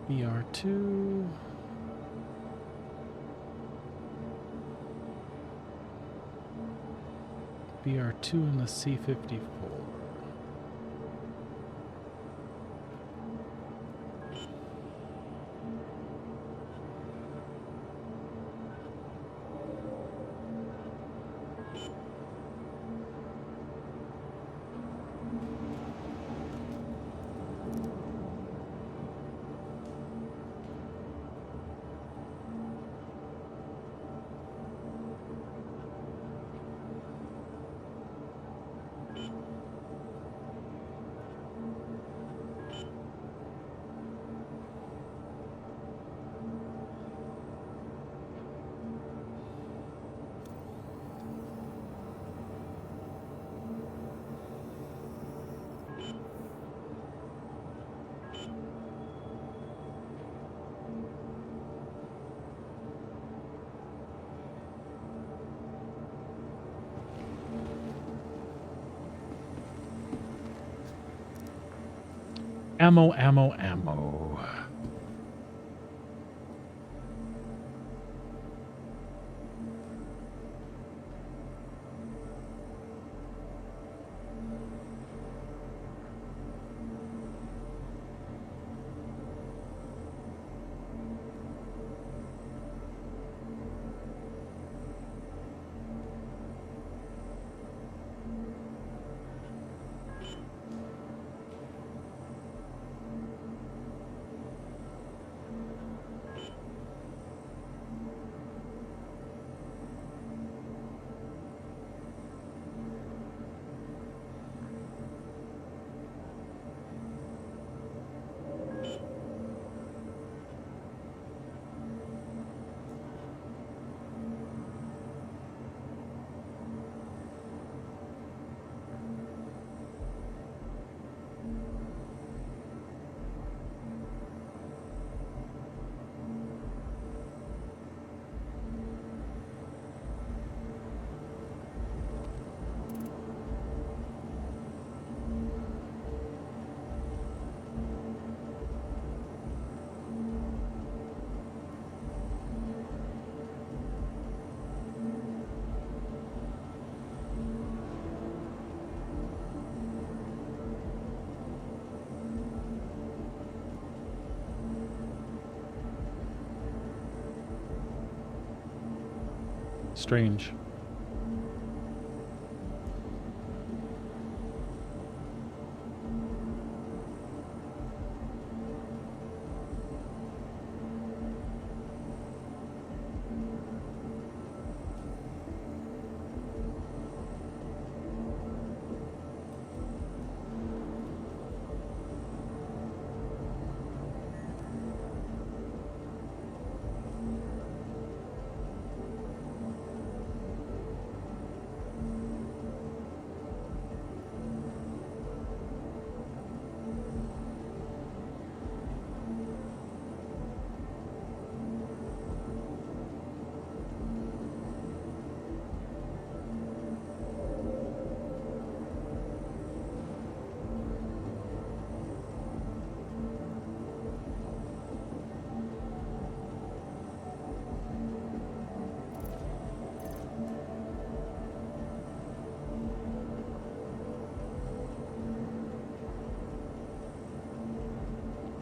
BR2. BR2 and the C-54. Ammo, ammo, ammo. Strange.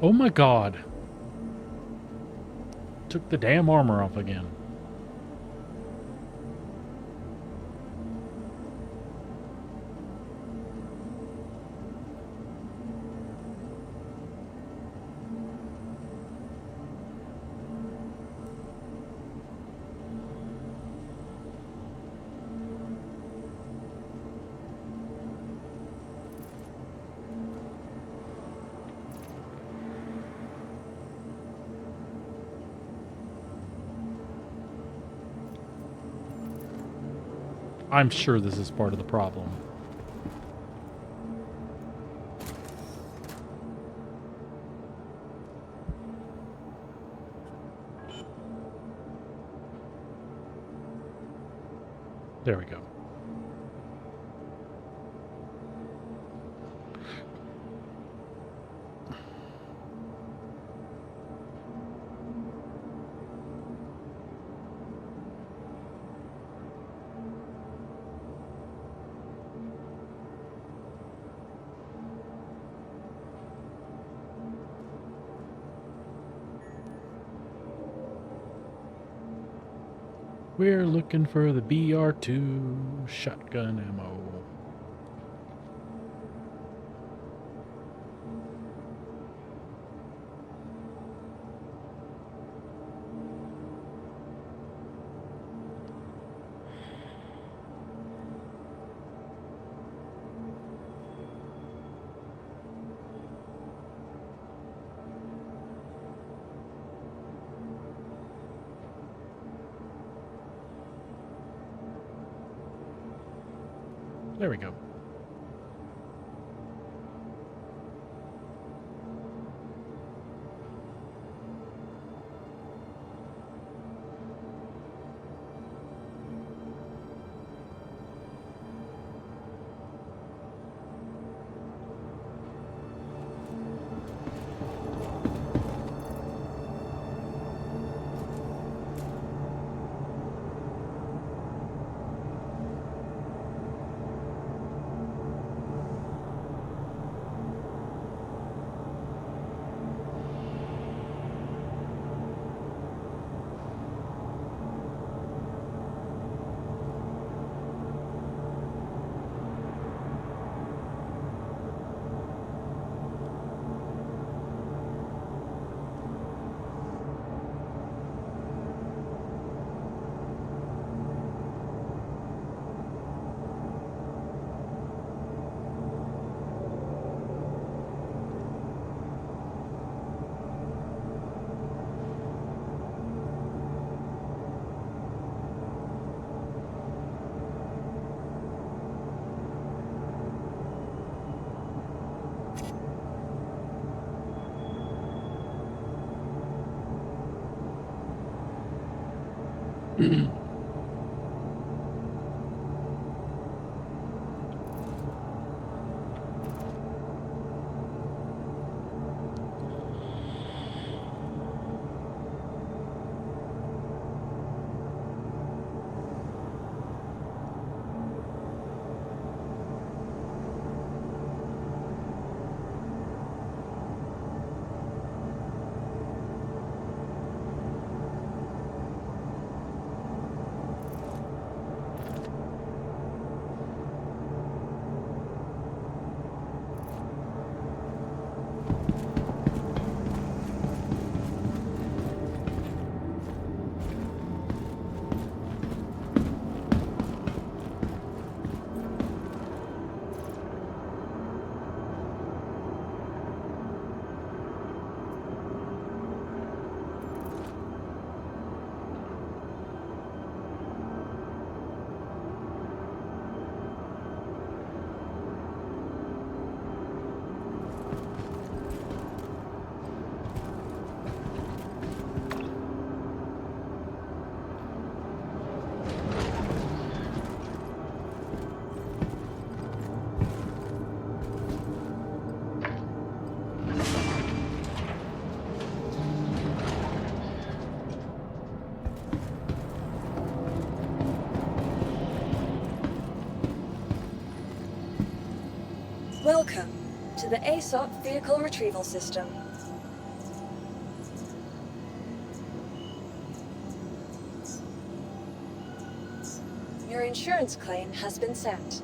Oh my god. Took the damn armor off again. I'm sure this is part of the problem. There we go. We're looking for the BR2 shotgun ammo. There we go. Welcome to the ASOP Vehicle Retrieval System. Your insurance claim has been sent.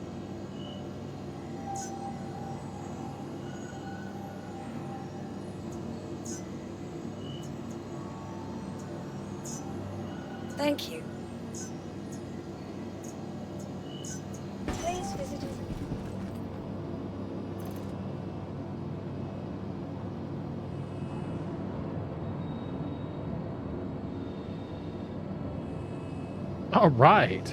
Thank you. Please visit us. All right.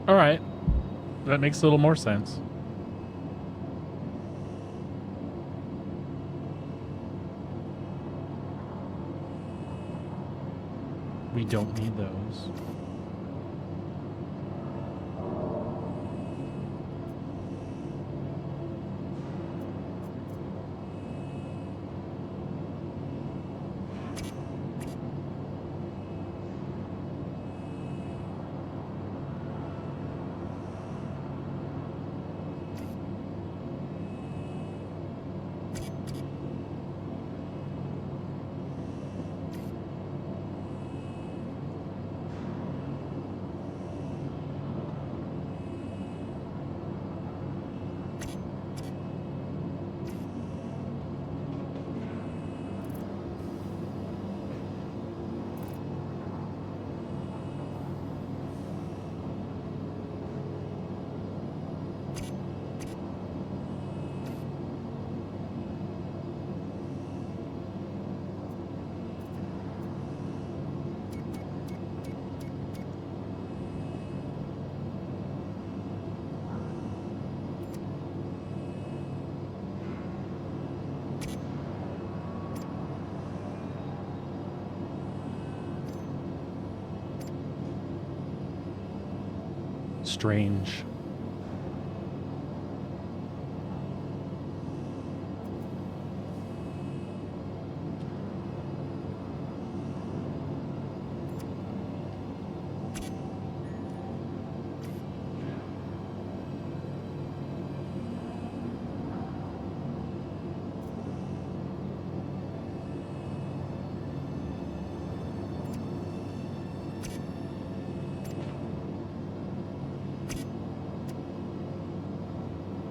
All right. That makes a little more sense. We don't need those. Strange.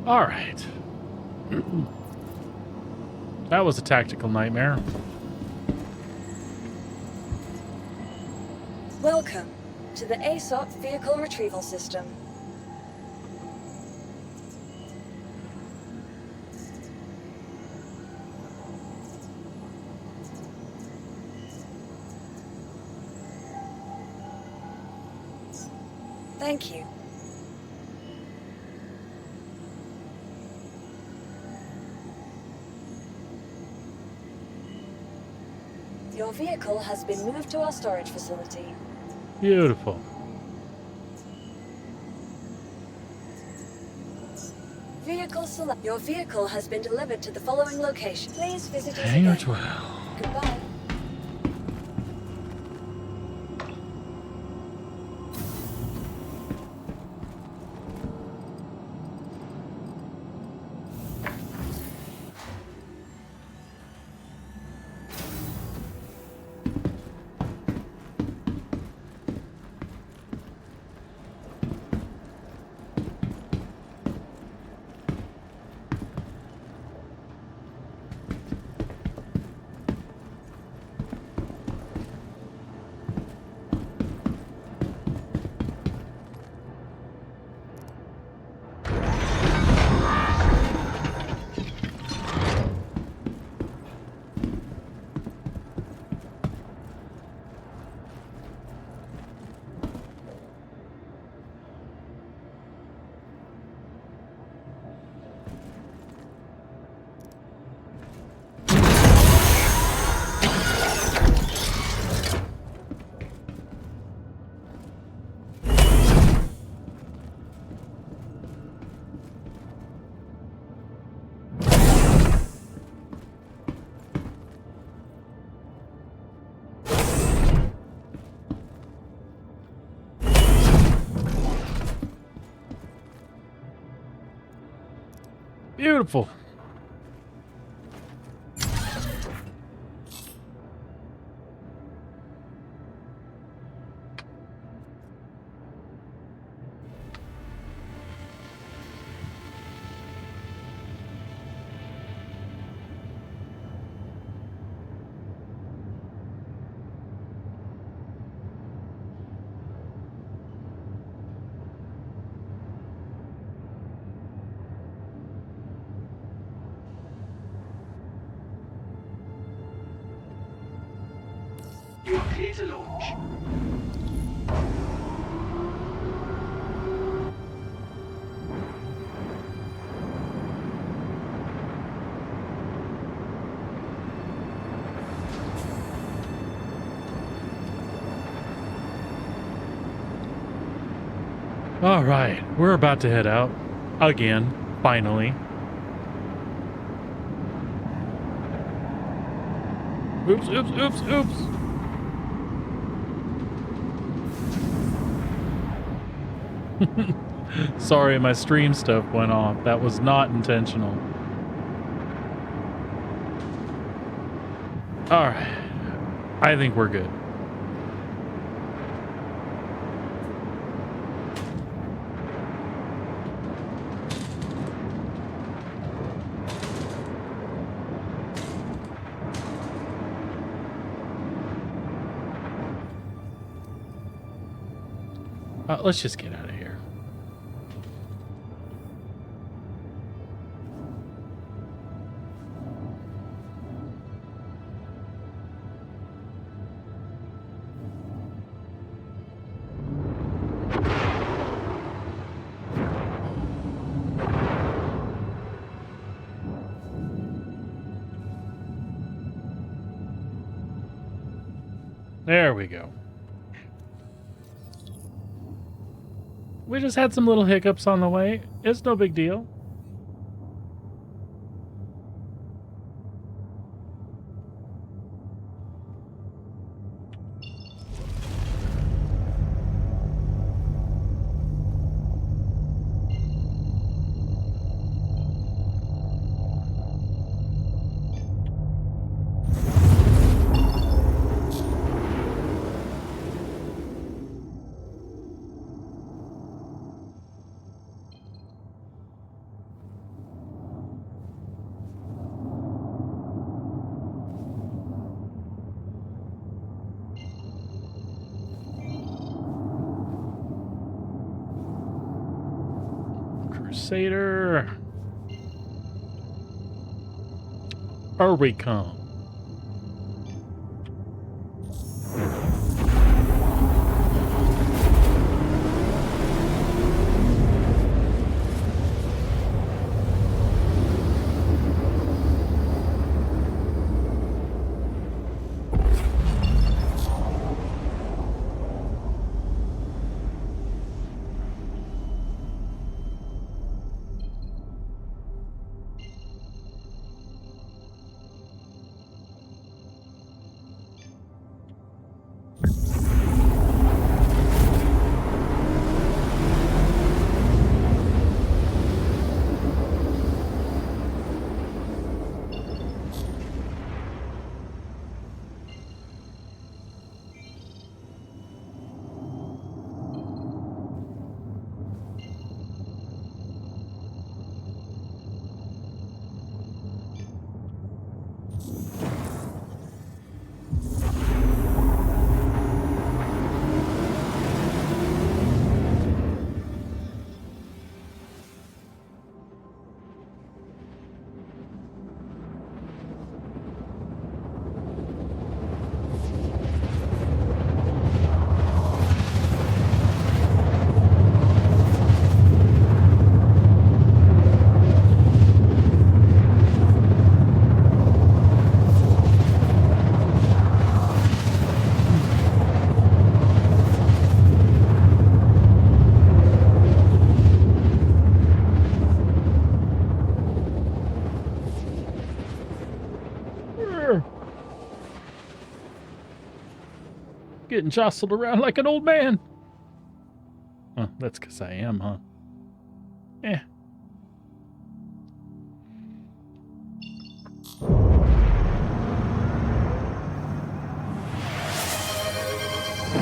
All right. That was a tactical nightmare. Welcome to the ASOP Vehicle Retrieval System. Thank you. Your vehicle has been moved to our storage facility. Beautiful. Vehicle select. Your vehicle has been delivered to the following location. Please visit us Hangar again. 12. Goodbye. Beautiful. You are clear to launch. All right, we're about to head out again, finally. Oops, oops, oops, oops. Sorry, my stream stuff went off. That was not intentional. All right, I think we're good. Let's just get out of here. There we go. We just had some little hiccups on the way. It's no big deal. Crusader. Here we come. Getting jostled around like an old man. Huh, that's because I am, huh? Eh.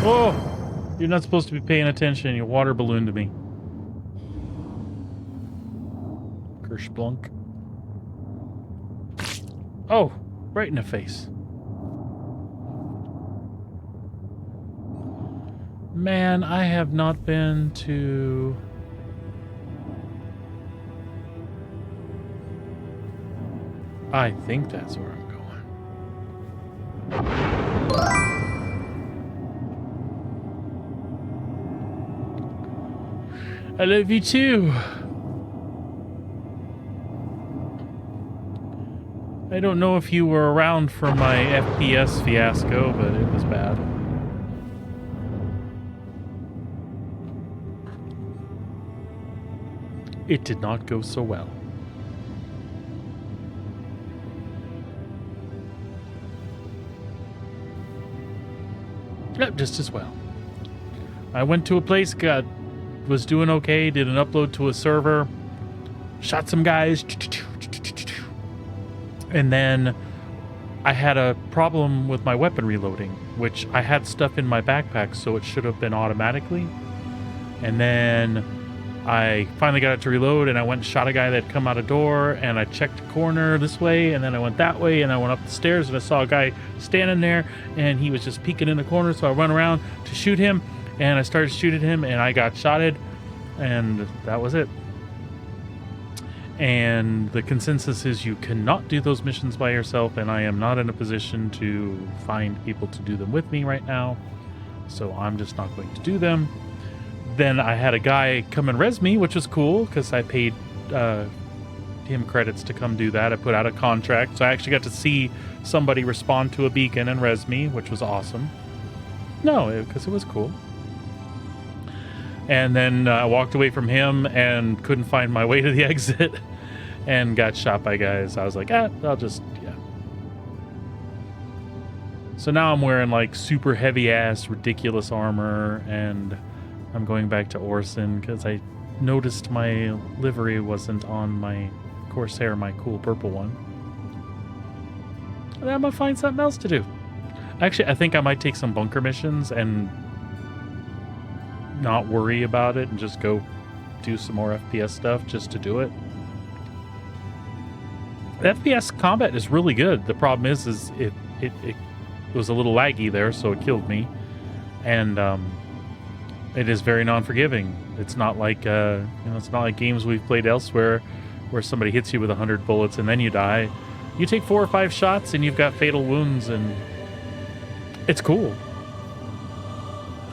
Oh! You're not supposed to be paying attention. You water ballooned me. Kershblunk. Oh! Right in the face. Man, I have not been to... I think that's where I'm going. I love you too. I don't know if you were around for my FPS fiasco, but it was bad. it did not go so well. Yep, just as well. I went to a place, was doing okay, did an upload to a server, shot some guys, and then I had a problem with my weapon reloading, which I had stuff in my backpack, so it should have been automatically. And then I finally got it to reload, and I went and shot a guy that had come out a door, and I checked a corner this way, and then I went that way, and I went up the stairs, and I saw a guy standing there, and he was just peeking in the corner, so I run around to shoot him, and I started shooting him, and I got shotted, and that was it. And the consensus is you cannot do those missions by yourself, and I am not in a position to find people to do them with me right now, so I'm just not going to do them. Then I had a guy come and res me, which was cool, because I paid him credits to come do that. I put out a contract, so I actually got to see somebody respond to a beacon and res me, which was awesome. No, because it was cool. And then I walked away from him and couldn't find my way to the exit and got shot by guys. I was like, I'll just, yeah. So now I'm wearing like super heavy ass, ridiculous armor, and I'm going back to Orson because I noticed my livery wasn't on my Corsair, my cool purple one. And I'm gonna find something else to do. Actually, I think I might take some bunker missions and not worry about it and just go do some more FPS stuff just to do it. The FPS combat is really good. The problem is it was a little laggy there, so it killed me. And it is very non-forgiving. It's not like it's not like games we've played elsewhere where somebody hits you with 100 bullets and then you die. You take 4 or 5 shots and you've got fatal wounds, and it's cool.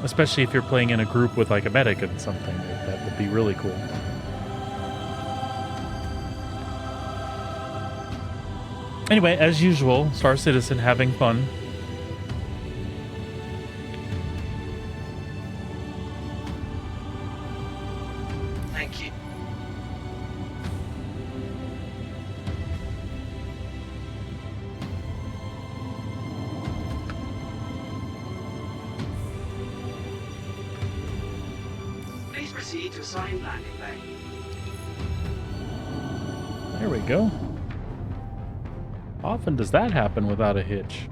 Especially if you're playing in a group with like a medic and something. That would be really cool. Anyway, as usual, Star Citizen having fun. Thank you. Please proceed to assigned landing bay. There we go. Often does that happen without a hitch?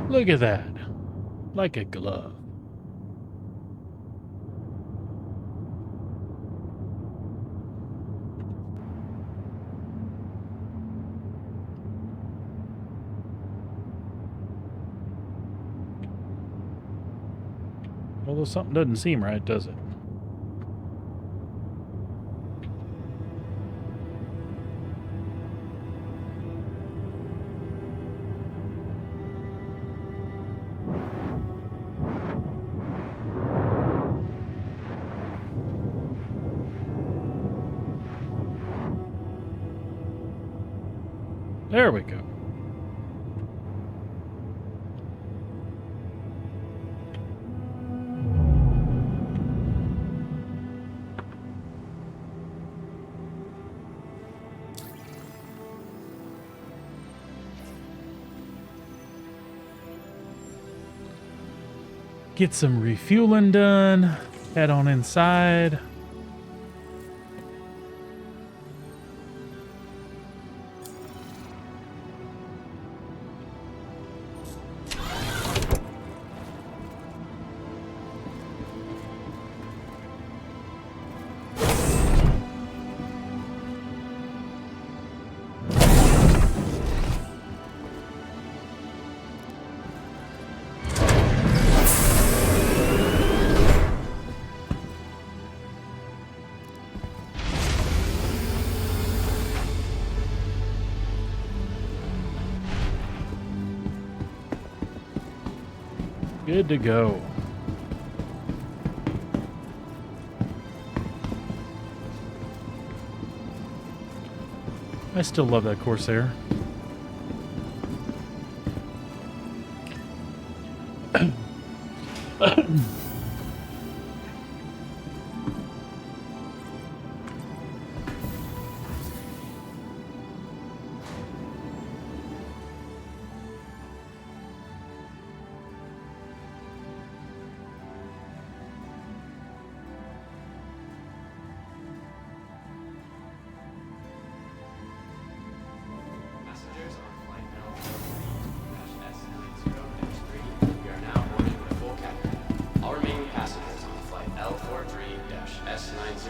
Look at that. Like a glove. Although something doesn't seem right, does it? There we go. Get some refueling done. Head on inside. Good to go. I still love that Corsair.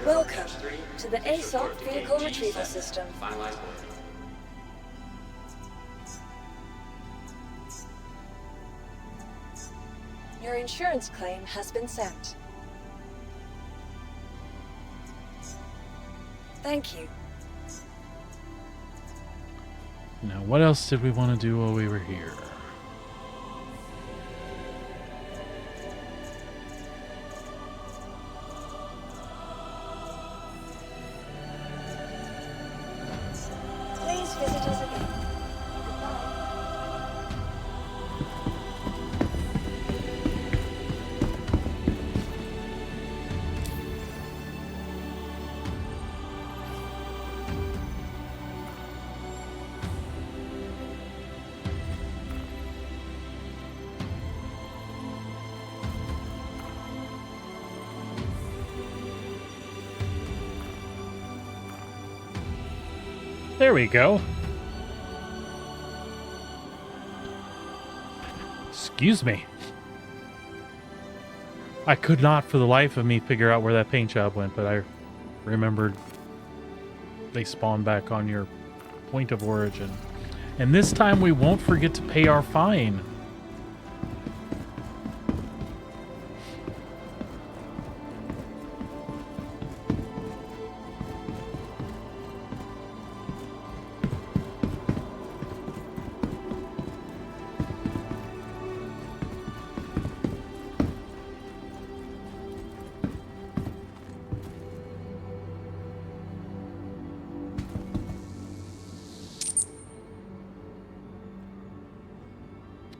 Welcome to the ASOP Vehicle Retrieval System. Your insurance claim has been sent. Thank you. Now, what else did we want to do while we were here? Please visit us again. There we go. Excuse me. I could not for the life of me figure out where that paint job went, but I remembered they spawn back on your point of origin. And this time we won't forget to pay our fine.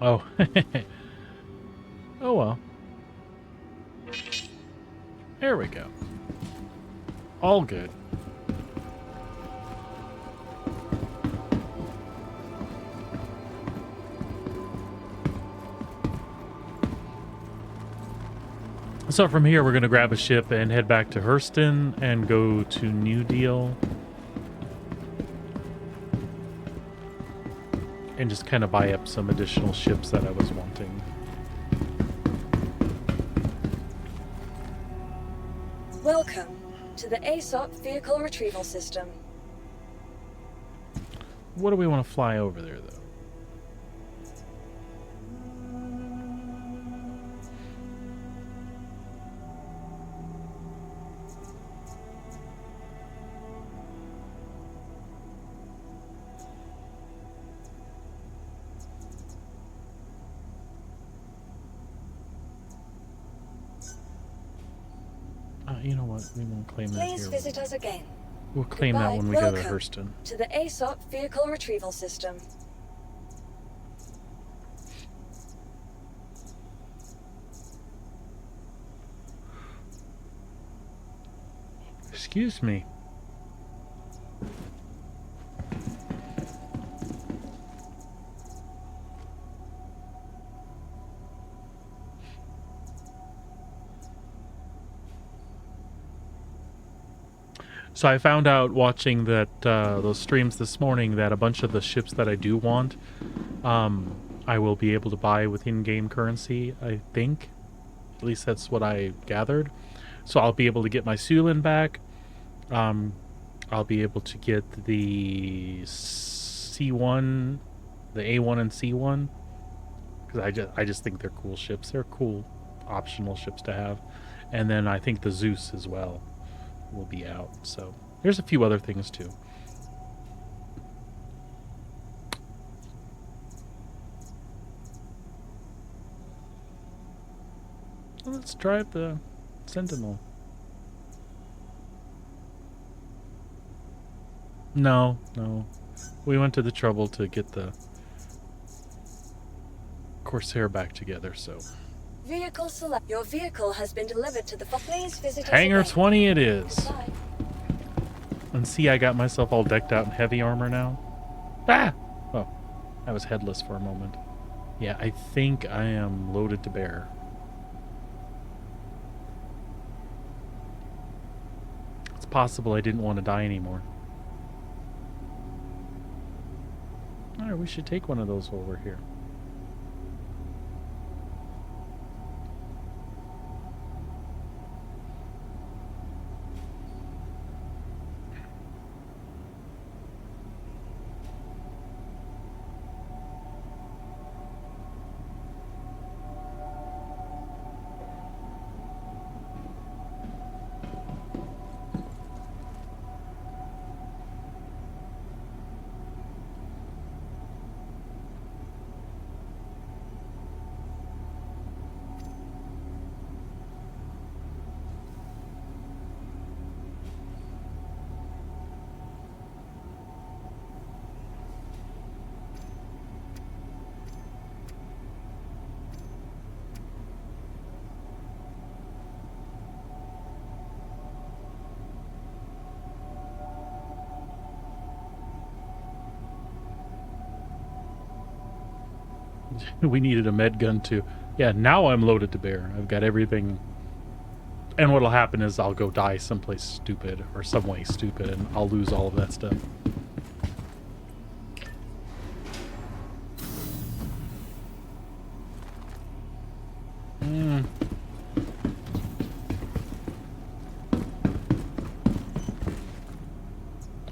Oh. Oh well. There we go. All good. So from here, we're going to grab a ship and head back to Hurston and go to New Deal. And just kind of buy up some additional ships that I was wanting. Welcome to the ASOP Vehicle Retrieval System. What do we want to fly over there, though? You know what? We won't claim that Please here. visit us again. We'll claim that when we go to Hurston. To the ASOP Vehicle Retrieval System. Excuse me. So I found out watching that those streams this morning that a bunch of the ships that I do want, I will be able to buy with in-game currency, I think. At least that's what I gathered. So I'll be able to get my Sulin back. I'll be able to get the C1, the A1 and C1, because I just think they're cool ships. They're cool optional ships to have. And then I think the Zeus as well will be out. So there's a few other things too. Let's drive the Sentinel. No. We went to the trouble to get the Corsair back together, so. Vehicle select. Your vehicle has been delivered to the Please visit Hangar 20 it is. And see, I got myself all decked out in heavy armor now. Ah! Oh, I was headless for a moment. Yeah, I think I am loaded to bear. It's possible I didn't want to die anymore. Alright, we should take one of those while we're here. We needed a med gun too. Yeah, now I'm loaded to bear. I've got everything. And what'll happen is I'll go die someplace stupid or some way stupid and I'll lose all of that stuff.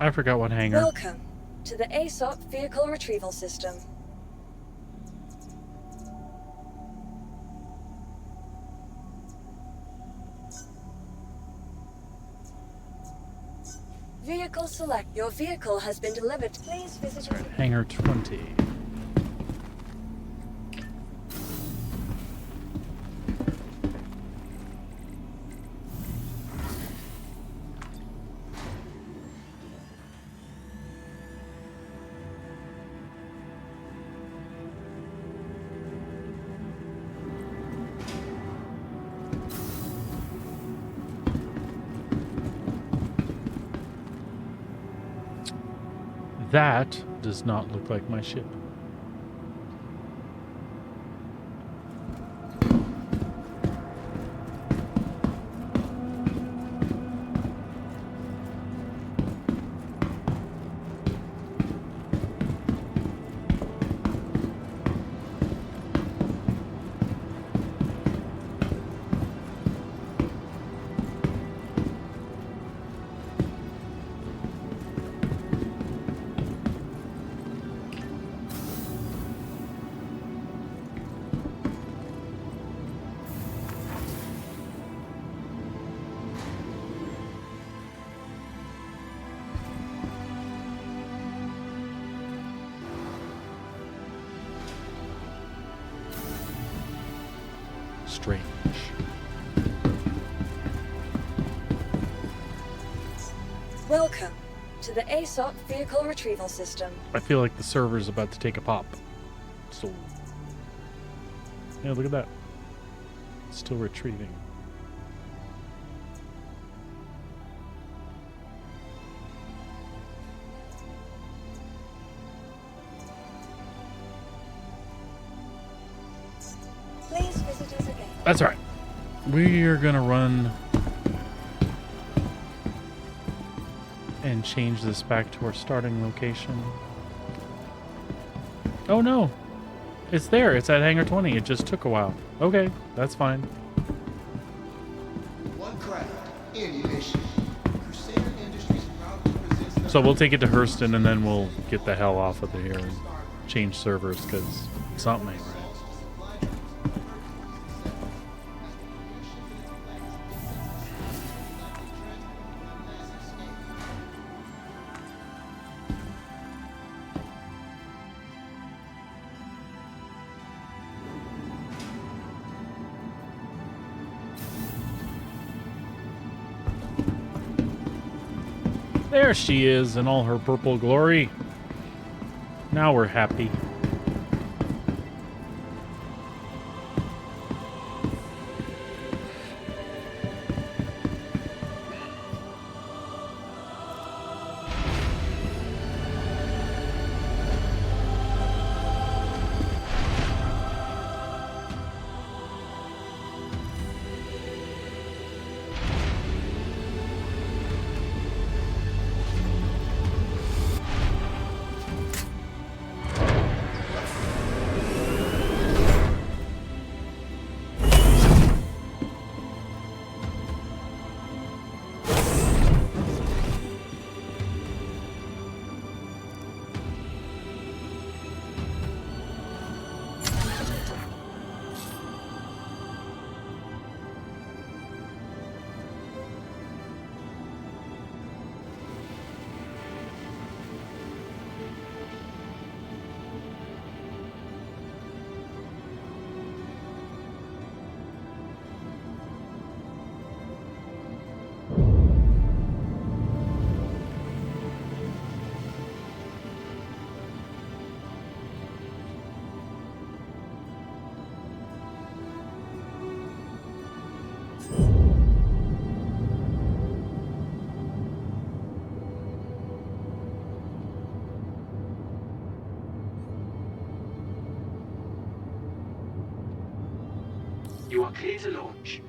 I forgot what hangar. Welcome to the ASOP Vehicle Retrieval System. Vehicle select. Your vehicle has been delivered. Please visit Hangar 20. That does not look like my ship. Strange. Welcome to the ASOP Vehicle Retrieval System. I feel like the server's about to take a pop. So, yeah, look at that. Still retrieving. Please visit us again. That's right. We are gonna run and change this back to our starting location. Oh no! It's there. It's at Hangar 20. It just took a while. Okay, that's fine. One craft, any mission. Crusader Industries proudly presents So we'll take it to Hurston and then we'll get the hell off of here and change servers because something ain't right. There she is in all her purple glory. Now we're happy. You are clear to launch.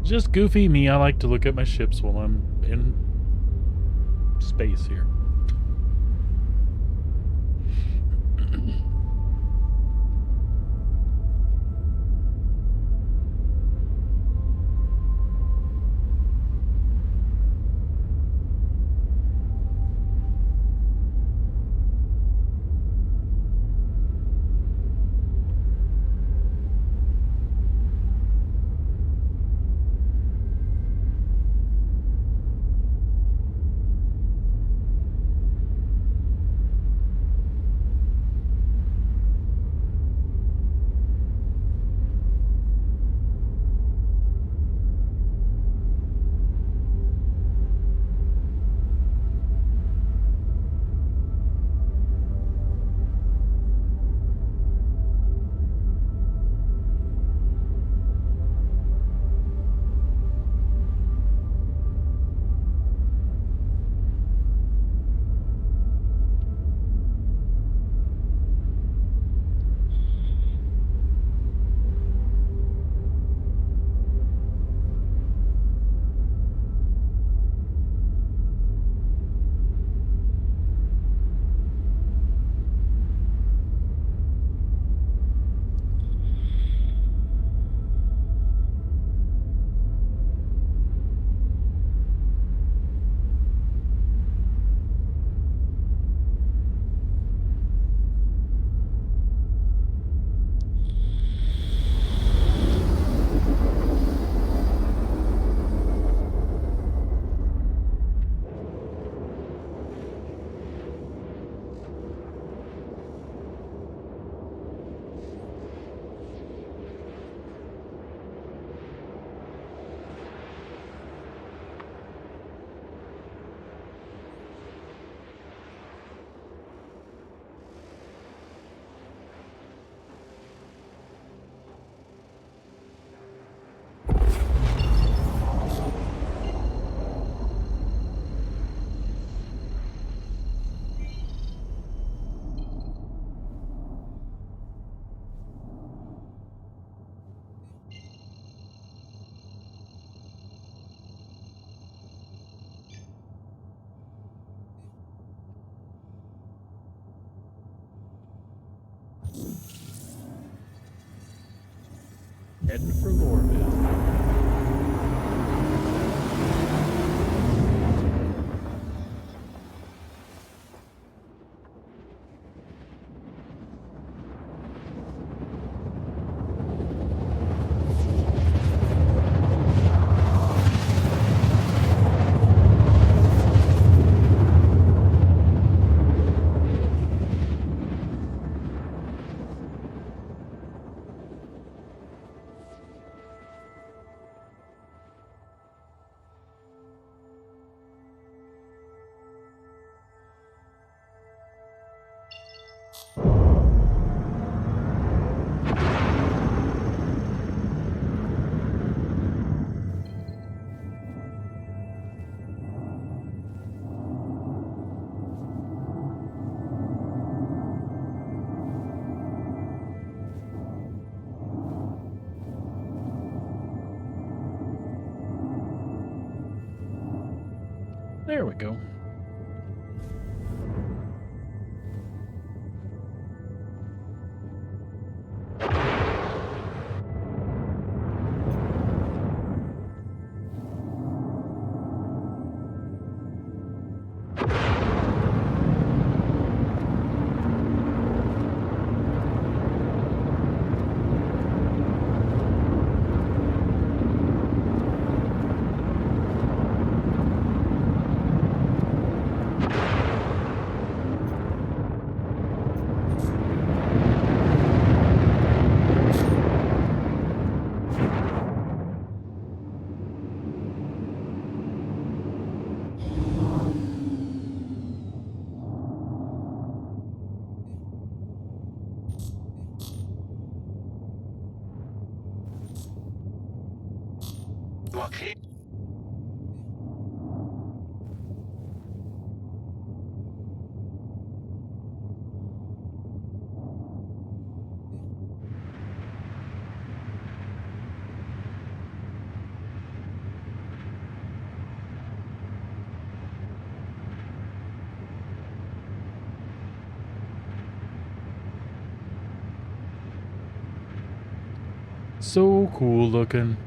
Just goofy me. I like to look at my ships while I'm in space here. Heading for Lorville. There we go. Okay. So cool looking.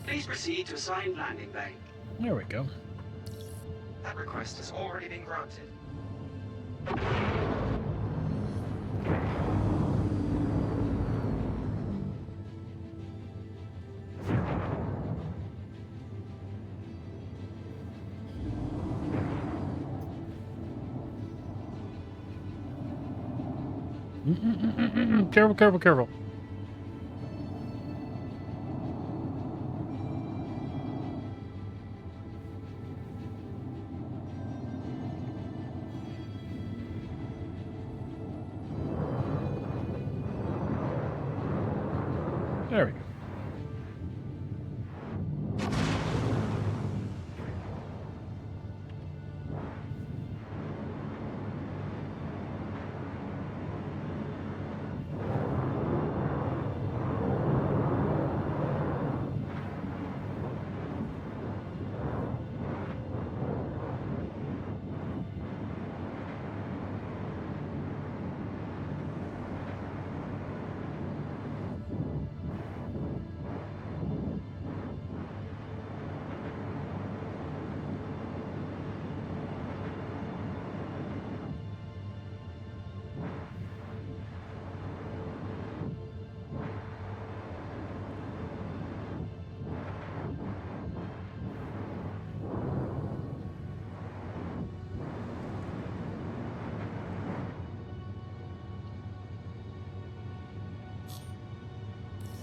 Please proceed to assigned landing bay. There we go. That request has already been granted. Careful, careful, careful. There we go.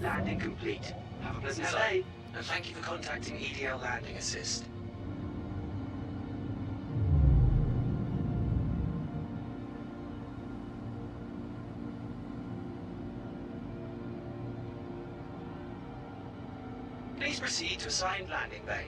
Landing complete. Have a pleasant stay, and thank you for contacting EDL Landing Assist. Please proceed to assigned landing bay.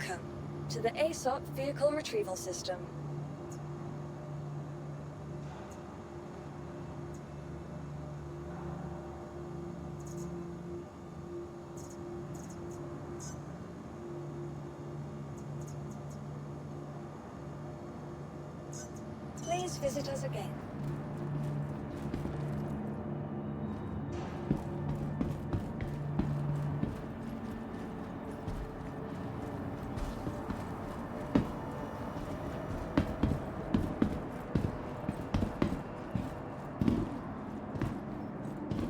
Welcome to the ASOP Vehicle Retrieval System. Please visit us again.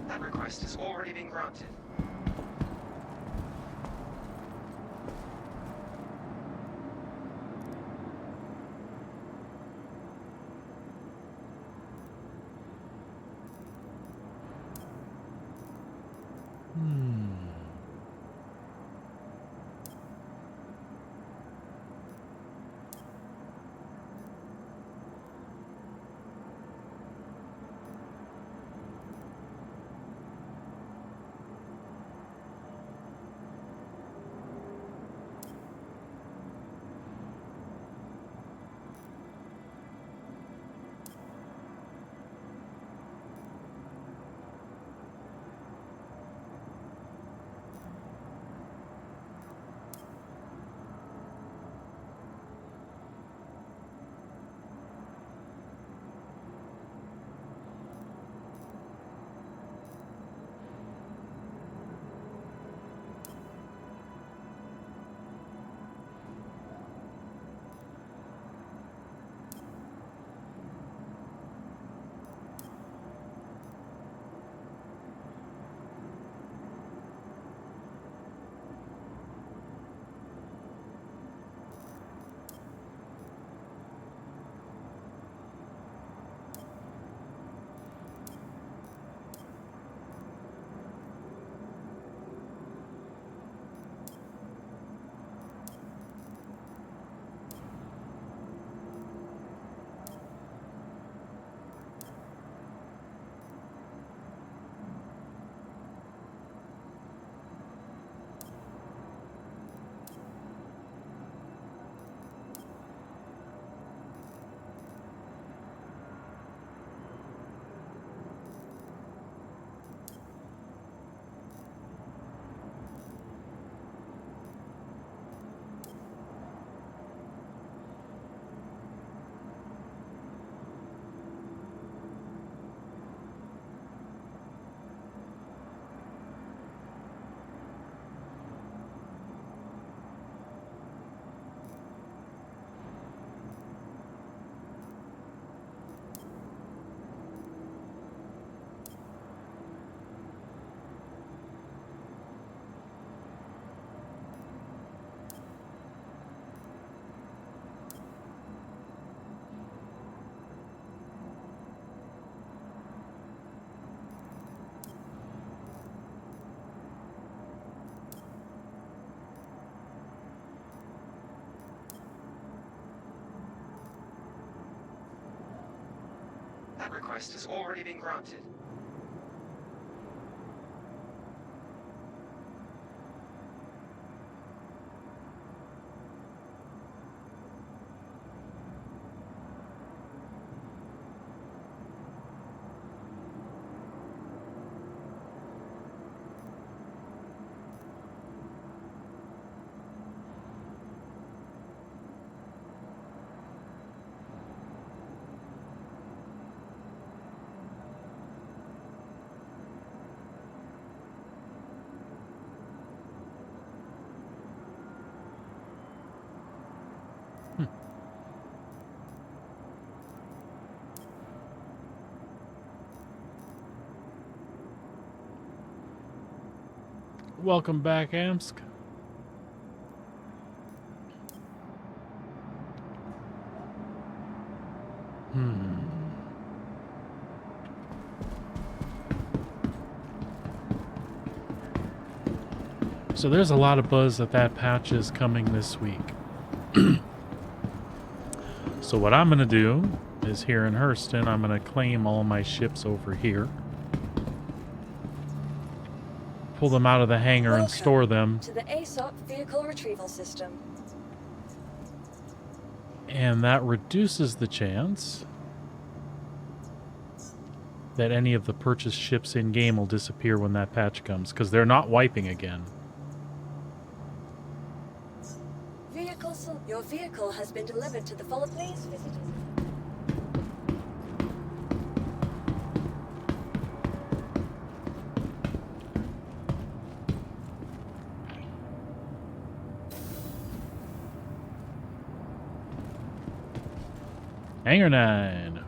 That request has already been granted. That request has already been granted. Welcome back, Amsk. So there's a lot of buzz that patch is coming this week. So what I'm going to do is here in Hurston, I'm going to claim all my ships over here. Pull them out of the hangar and store them. To the ASOP Vehicle Retrieval System. And that reduces the chance that any of the purchased ships in-game will disappear when that patch comes, because they're not wiping again. Your vehicle has been delivered to the following. Please visit us. Hangar 9.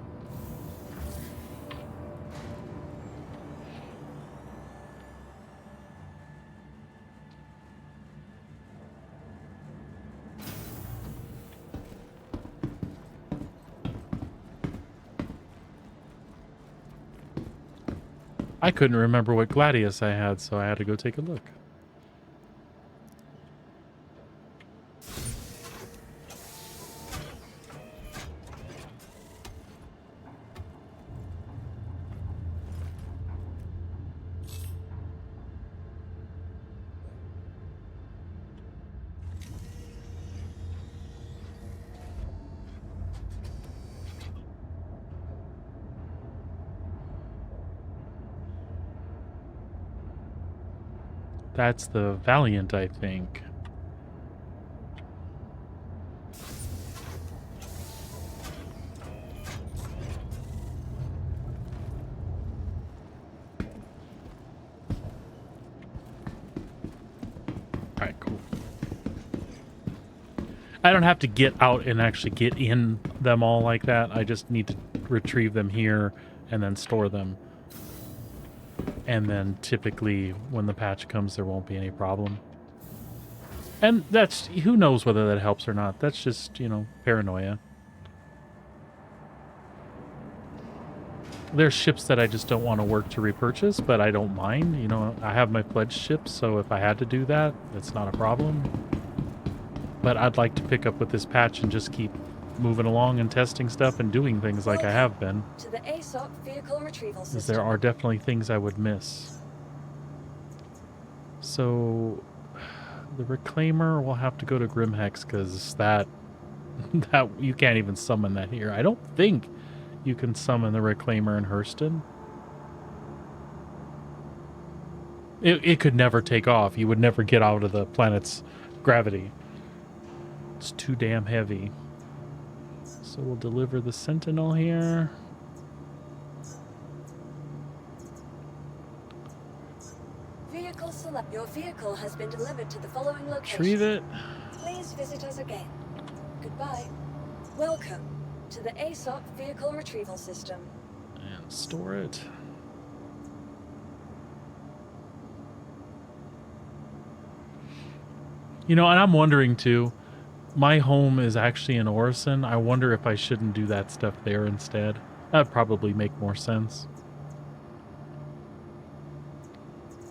I couldn't remember what Gladius I had, so I had to go take a look. That's the Valiant, I think. Alright, cool. I don't have to get out and actually get in them all like that. I just need to retrieve them here and then store them. And then typically when the patch comes, there won't be any problem. And that's, who knows whether that helps or not. That's just, you know, paranoia. There's ships that I just don't want to work to repurchase, but I don't mind. You know, I have my pledged ships, so if I had to do that, that's not a problem. But I'd like to pick up with this patch and just keep moving along and testing stuff and doing things like I have been. To the ASOC vehicle retrieval system. Because there are definitely things I would miss. So the Reclaimer will have to go to Grimhex because that you can't even summon that here. I don't think you can summon the Reclaimer in Hurston. It could never take off. You would never get out of the planet's gravity. It's too damn heavy. So we'll deliver the Sentinel here. Vehicle select. Your vehicle has been delivered to the following location. Retrieve it. Please visit us again. Goodbye. Welcome to the ASOC vehicle retrieval system. And store it. You know, and I'm wondering too, my home is actually in Orison. I wonder if I shouldn't do that stuff there instead. That'd probably make more sense.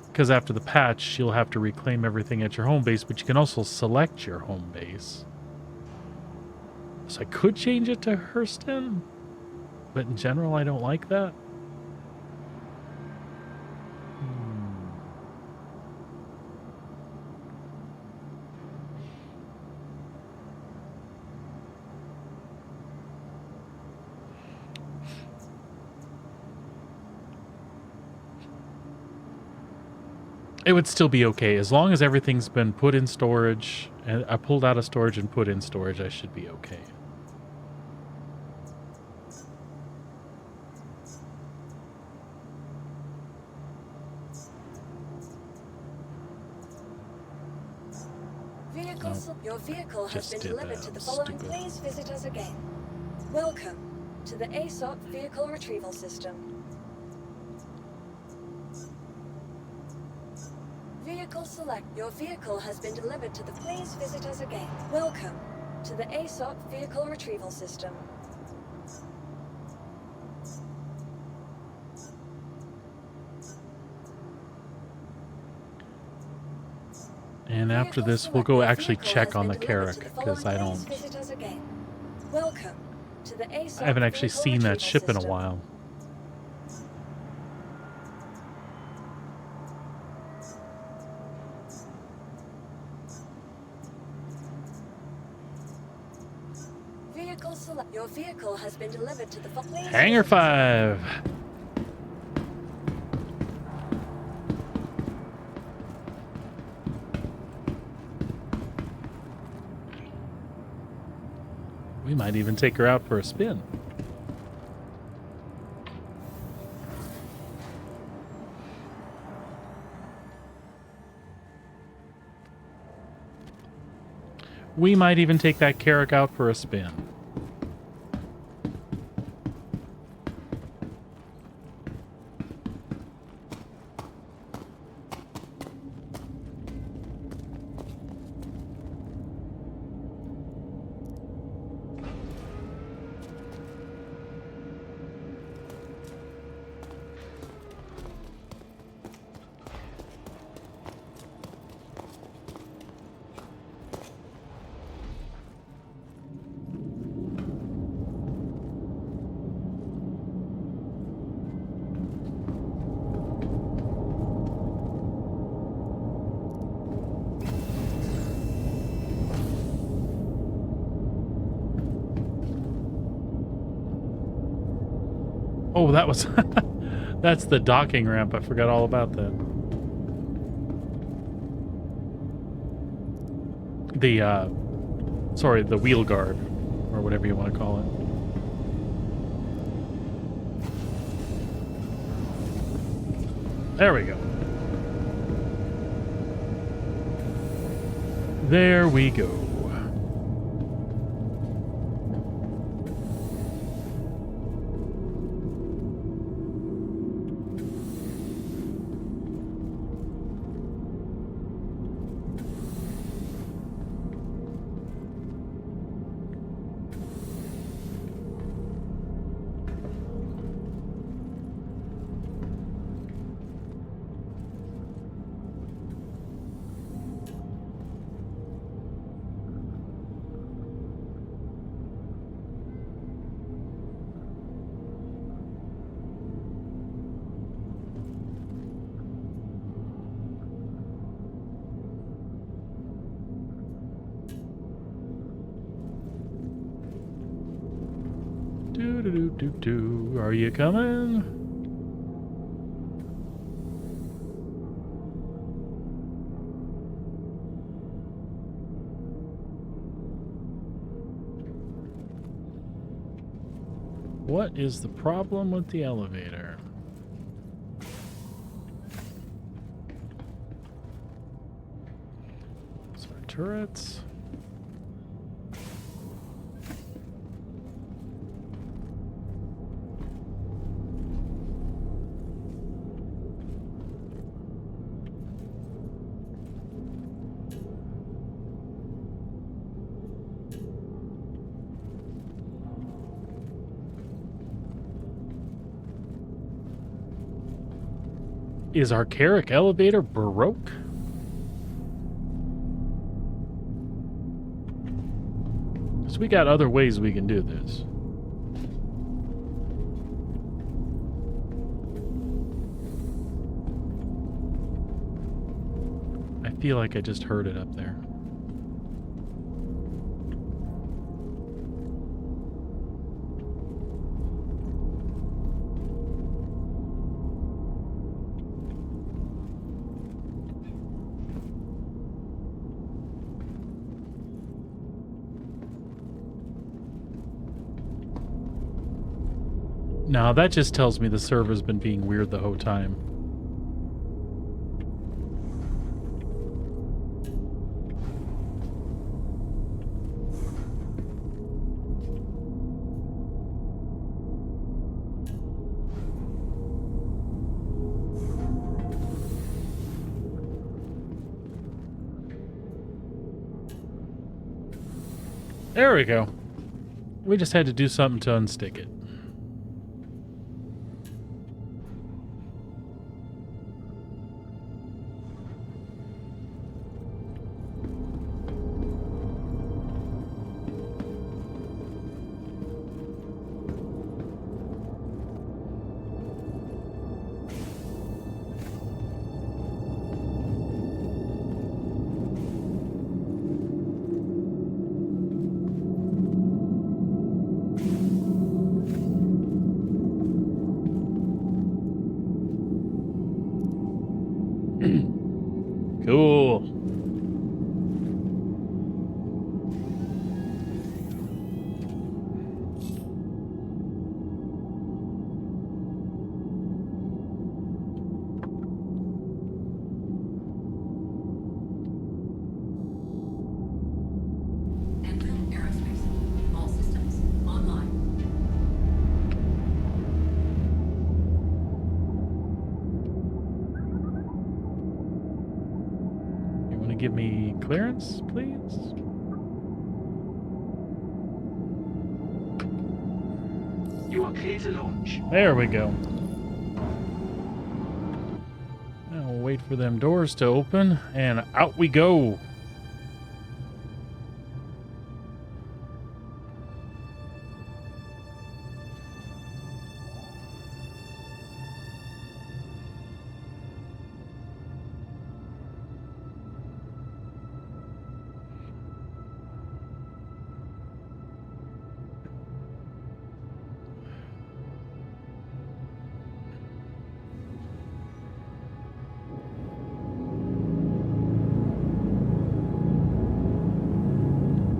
Because after the patch, you'll have to reclaim everything at your home base, but you can also select your home base. So I could change it to Hurston, but in general, I don't like that. It would still be okay as long as everything's been put in storage and I pulled out of storage and put in storage. I should be okay. Your vehicle has been delivered to the following. Please visit us again. Welcome to the ASOC vehicle retrieval system. Vehicle select. Your vehicle has been delivered to the. Please visit us again. Welcome to the ASOC vehicle retrieval system. And after this, we'll go actually check on the Carrack, because I don't... Welcome to the ASOC I haven't actually seen that ship in a while. been delivered to the please Hangar 5. We might even take her out for a spin. We might even take that Carrack out for a spin. Oh, that was... That's the docking ramp. I forgot all about that. The, sorry, the wheel guard, or whatever you want to call it. There we go. There we go. Are you coming? What is the problem with the elevator? Sorry, turrets. Is our Carrack elevator broke? So we got other ways we can do this. I feel like I just heard it up there. Now that just tells me the server's been being weird the whole time. There we go. We just had to do something to unstick it. Cool. Give me clearance, please. You are clear to launch. There we go. Now we'll wait for them doors to open, and out we go.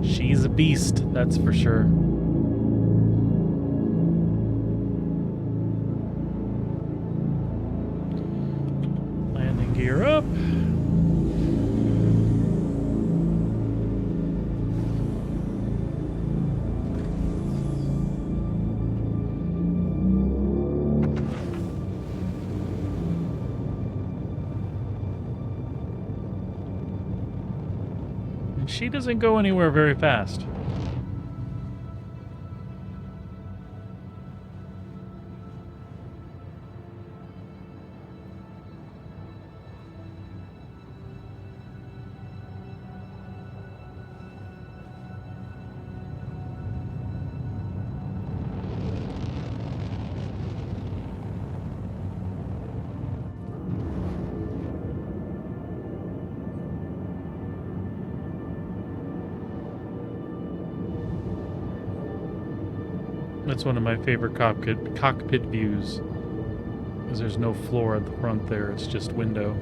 She's a beast, that's for sure. Landing gear up. She doesn't go anywhere very fast. That's one of my favorite cockpit views, because there's no floor at the front there, it's just window.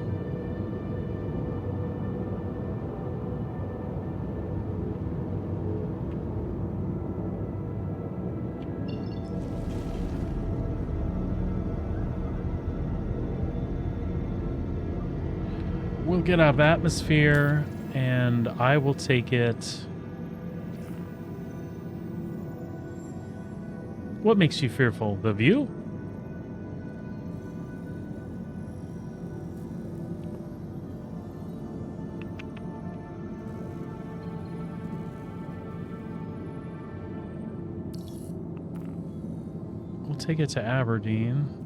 We'll get out of atmosphere, and I will take it. What makes you fearful? The view? We'll take it to Aberdeen.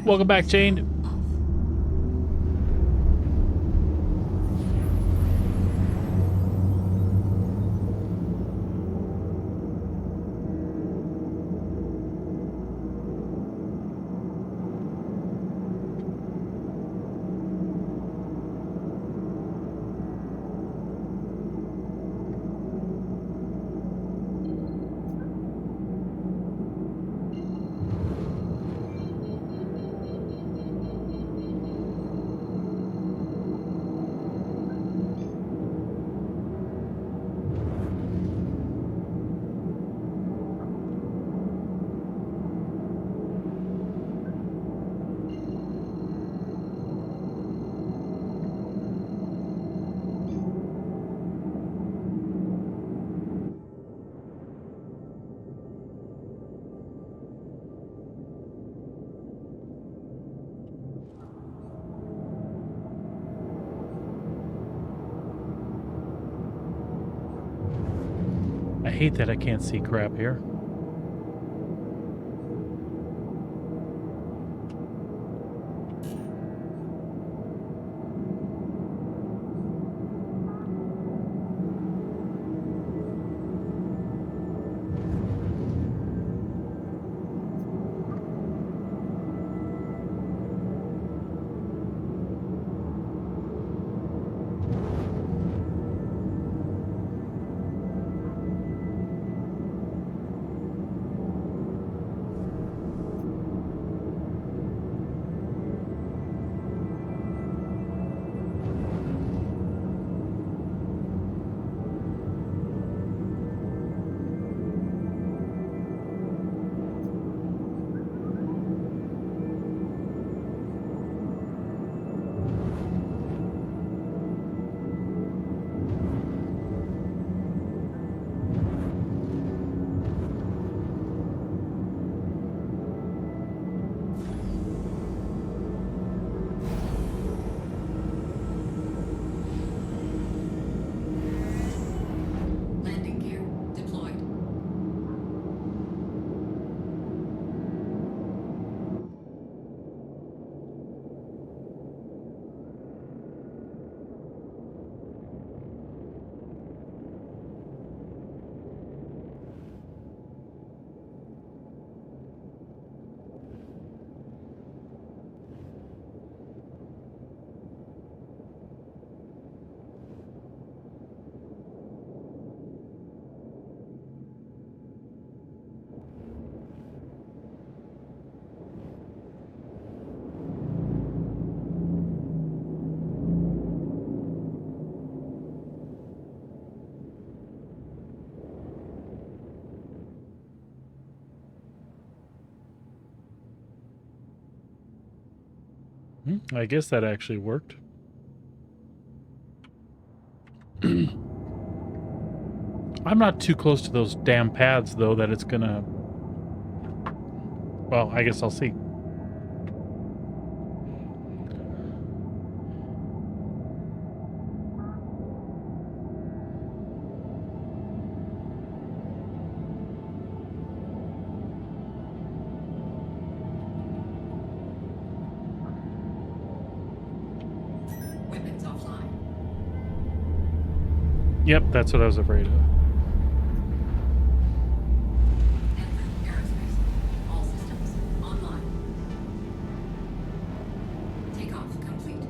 Welcome back, Jane. I hate that I can't see crap here. I guess that actually worked. I'm not too close to those damn pads, though, that it's gonna... Well, I guess I'll see. Yep, that's what I was afraid of. All systems online. Takeoff complete.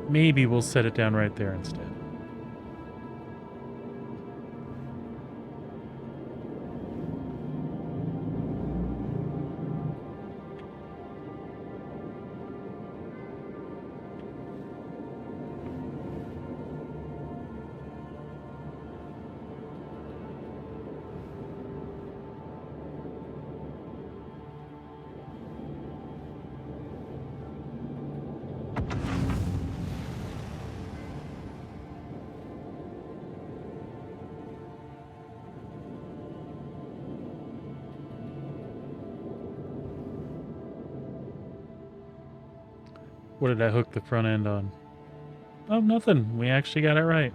Maybe we'll set it down right there instead. What did I hook the front end on? Oh, nothing. We actually got it right.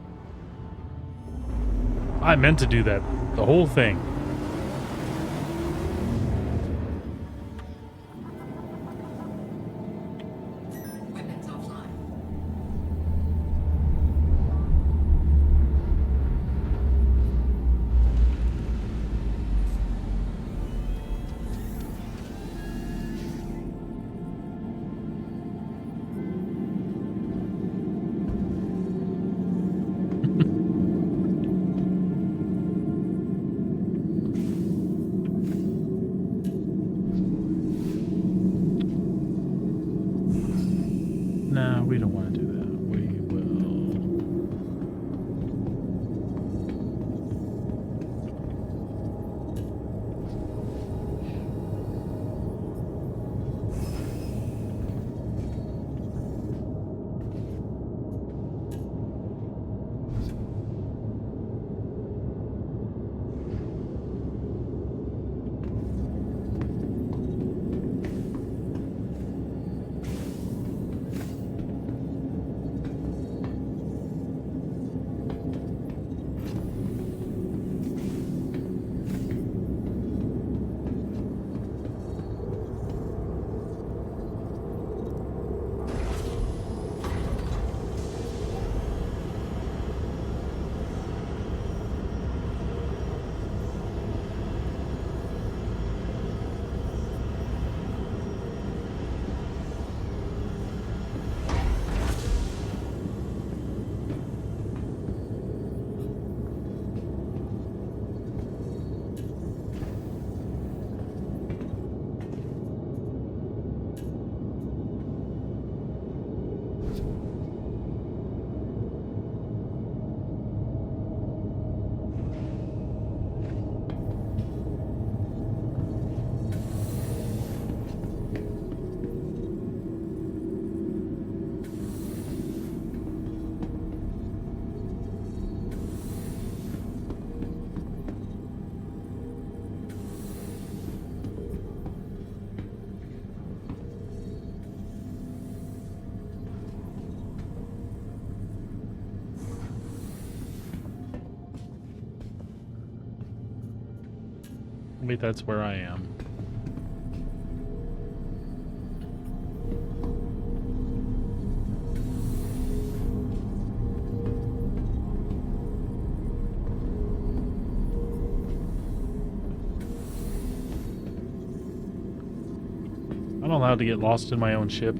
I meant to do that. The whole thing. Weapons offline. Nah, we don't want to do that. We will... Wait, that's where I am. I'm allowed to get lost in my own ship.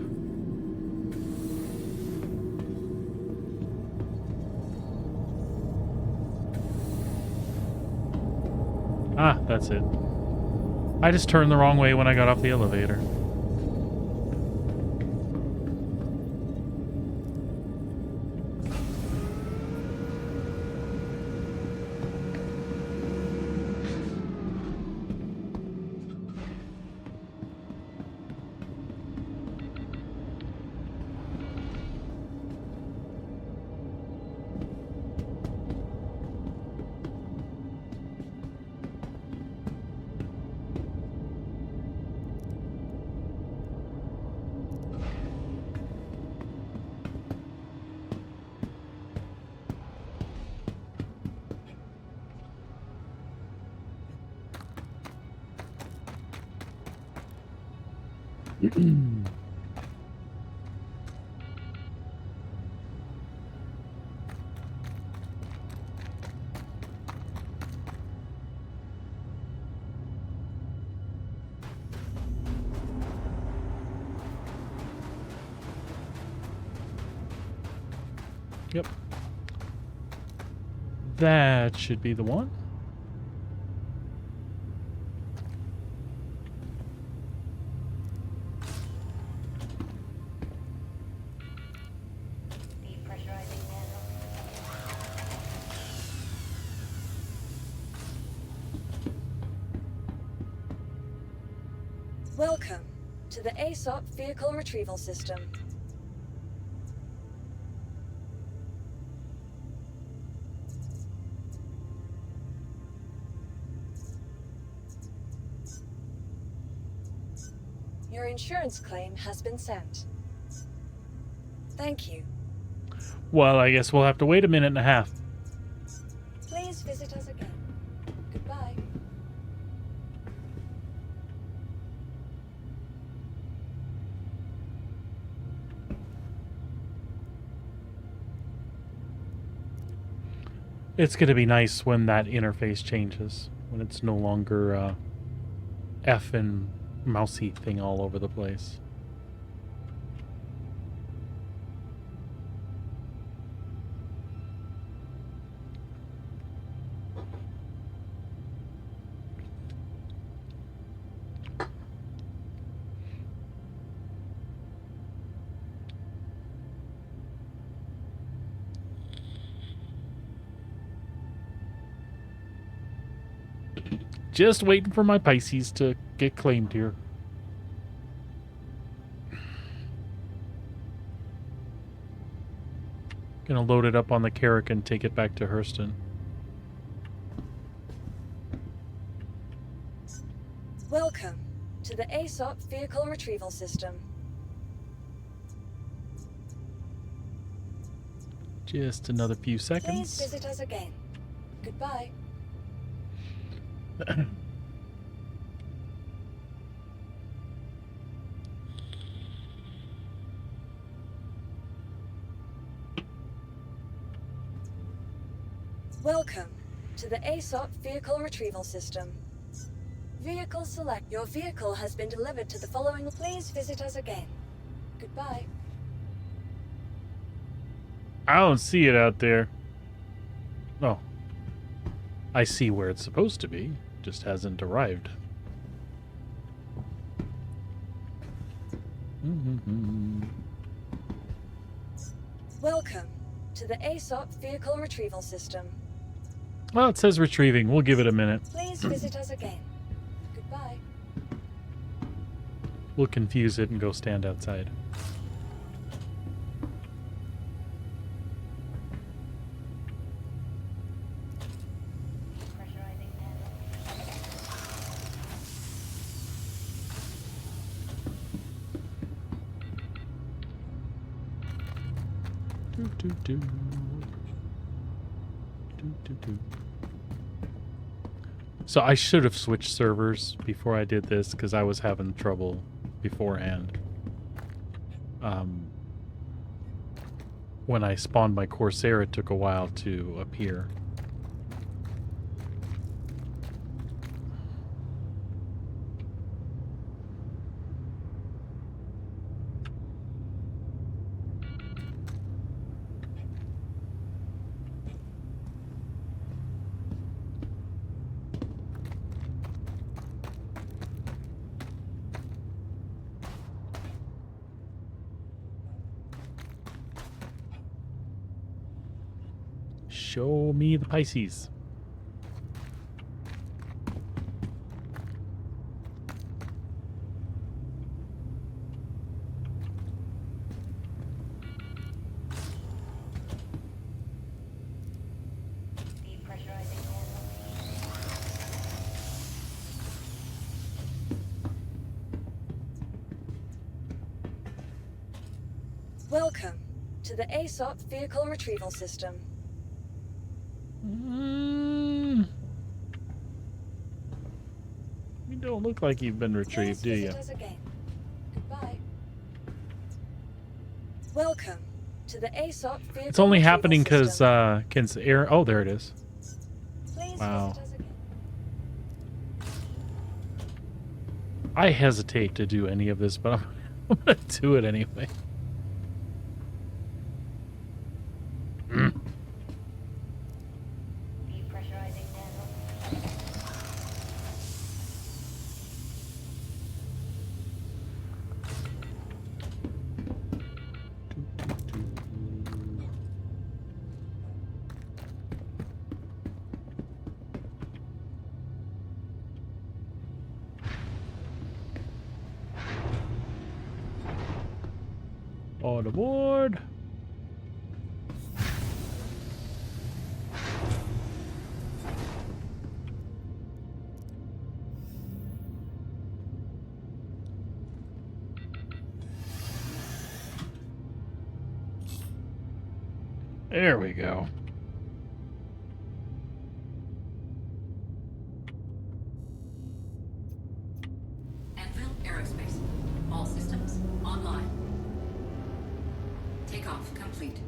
Ah, that's it. I just turned the wrong way when I got off the elevator. Yep. That should be the one. Welcome to the ASOP Vehicle Retrieval System. Your insurance claim has been sent. Thank you. Well, I guess we'll have to wait a minute and a half. Please visit us again. Goodbye. It's going to be nice when that interface changes, when it's no longer F and mousey thing all over the place. Just waiting for my Pisces to get claimed here. Gonna load it up on the Carrack and take it back to Hurston. Welcome to the ASOP Vehicle Retrieval System. Just another few Please seconds. visit us again. Goodbye. Welcome to the ASOP Vehicle Retrieval System. Vehicle select. Your vehicle has been delivered to the following. Please visit us again. Goodbye. I don't see it out there. Oh. I see where it's supposed to be. Just hasn't arrived. Welcome to the ASOP Vehicle Retrieval System. Well, it says retrieving. We'll give it a minute. Please visit us again. Goodbye. We'll confuse it and go stand outside. So I should have switched servers before I did this because I was having trouble beforehand. When I spawned my Corsair, it took a while to appear. Show me the Pisces. Welcome to the ASOP Vehicle Retrieval System. You don't look like you've been retrieved, do you? Visit us again. Goodbye. Welcome to the ASOP Vehicle It's only Retrieval happening because System. can air. Oh, there it is. Please Wow. visit us again. I hesitate to do any of this, but I'm gonna do it anyway. On aboard. There we go. Anvil Aerospace. All systems online. Takeoff complete.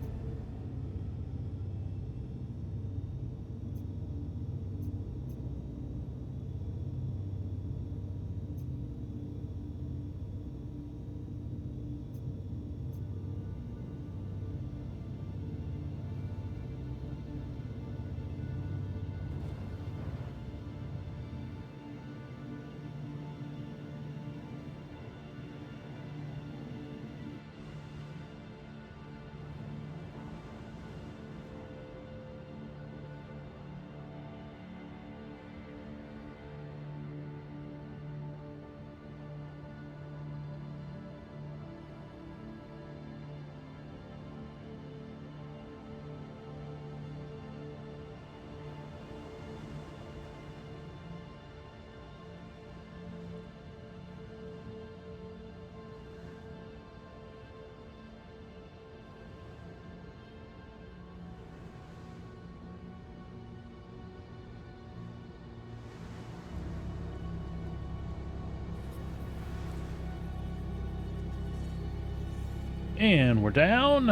And we're down.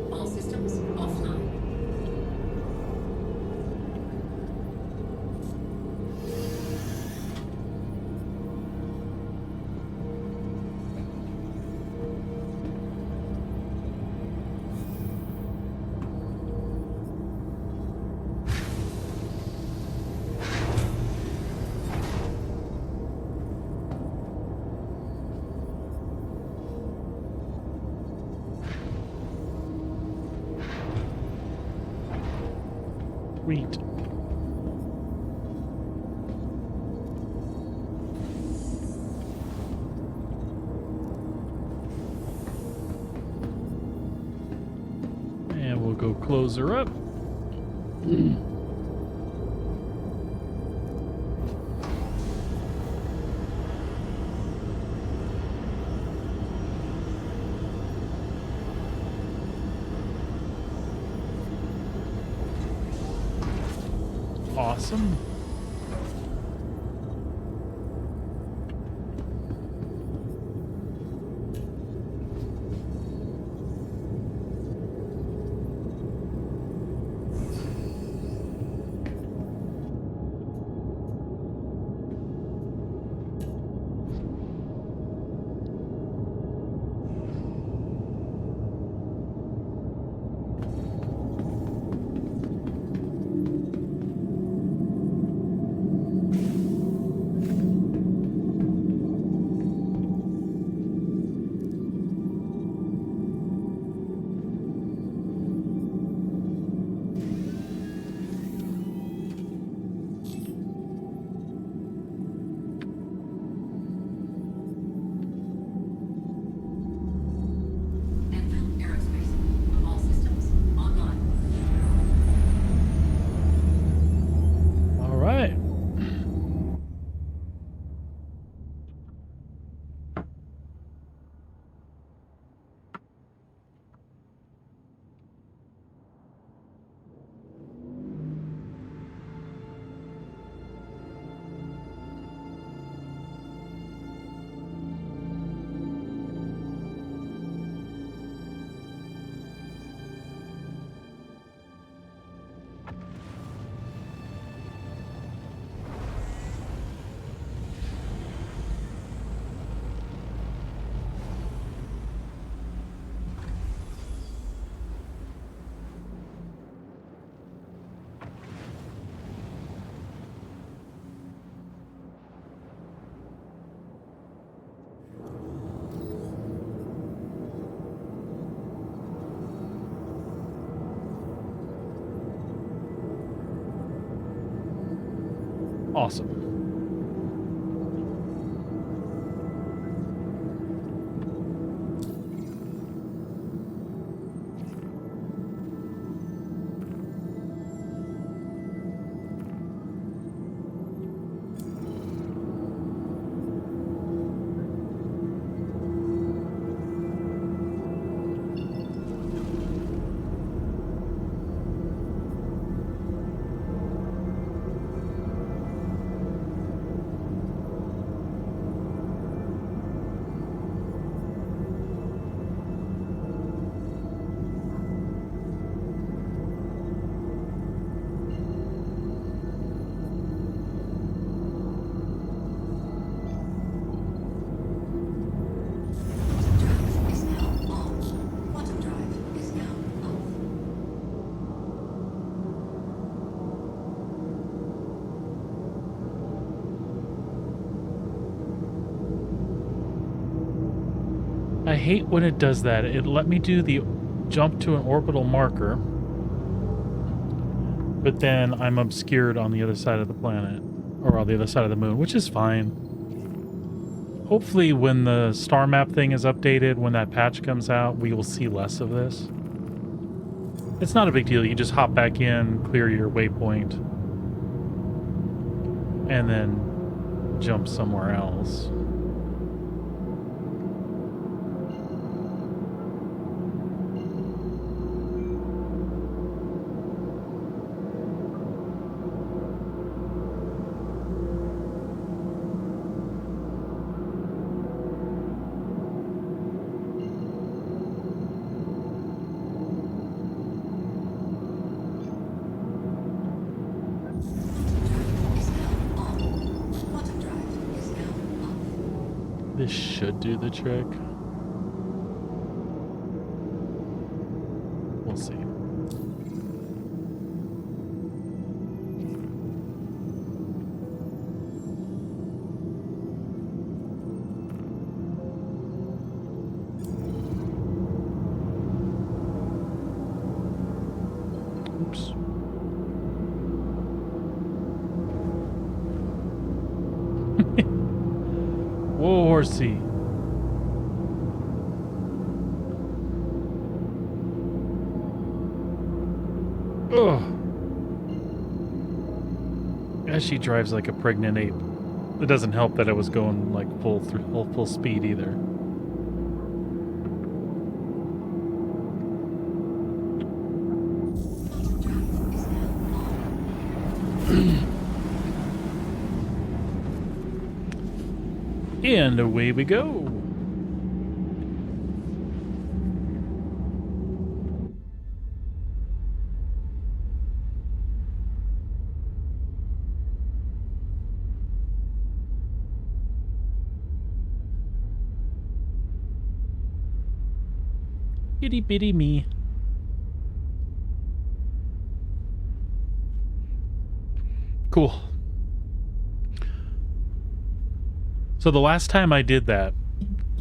All systems offline. Sweet. And we'll go close her up. Awesome. Awesome. I hate when it does that. It let me do the jump to an orbital marker, but then I'm obscured on the other side of the planet, or on the other side of the moon, which is fine. Hopefully when the star map thing is updated, when that patch comes out, we will see less of this. It's not a big deal. You just hop back in, clear your waypoint, and then jump somewhere else. This should do the trick. We'll see. Oops. Whoa, horsey. Ugh. Yeah, she drives like a pregnant ape. It doesn't help that I was going like full speed either. And away we go. Itty bitty me. Cool. So the last time I did that,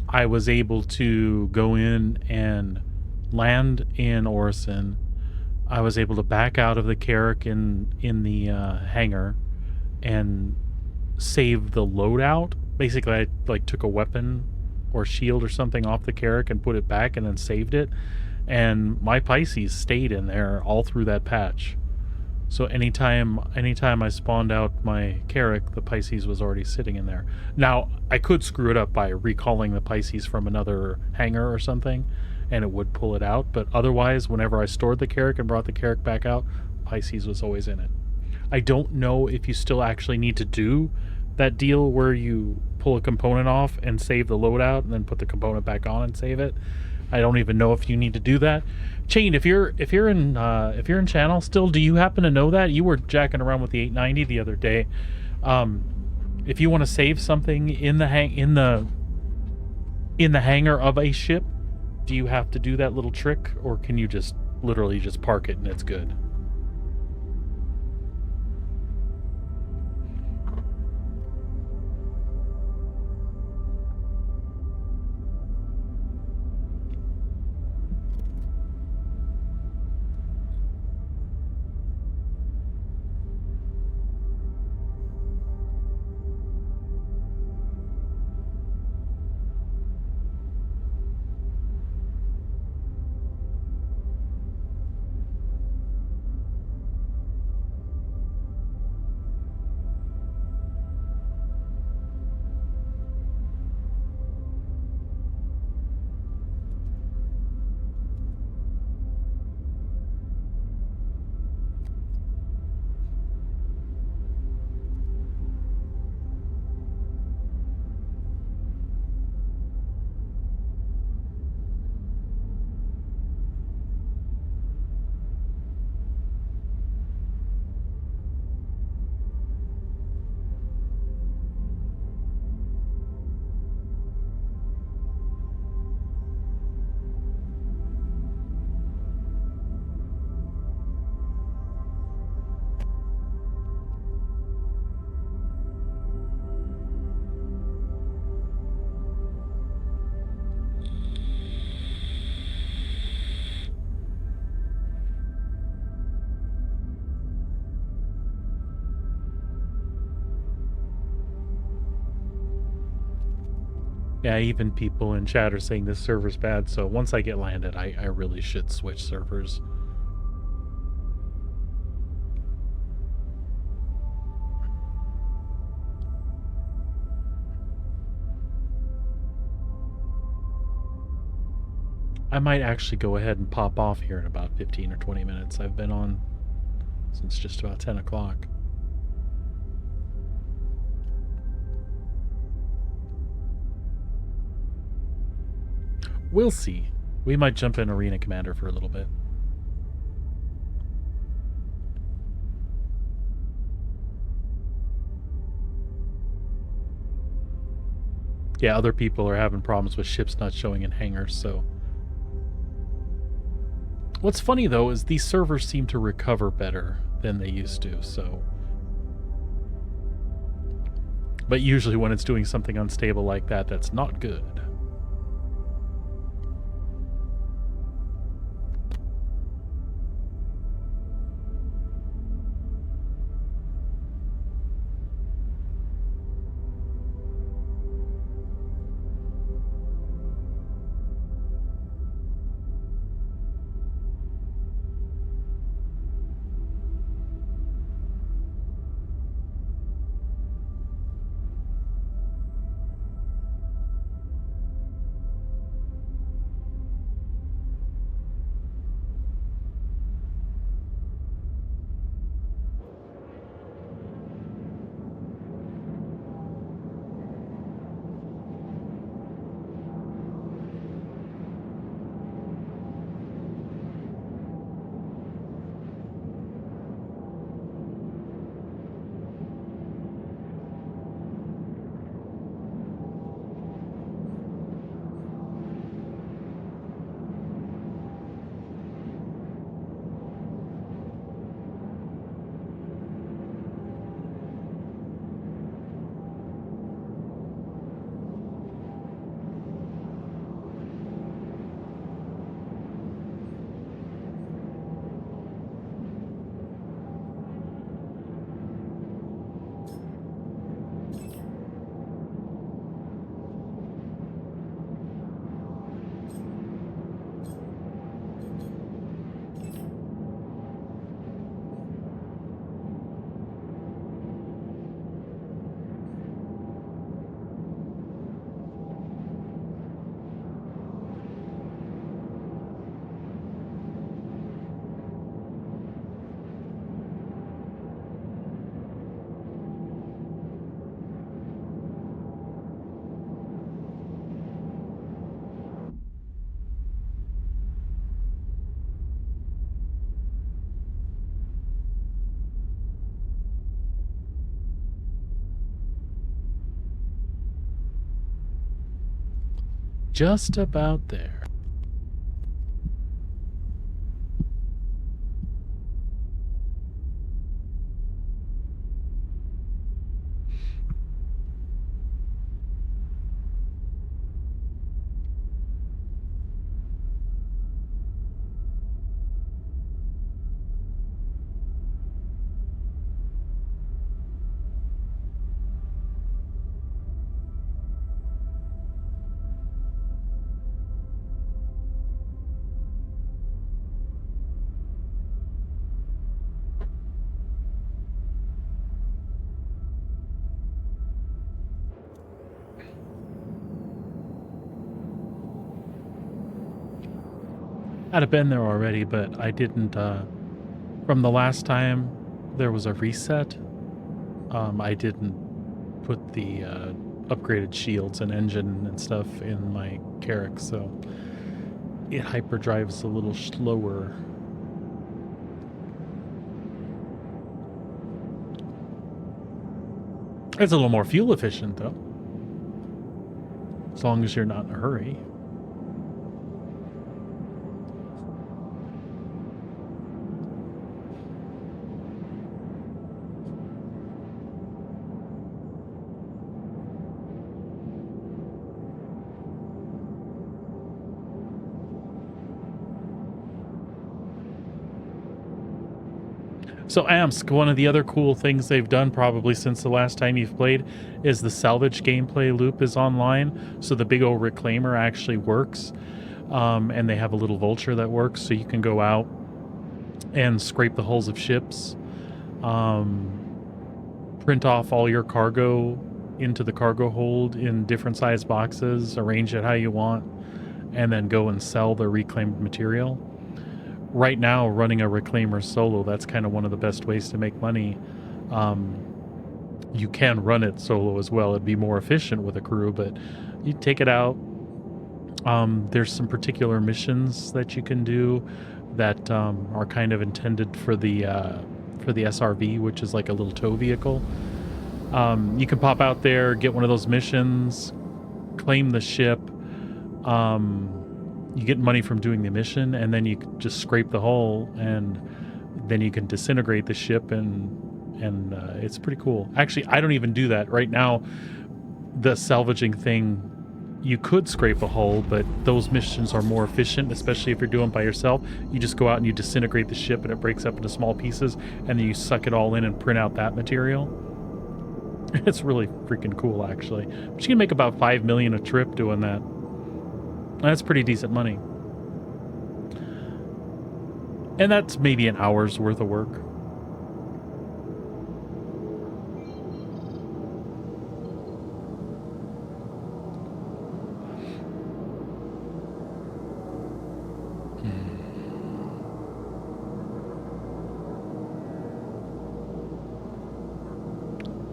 I was able to go in and land in Orison. I was able to back out of the Carrack in the hangar and save the loadout. Basically, I like took a weapon or shield or something off the Carrack and put it back and then saved it. And my Pisces stayed in there all through that patch. So anytime I spawned out my Carrack, the Pisces was already sitting in there. Now, I could screw it up by recalling the Pisces from another hangar or something, and it would pull it out. But otherwise, whenever I stored the Carrack and brought the Carrack back out, Pisces was always in it. I don't know if you still actually need to do that deal where you pull a component off and save the loadout and then put the component back on and save it. I don't even know if you need to do that. Chain, if you're in channel still, do you happen to know that? You were jacking around with the 890 the other day. If you want to save something in the hangar of a ship, do you have to do that little trick, or can you just literally just park it and it's good? Yeah, even people in chat are saying this server's bad, so once I get landed, I really should switch servers. I might actually go ahead and pop off here in about 15 or 20 minutes. I've been on since just about 10 o'clock. We'll see. We might jump in Arena Commander for a little bit. Yeah, other people are having problems with ships not showing in hangars, so... What's funny, though, is these servers seem to recover better than they used to, so... But usually when it's doing something unstable like that, that's not good. Just about there. I'd have been there already, but I didn't, from the last time there was a reset, I didn't put the upgraded shields and engine and stuff in my Carrack, so it hyperdrives a little slower. It's a little more fuel efficient, though, as long as you're not in a hurry. So Amsk, one of the other cool things they've done probably since the last time you've played is the salvage gameplay loop is online. So the big old reclaimer actually works. And they have a little vulture that works, so you can go out and scrape the hulls of ships, print off all your cargo into the cargo hold in different size boxes, arrange it how you want, and then go and sell the reclaimed material. Right now, running a reclaimer solo, that's kind of one of the best ways to make money. You can run it solo as well. It'd be more efficient with a crew, but you take it out. There's some particular missions that you can do that are kind of intended for the SRV, which is like a little tow vehicle. You can pop out there, get one of those missions, claim the ship. You get money from doing the mission, and then you just scrape the hull, and then you can disintegrate the ship, and it's pretty cool. Actually, I don't even do that right now. The salvaging thing, you could scrape a hull, but those missions are more efficient, especially if you're doing it by yourself. You just go out and you disintegrate the ship, and it breaks up into small pieces, and then you suck it all in and print out that material. It's really freaking cool, actually. But you can make about $5 million a trip doing that. That's pretty decent money. And that's maybe an hour's worth of work.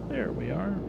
There we are.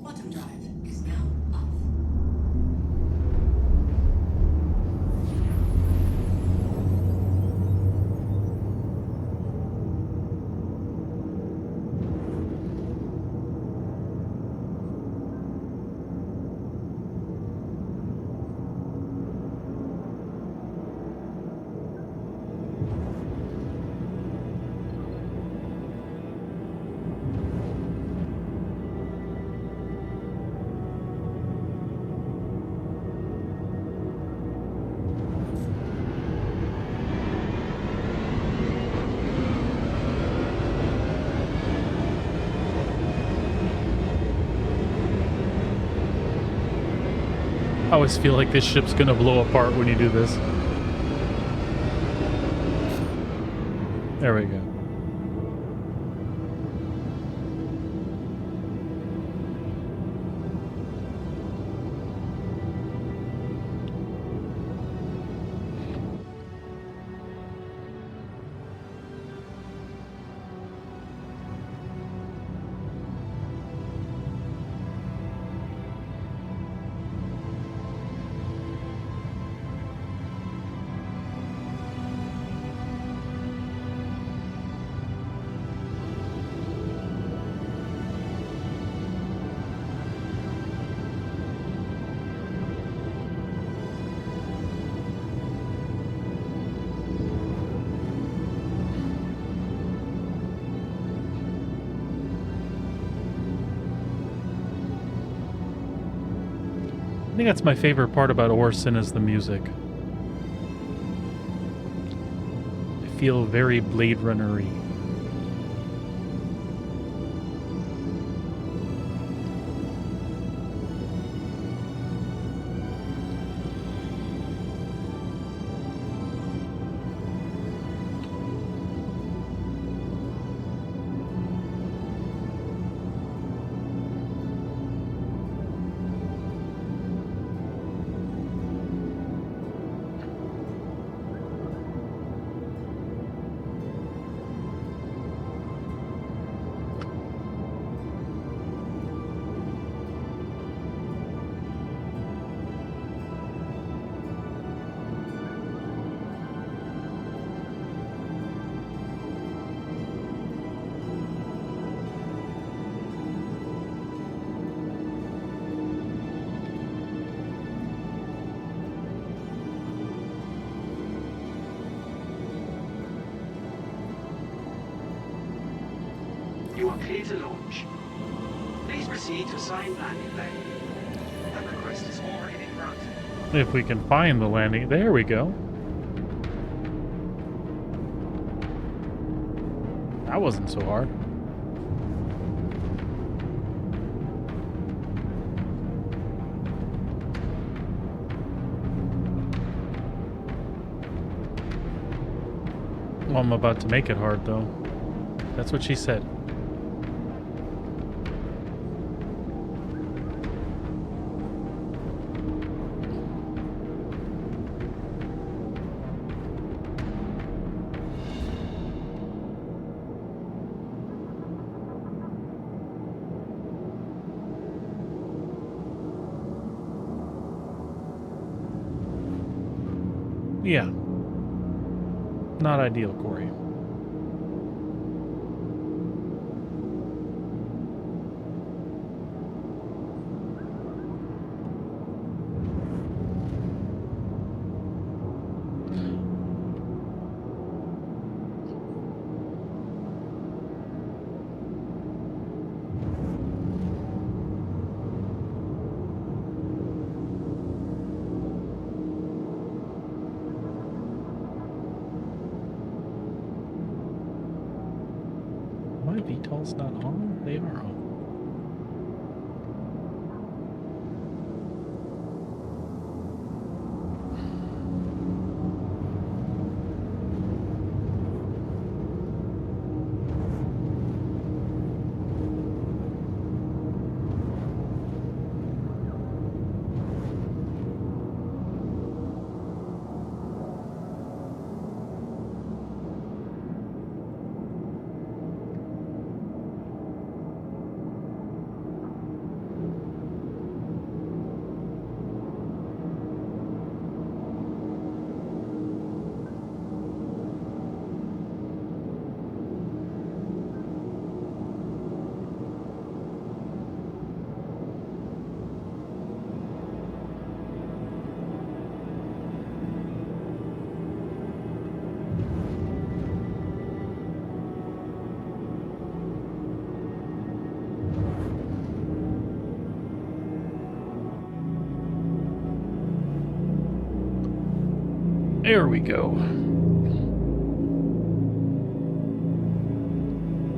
Quantum drive is now off. I always feel like this ship's gonna blow apart when you do this. There we go. think that's my favorite part about Orson is the music. I feel very Blade Runner-y. You are clear to launch. Please proceed to assigned landing lane. That request is already being granted. If we can find the landing. There we go. That wasn't so hard. Well, I'm about to make it hard, though. That's what she said. Yeah. Not ideal, Corey. My VTOL's not on? They are on. There we go.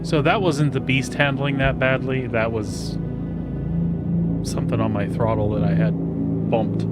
So that wasn't the beast handling that badly. That was something on my throttle that I had bumped.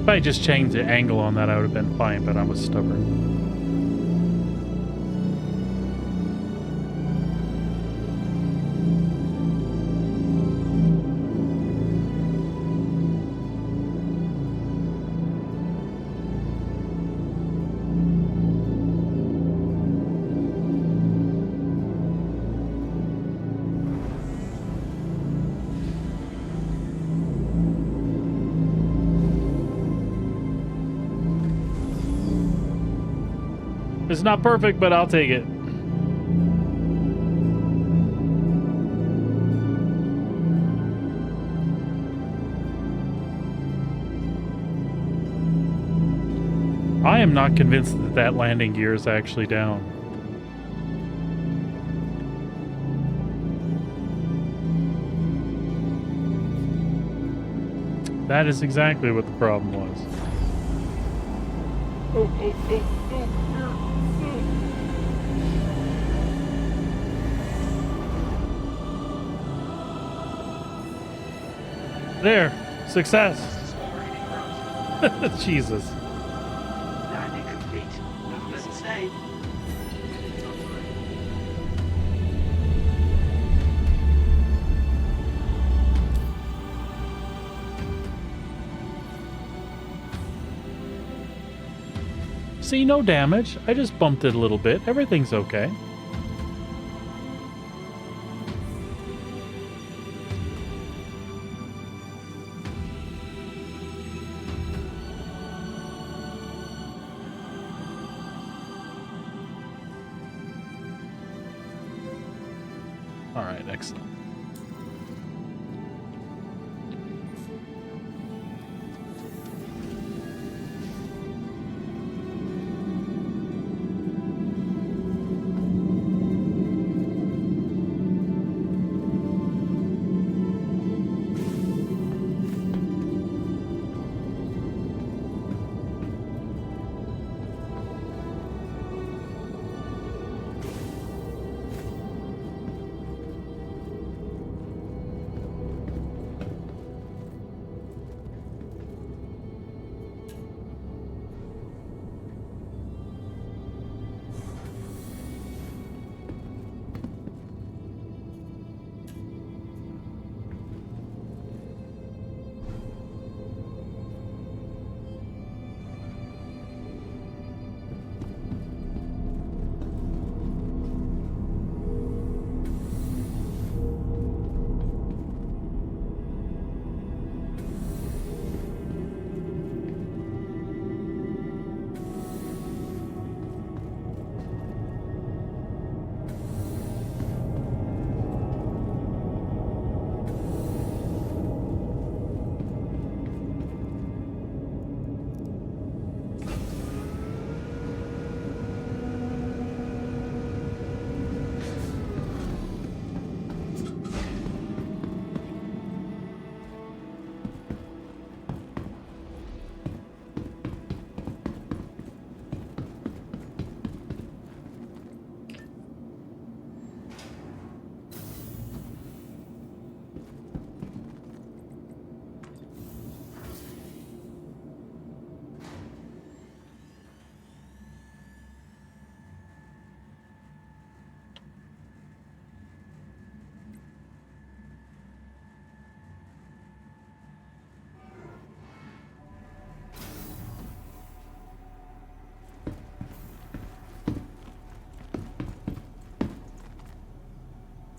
If I just changed the angle on that, I would have been fine, but I was stubborn. It's not perfect, but I'll take it. I am not convinced that that landing gear is actually down. That is exactly what the problem was. There, success. Jesus. Landing complete. Have a pleasant stay. See, no damage. I just bumped it a little bit. Everything's okay. All right, excellent.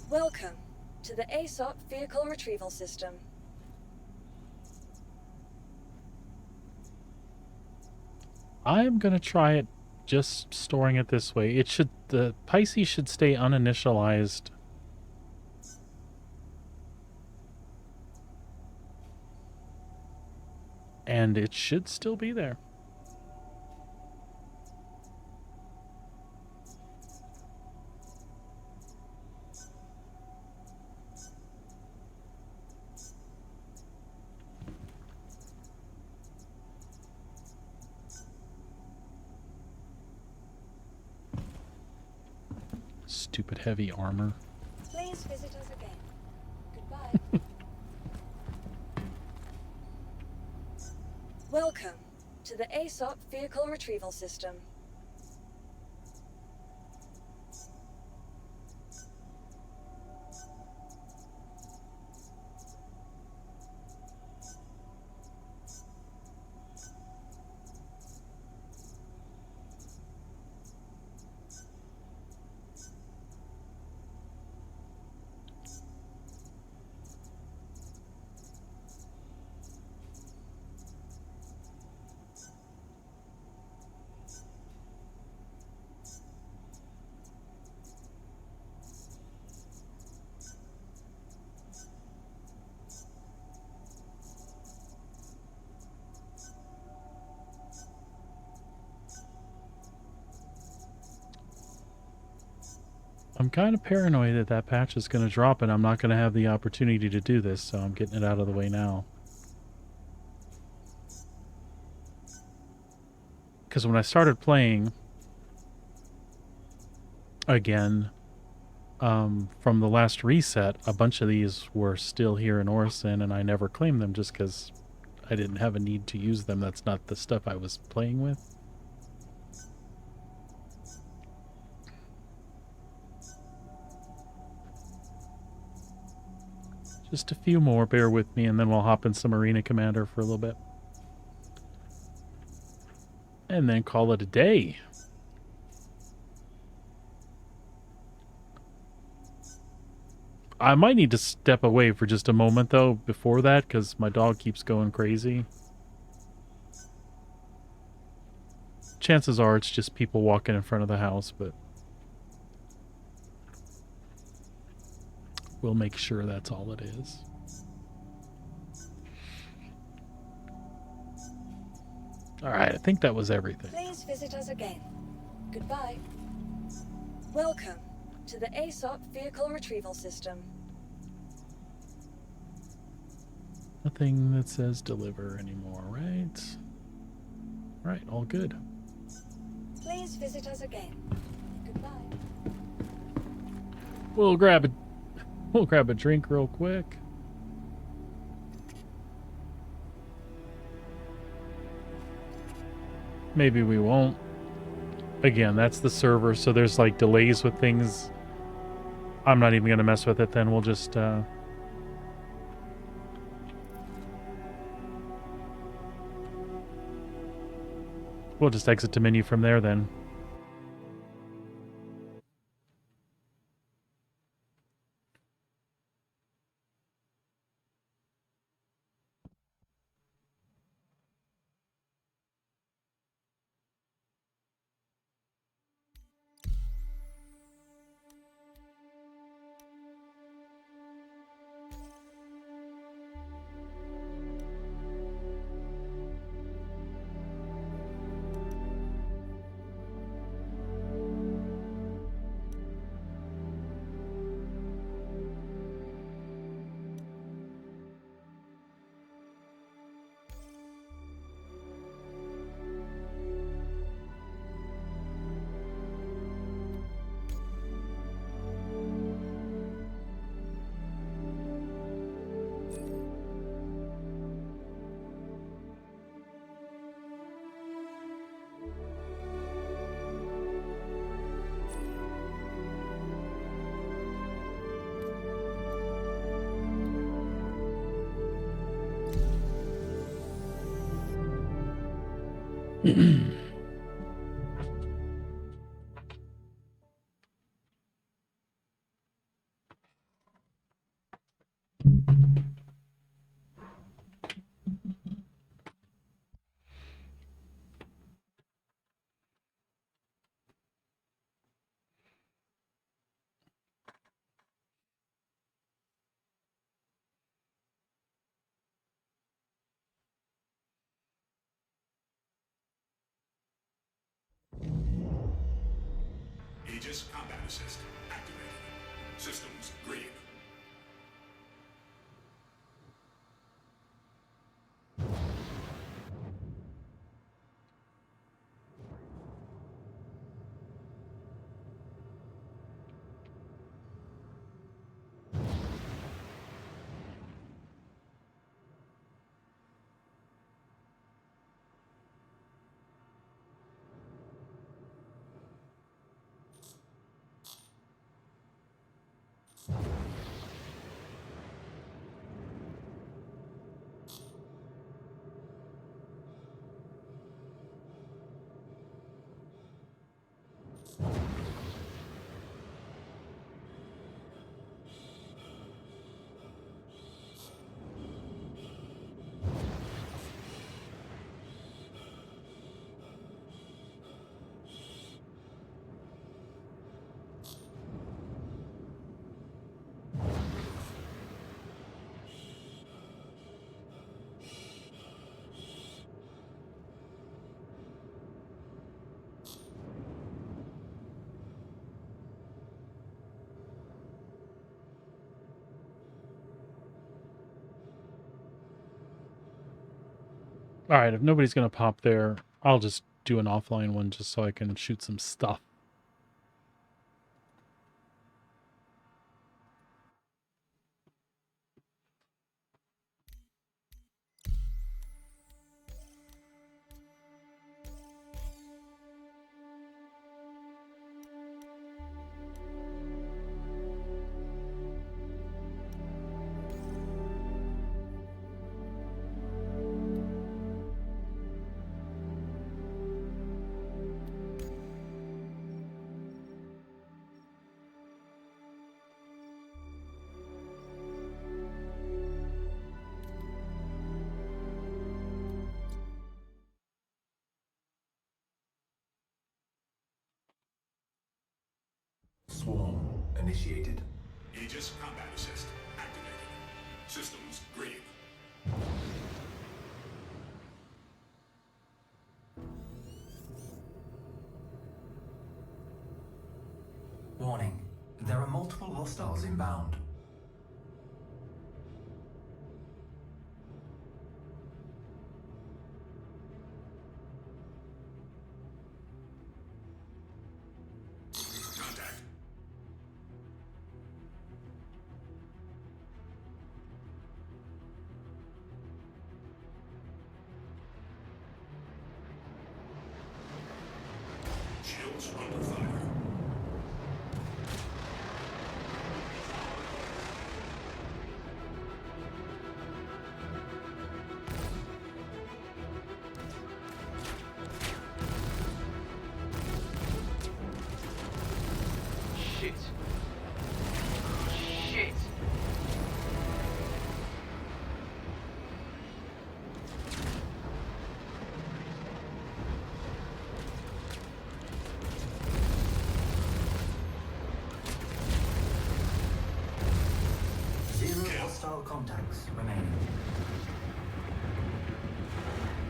Welcome to the ASOP Vehicle Retrieval System. I'm gonna try it just storing it this way. It should, the Pisces should stay uninitialized. And it should still be there. Stupid heavy armor. Please visit us again. Goodbye. Welcome to the ASOP Vehicle Retrieval System. I'm kind of paranoid that that patch is going to drop and I'm not going to have the opportunity to do this, so I'm getting it out of the way now. Because when I started playing again from the last reset, a bunch of these were still here in Orison, and I never claimed them just because I didn't have a need to use them. That's not the stuff I was playing with. Just a few more, bear with me, and then we'll hop in some Arena Commander for a little bit. And then call it a day. I might need to step away for just a moment, though, before that, because my dog keeps going crazy. Chances are it's just people walking in front of the house, but we'll make sure that's all it is. Alright, I think that was everything. Please visit us again. Goodbye. Welcome to the ASOP Vehicle Retrieval System. Nothing that says deliver anymore, right? Right, all good. Please visit us again. Goodbye. We'll grab a drink real quick. Maybe we won't. Again, that's the server, so there's like delays with things. I'm not even gonna mess with it then. We'll just exit to menu from there then. Aegis Combat Assist activated. Systems green. All right, if nobody's going to pop there, I'll just do an offline one just so I can shoot some stuff. Swarm initiated. Aegis combat assist activated. Systems green. Warning. There are multiple hostiles inbound. Contact. Shields under fire. Shit. Shit. Zero hostile contacts remaining.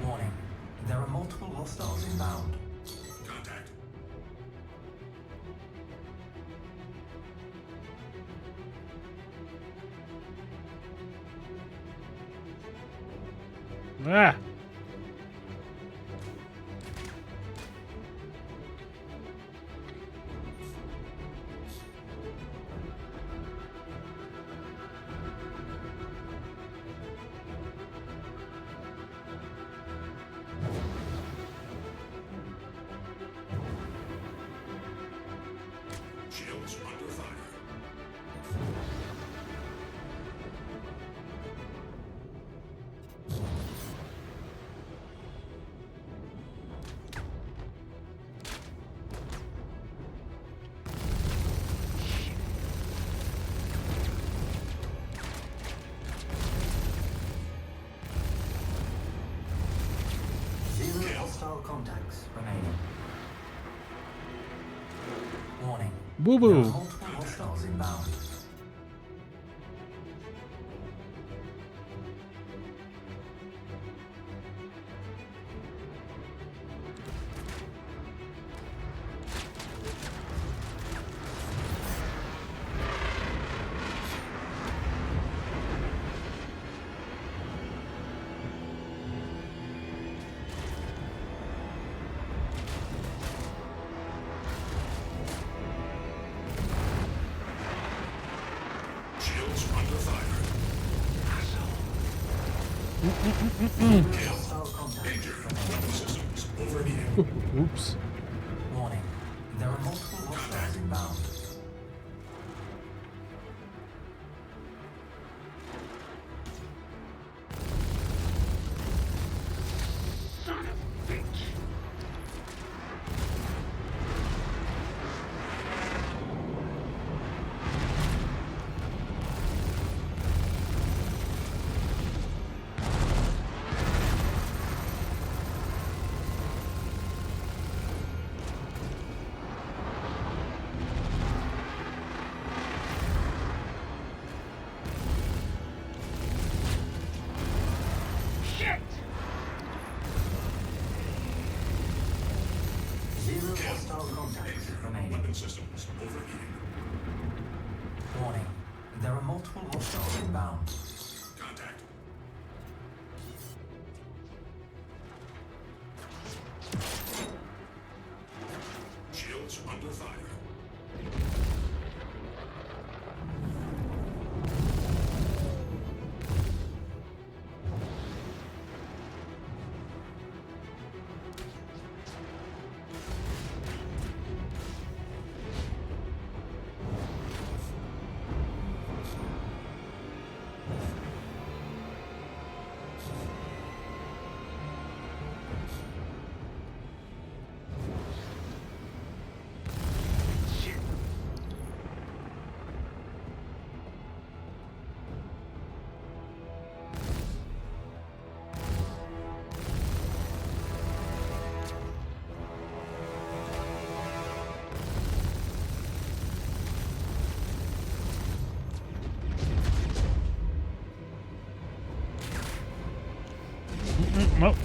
Warning. There are multiple hostiles inbound. Contact. Ah! Shields under fire. Zero hostile contacts remaining. Warning. Boo There are boo. multiple hostiles inbound. Shields under fire. Hostile contacts Danger. remaining. Systems overheating. Oops. Warning. There are multiple hostiles inbound. Son of a bitch. Shit! Zero hostile contacts remaining. Weapon systems overheating. Warning. There are multiple hostiles inbound. Contact. under fire. Nope.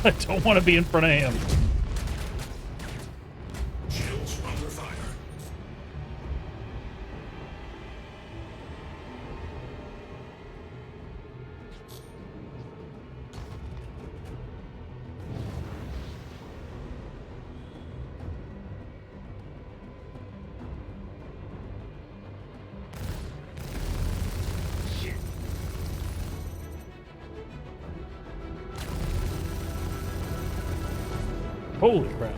I don't want to be in front of him. Shields under fire. Holy crap.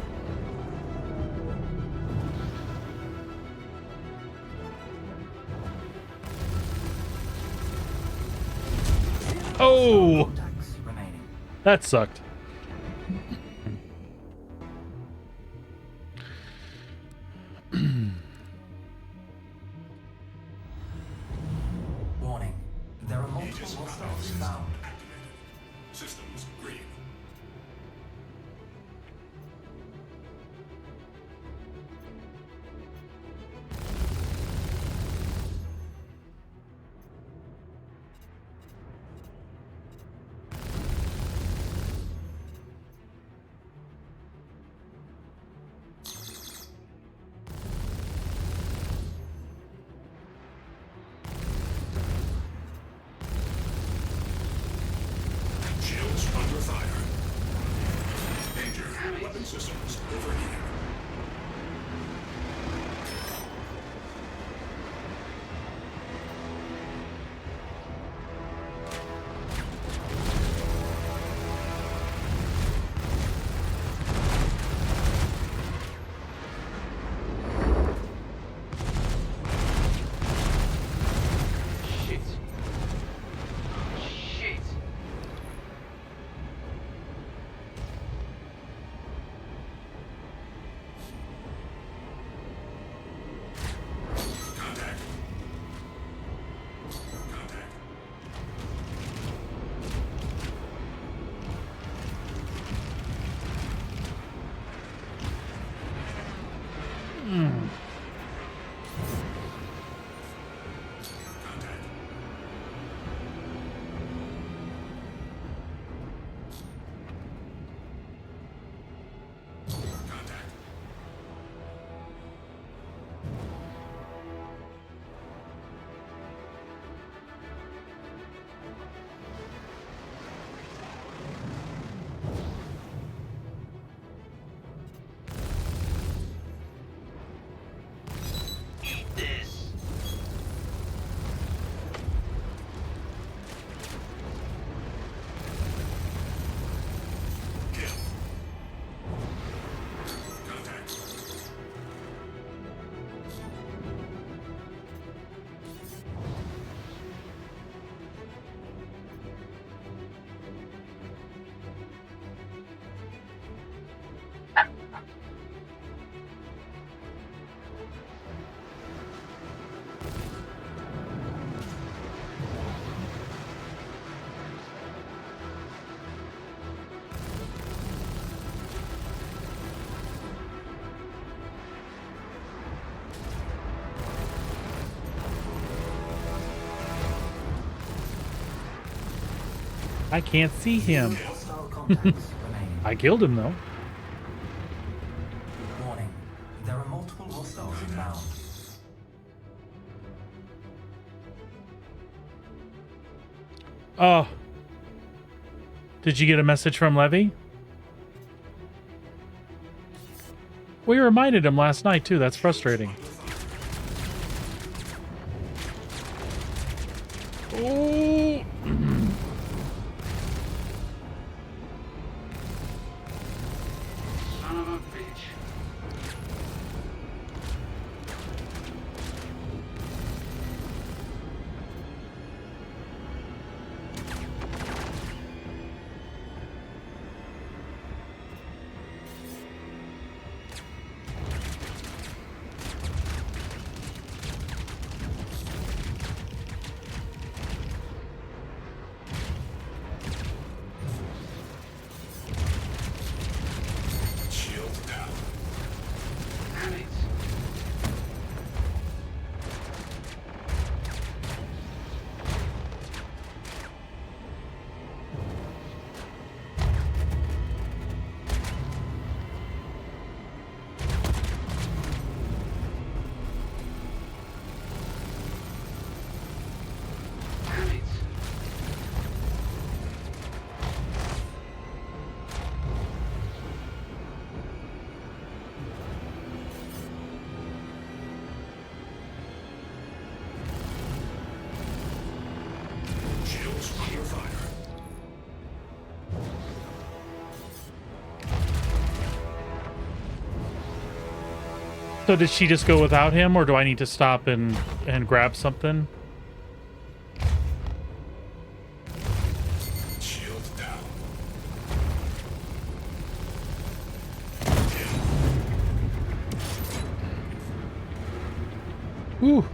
Oh! That sucked. Warning. There are multiple hostiles found. Systems green. Shields under fire. Danger. Weapon systems overheating. Shit. Shit. Contact. Contact. Hmm. Contact. Contact. Eat this. Kill. Contact. I can't see him. Hostile contacts remaining. I killed him though. Warning. There are multiple hostiles inbound. Oh. Did you get a message from Levy? We reminded him last night, too. That's frustrating. Oh. Son of a bitch. So did she just go without him, or do I need to stop and grab something? Shield down. Ooh.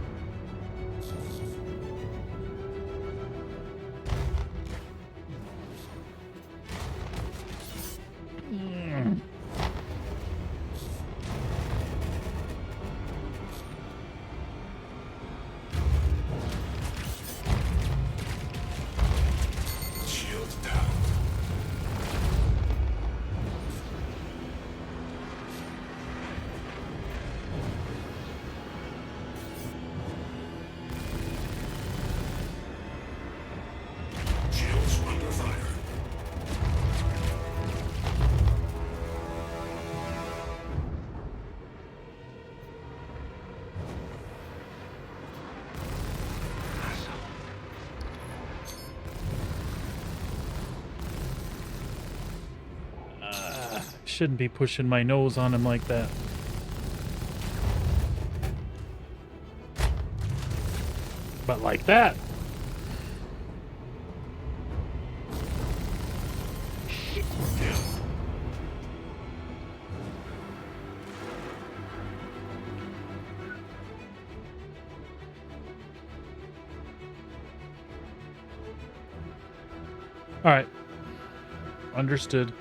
Shouldn't be pushing my nose on him like that. But like that. All right. Understood.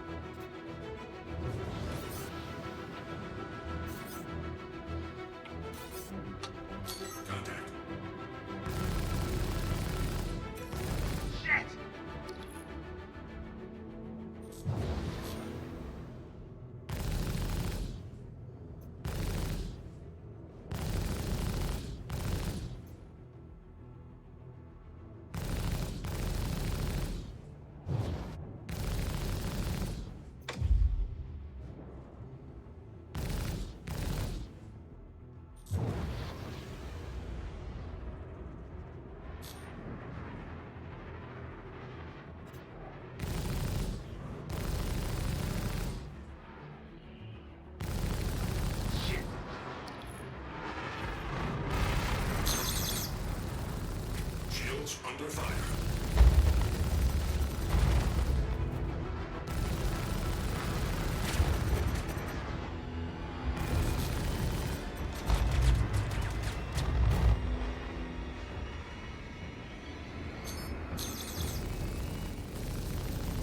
Under fire.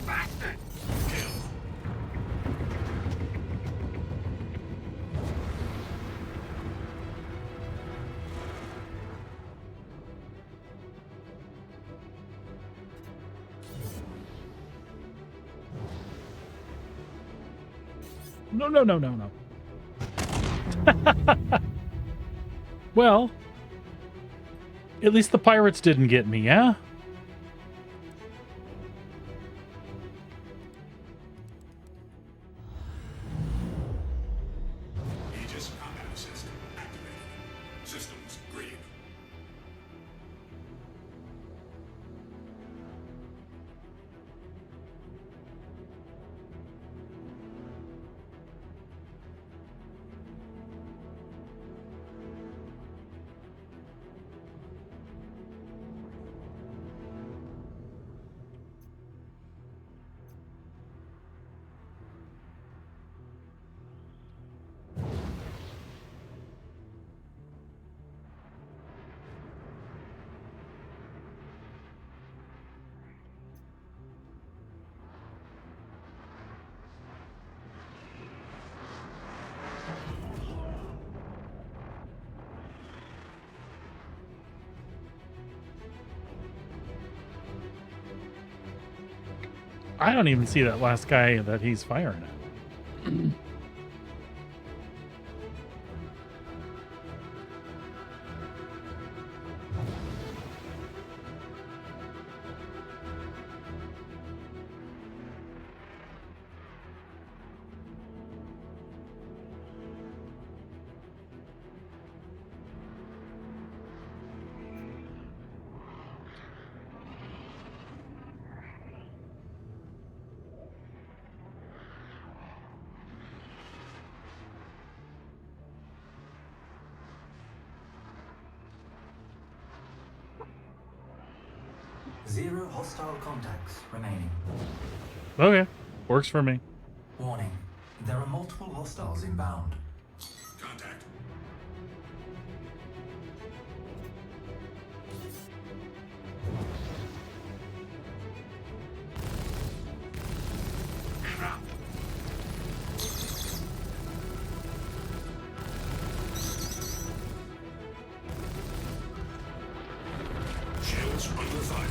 Bastard! Kill. No, no, no, no, no. Well, at least the pirates didn't get me, yeah? I don't even see that last guy that he's firing at. Zero hostile contacts remaining. Okay, works for me. Warning. There are multiple hostiles inbound. Contact. Shields under fire.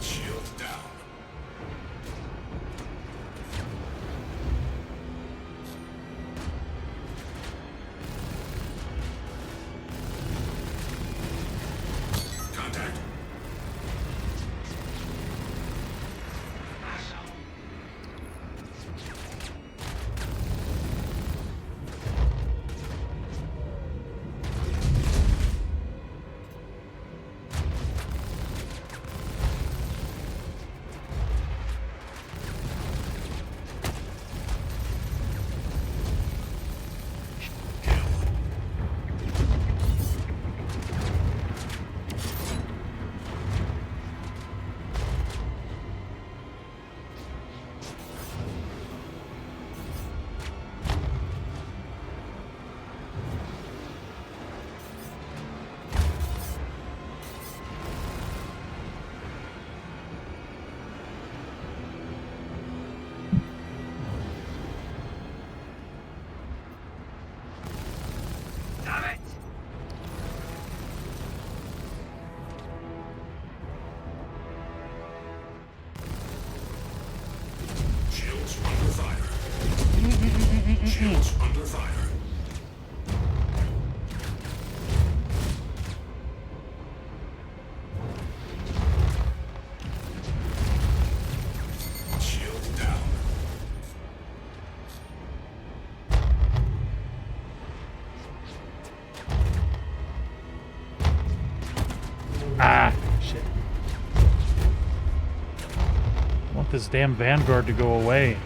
Shield down. Contact. Damn it! Shields under fire. Shields under fire. Shield down. Ah, shit. I want this damn Vanguard to go away.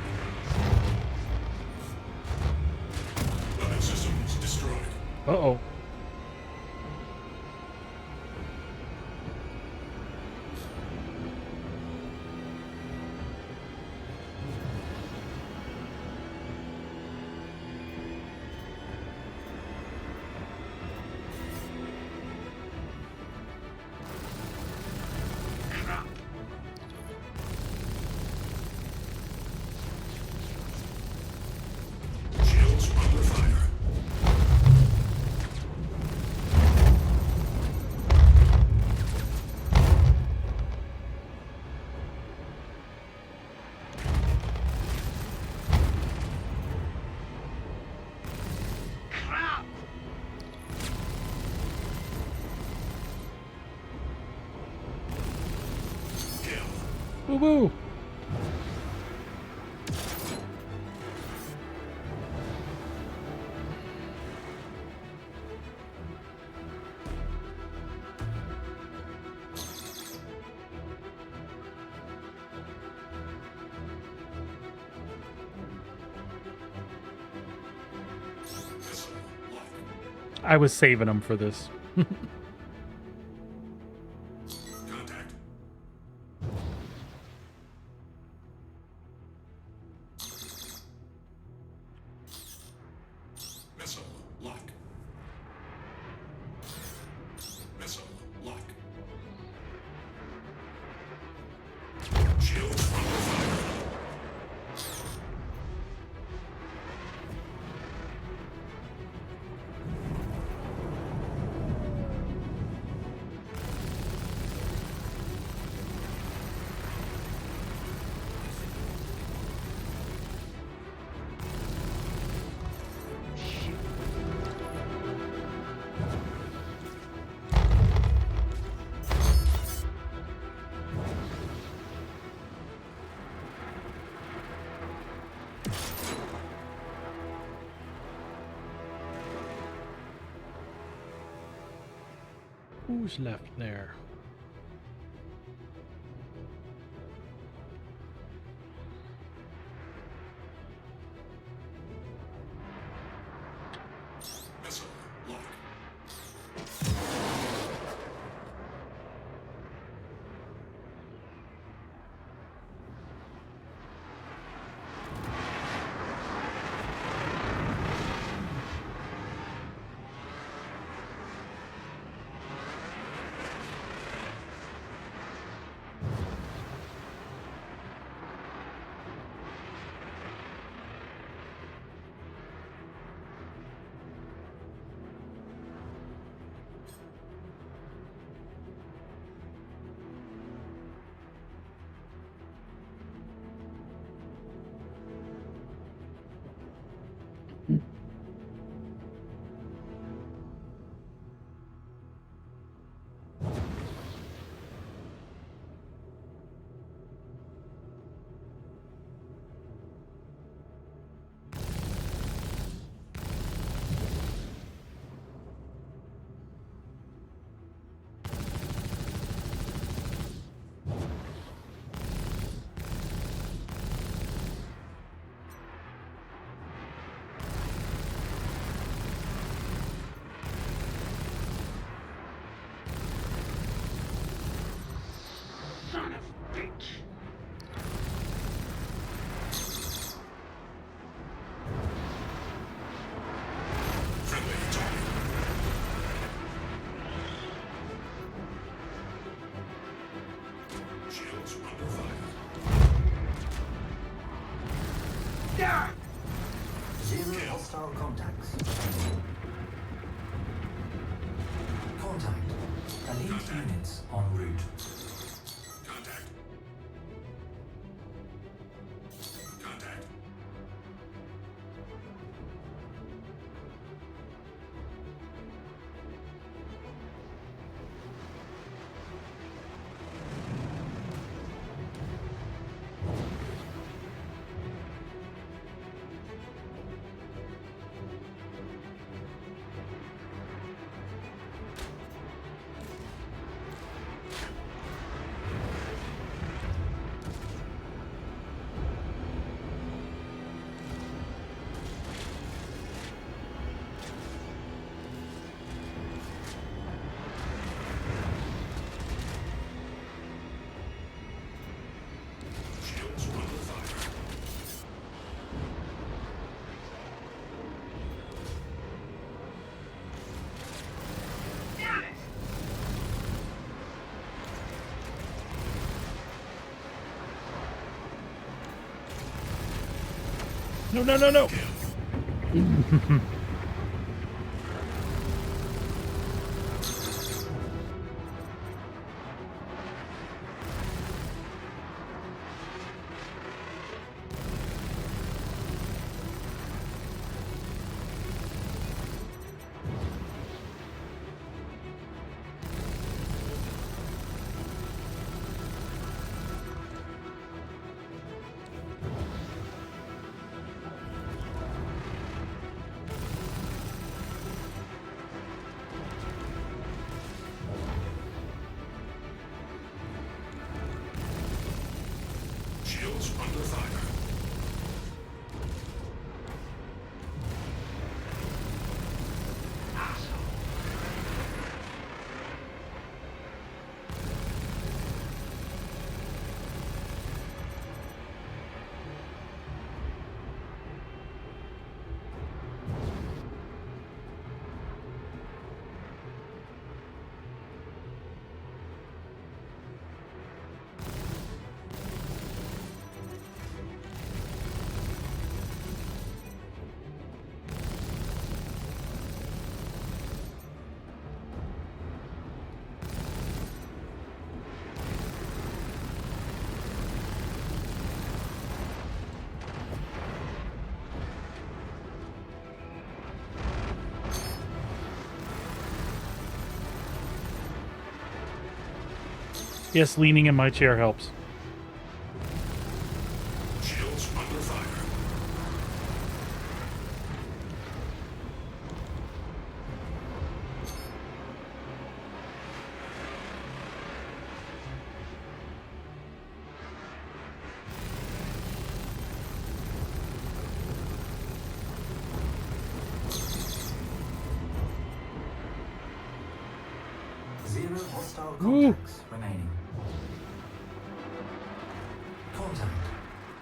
Weapon systems destroyed. Uh-oh. Shields under fire. Woo-woo. I was saving them for this. Contact. Missile lock. Missile lock. Shields under fire. Who's left there? Missile lock. Son of a bitch. Friendly target. Shields under fire. Yeah! Zero hostile contacts. Contact. Elite units en route. Contact. Contact. Shields under fire. Damn it! No, no, no, no. Yes, leaning in my chair helps. Shields under fire. Zero hostile contacts remaining. Contact.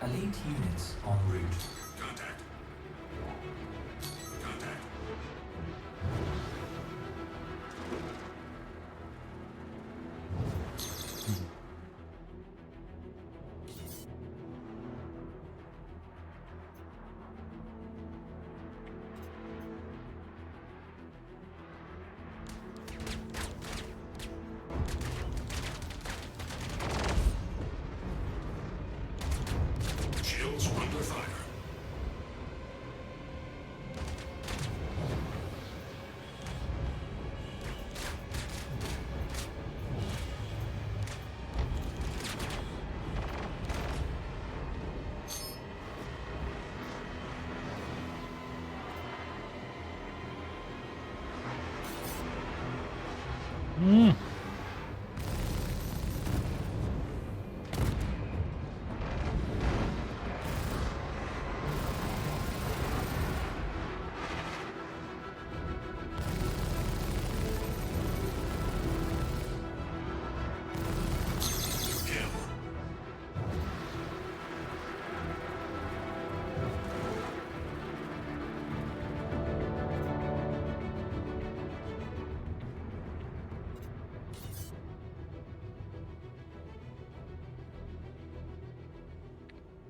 Elite units en route. Contact. Contact. Shields under fire.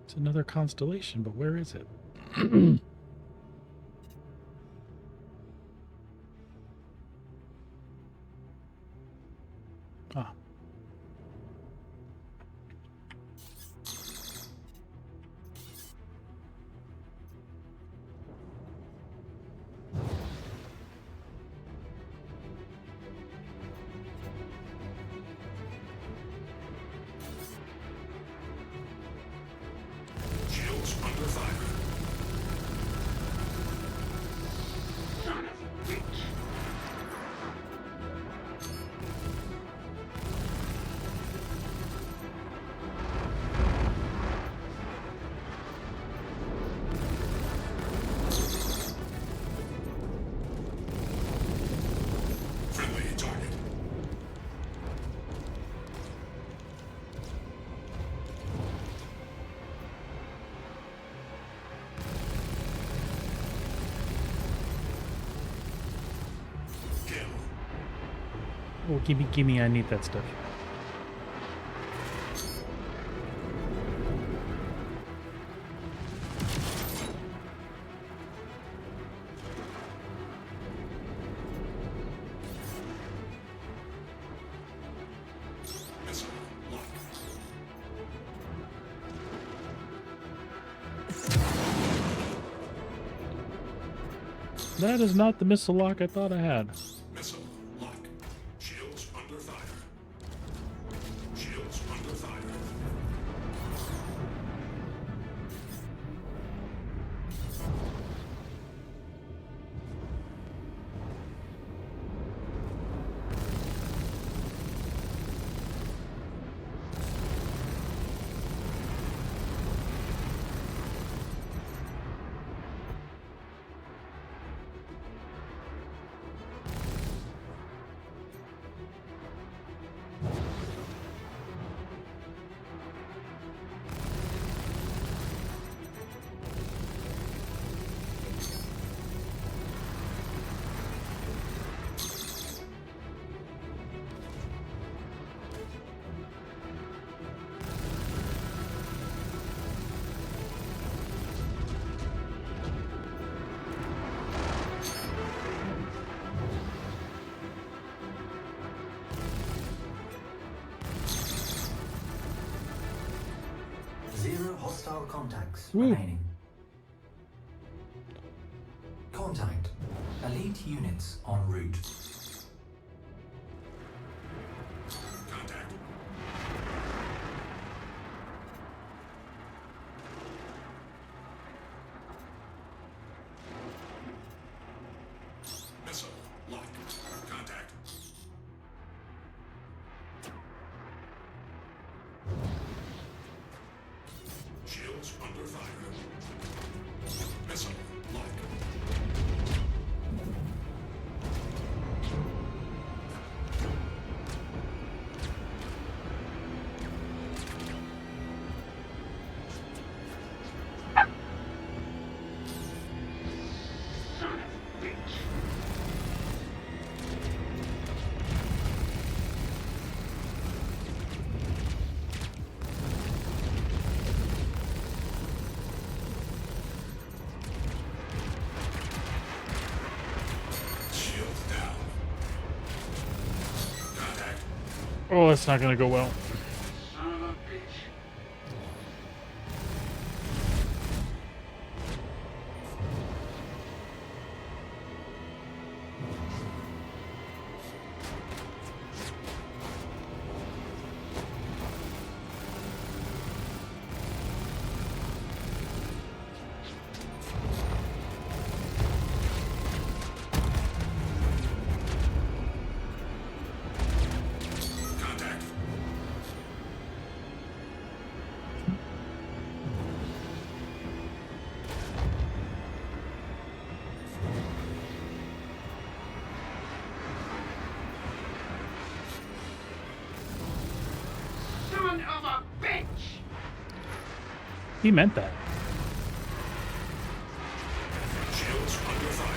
It's another constellation, but where is it? Ah. Shields under fire. Friendly target. Oh, gimme, I need that stuff. Missile lock. That is not the missile lock I thought I had. Missile lock. Shields under fire. Shields under fire. Zero hostile contacts Woo. remaining. Contact. Elite units en route. Contact. Oh, that's not gonna go well. Son of a bitch! He meant that. Shields under fire.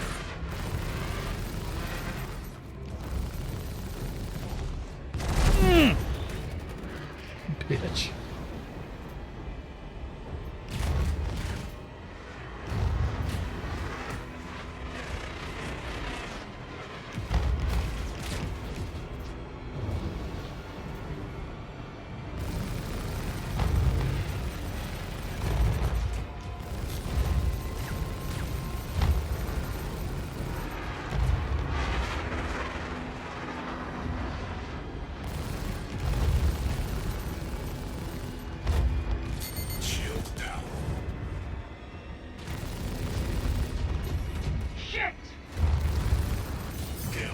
Bitch. Shield down. Shit! Kill.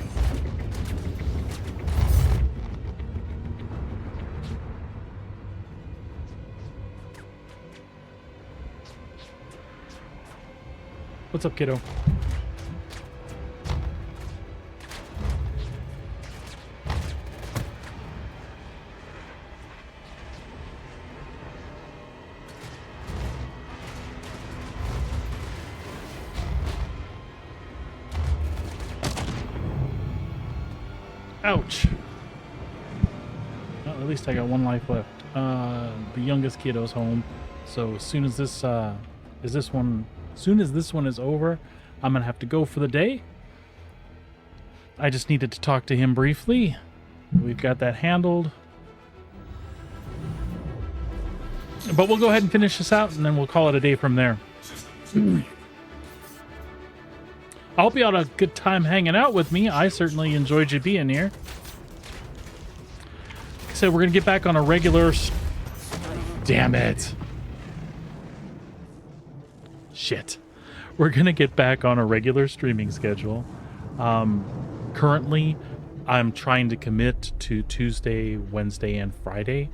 What's up, kiddo? Ouch. Well, at least I got one life left. The youngest kiddo's home, so as soon as this one is over, I'm gonna have to go for the day. I just needed to talk to him briefly. We've got that handled. But we'll go ahead and finish this out, and then we'll call it a day from there. I hope you had a good time hanging out with me. I certainly enjoyed you being here. Like I said, we're going to get back on a regular... Damn it. Shit. We're going to get back on a regular streaming schedule. Currently, I'm trying to commit to Tuesday, Wednesday, and Friday.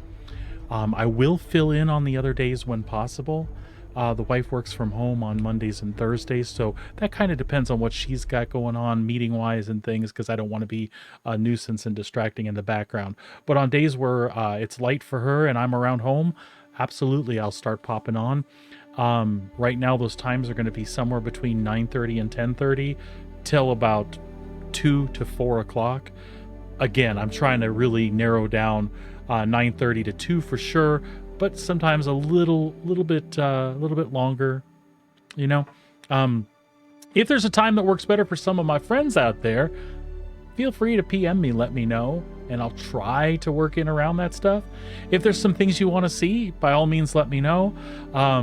I will fill in on the other days when possible. The wife works from home on Mondays and Thursdays, so that kind of depends on what she's got going on meeting-wise and things, because I don't want to be a nuisance and distracting in the background. But on days where it's light for her and I'm around home, absolutely, I'll start popping on. Right now, those times are going to be somewhere between 9:30 and 10:30 till about 2 to 4 o'clock. Again, I'm trying to really narrow down 9:30 to 2 for sure, but sometimes a little bit longer, you know. If there's a time that works better for some of my friends out there, feel free to PM me, let me know, and I'll try to work in around that stuff. If there's some things you want to see, by all means, let me know.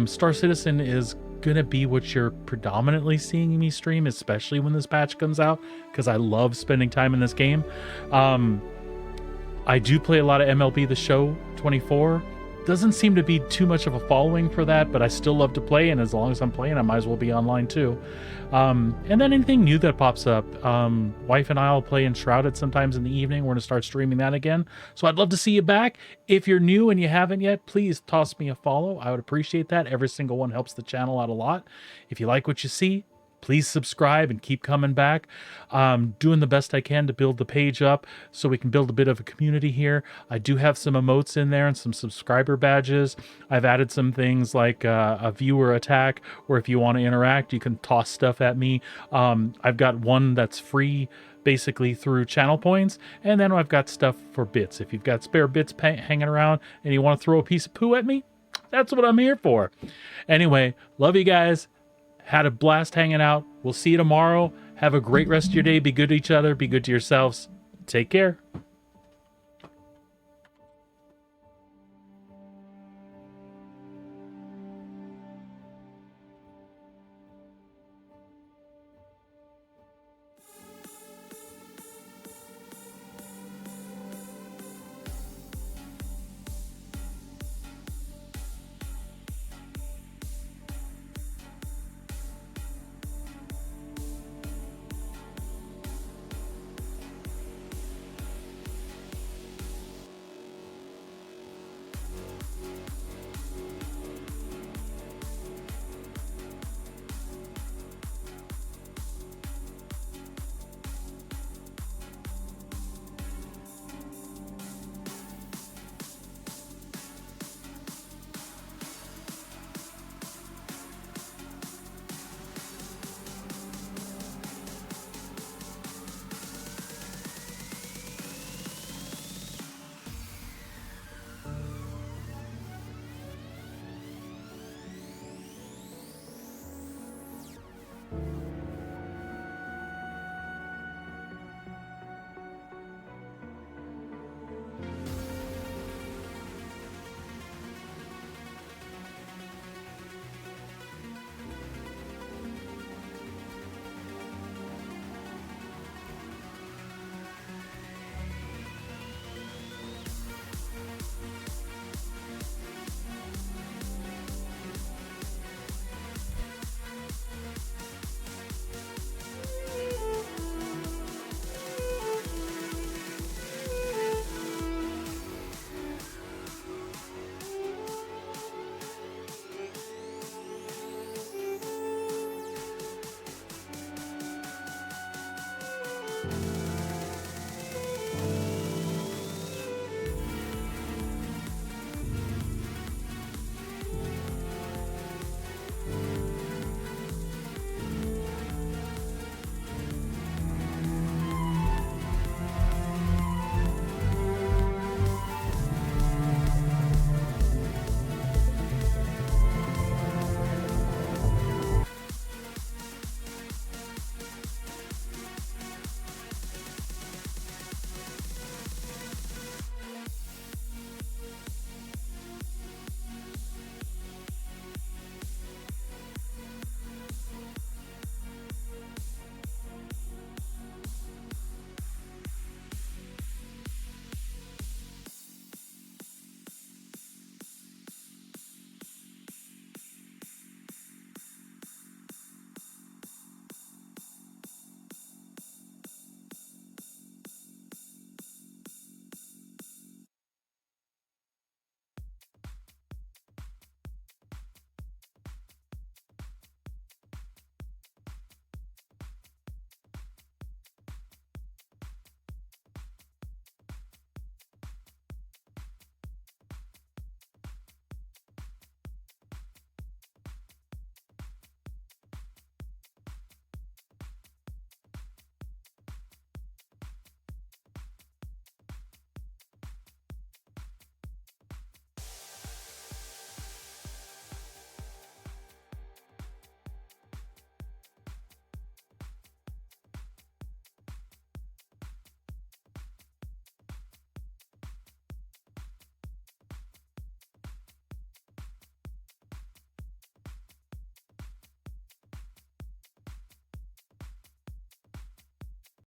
Star Citizen is gonna be what you're predominantly seeing me stream, especially when this patch comes out, because I love spending time in this game. I do play a lot of MLB The Show 24. Doesn't seem to be too much of a following for that, but I still love to play, and as long as I'm playing, I might as well be online too. And then anything new that pops up, wife and I will play Enshrouded sometimes in the evening. We're going to start streaming that again, so I'd love to see you back. If you're new and you haven't yet, please toss me a follow. I would appreciate that. Every single one helps the channel out a lot. If you like what you see, please subscribe and keep coming back. Doing the best I can to build the page up so we can build a bit of a community here. I do have some emotes in there and some subscriber badges. I've added some things like a viewer attack, where if you want to interact, you can toss stuff at me. I've got one that's free, basically through channel points, and then I've got stuff for bits. If you've got spare bits hanging around and you want to throw a piece of poo at me, that's what I'm here for. Anyway, love you guys. Had a blast hanging out. We'll see you tomorrow. Have a great rest of your day. Be good to each other. Be good to yourselves. Take care.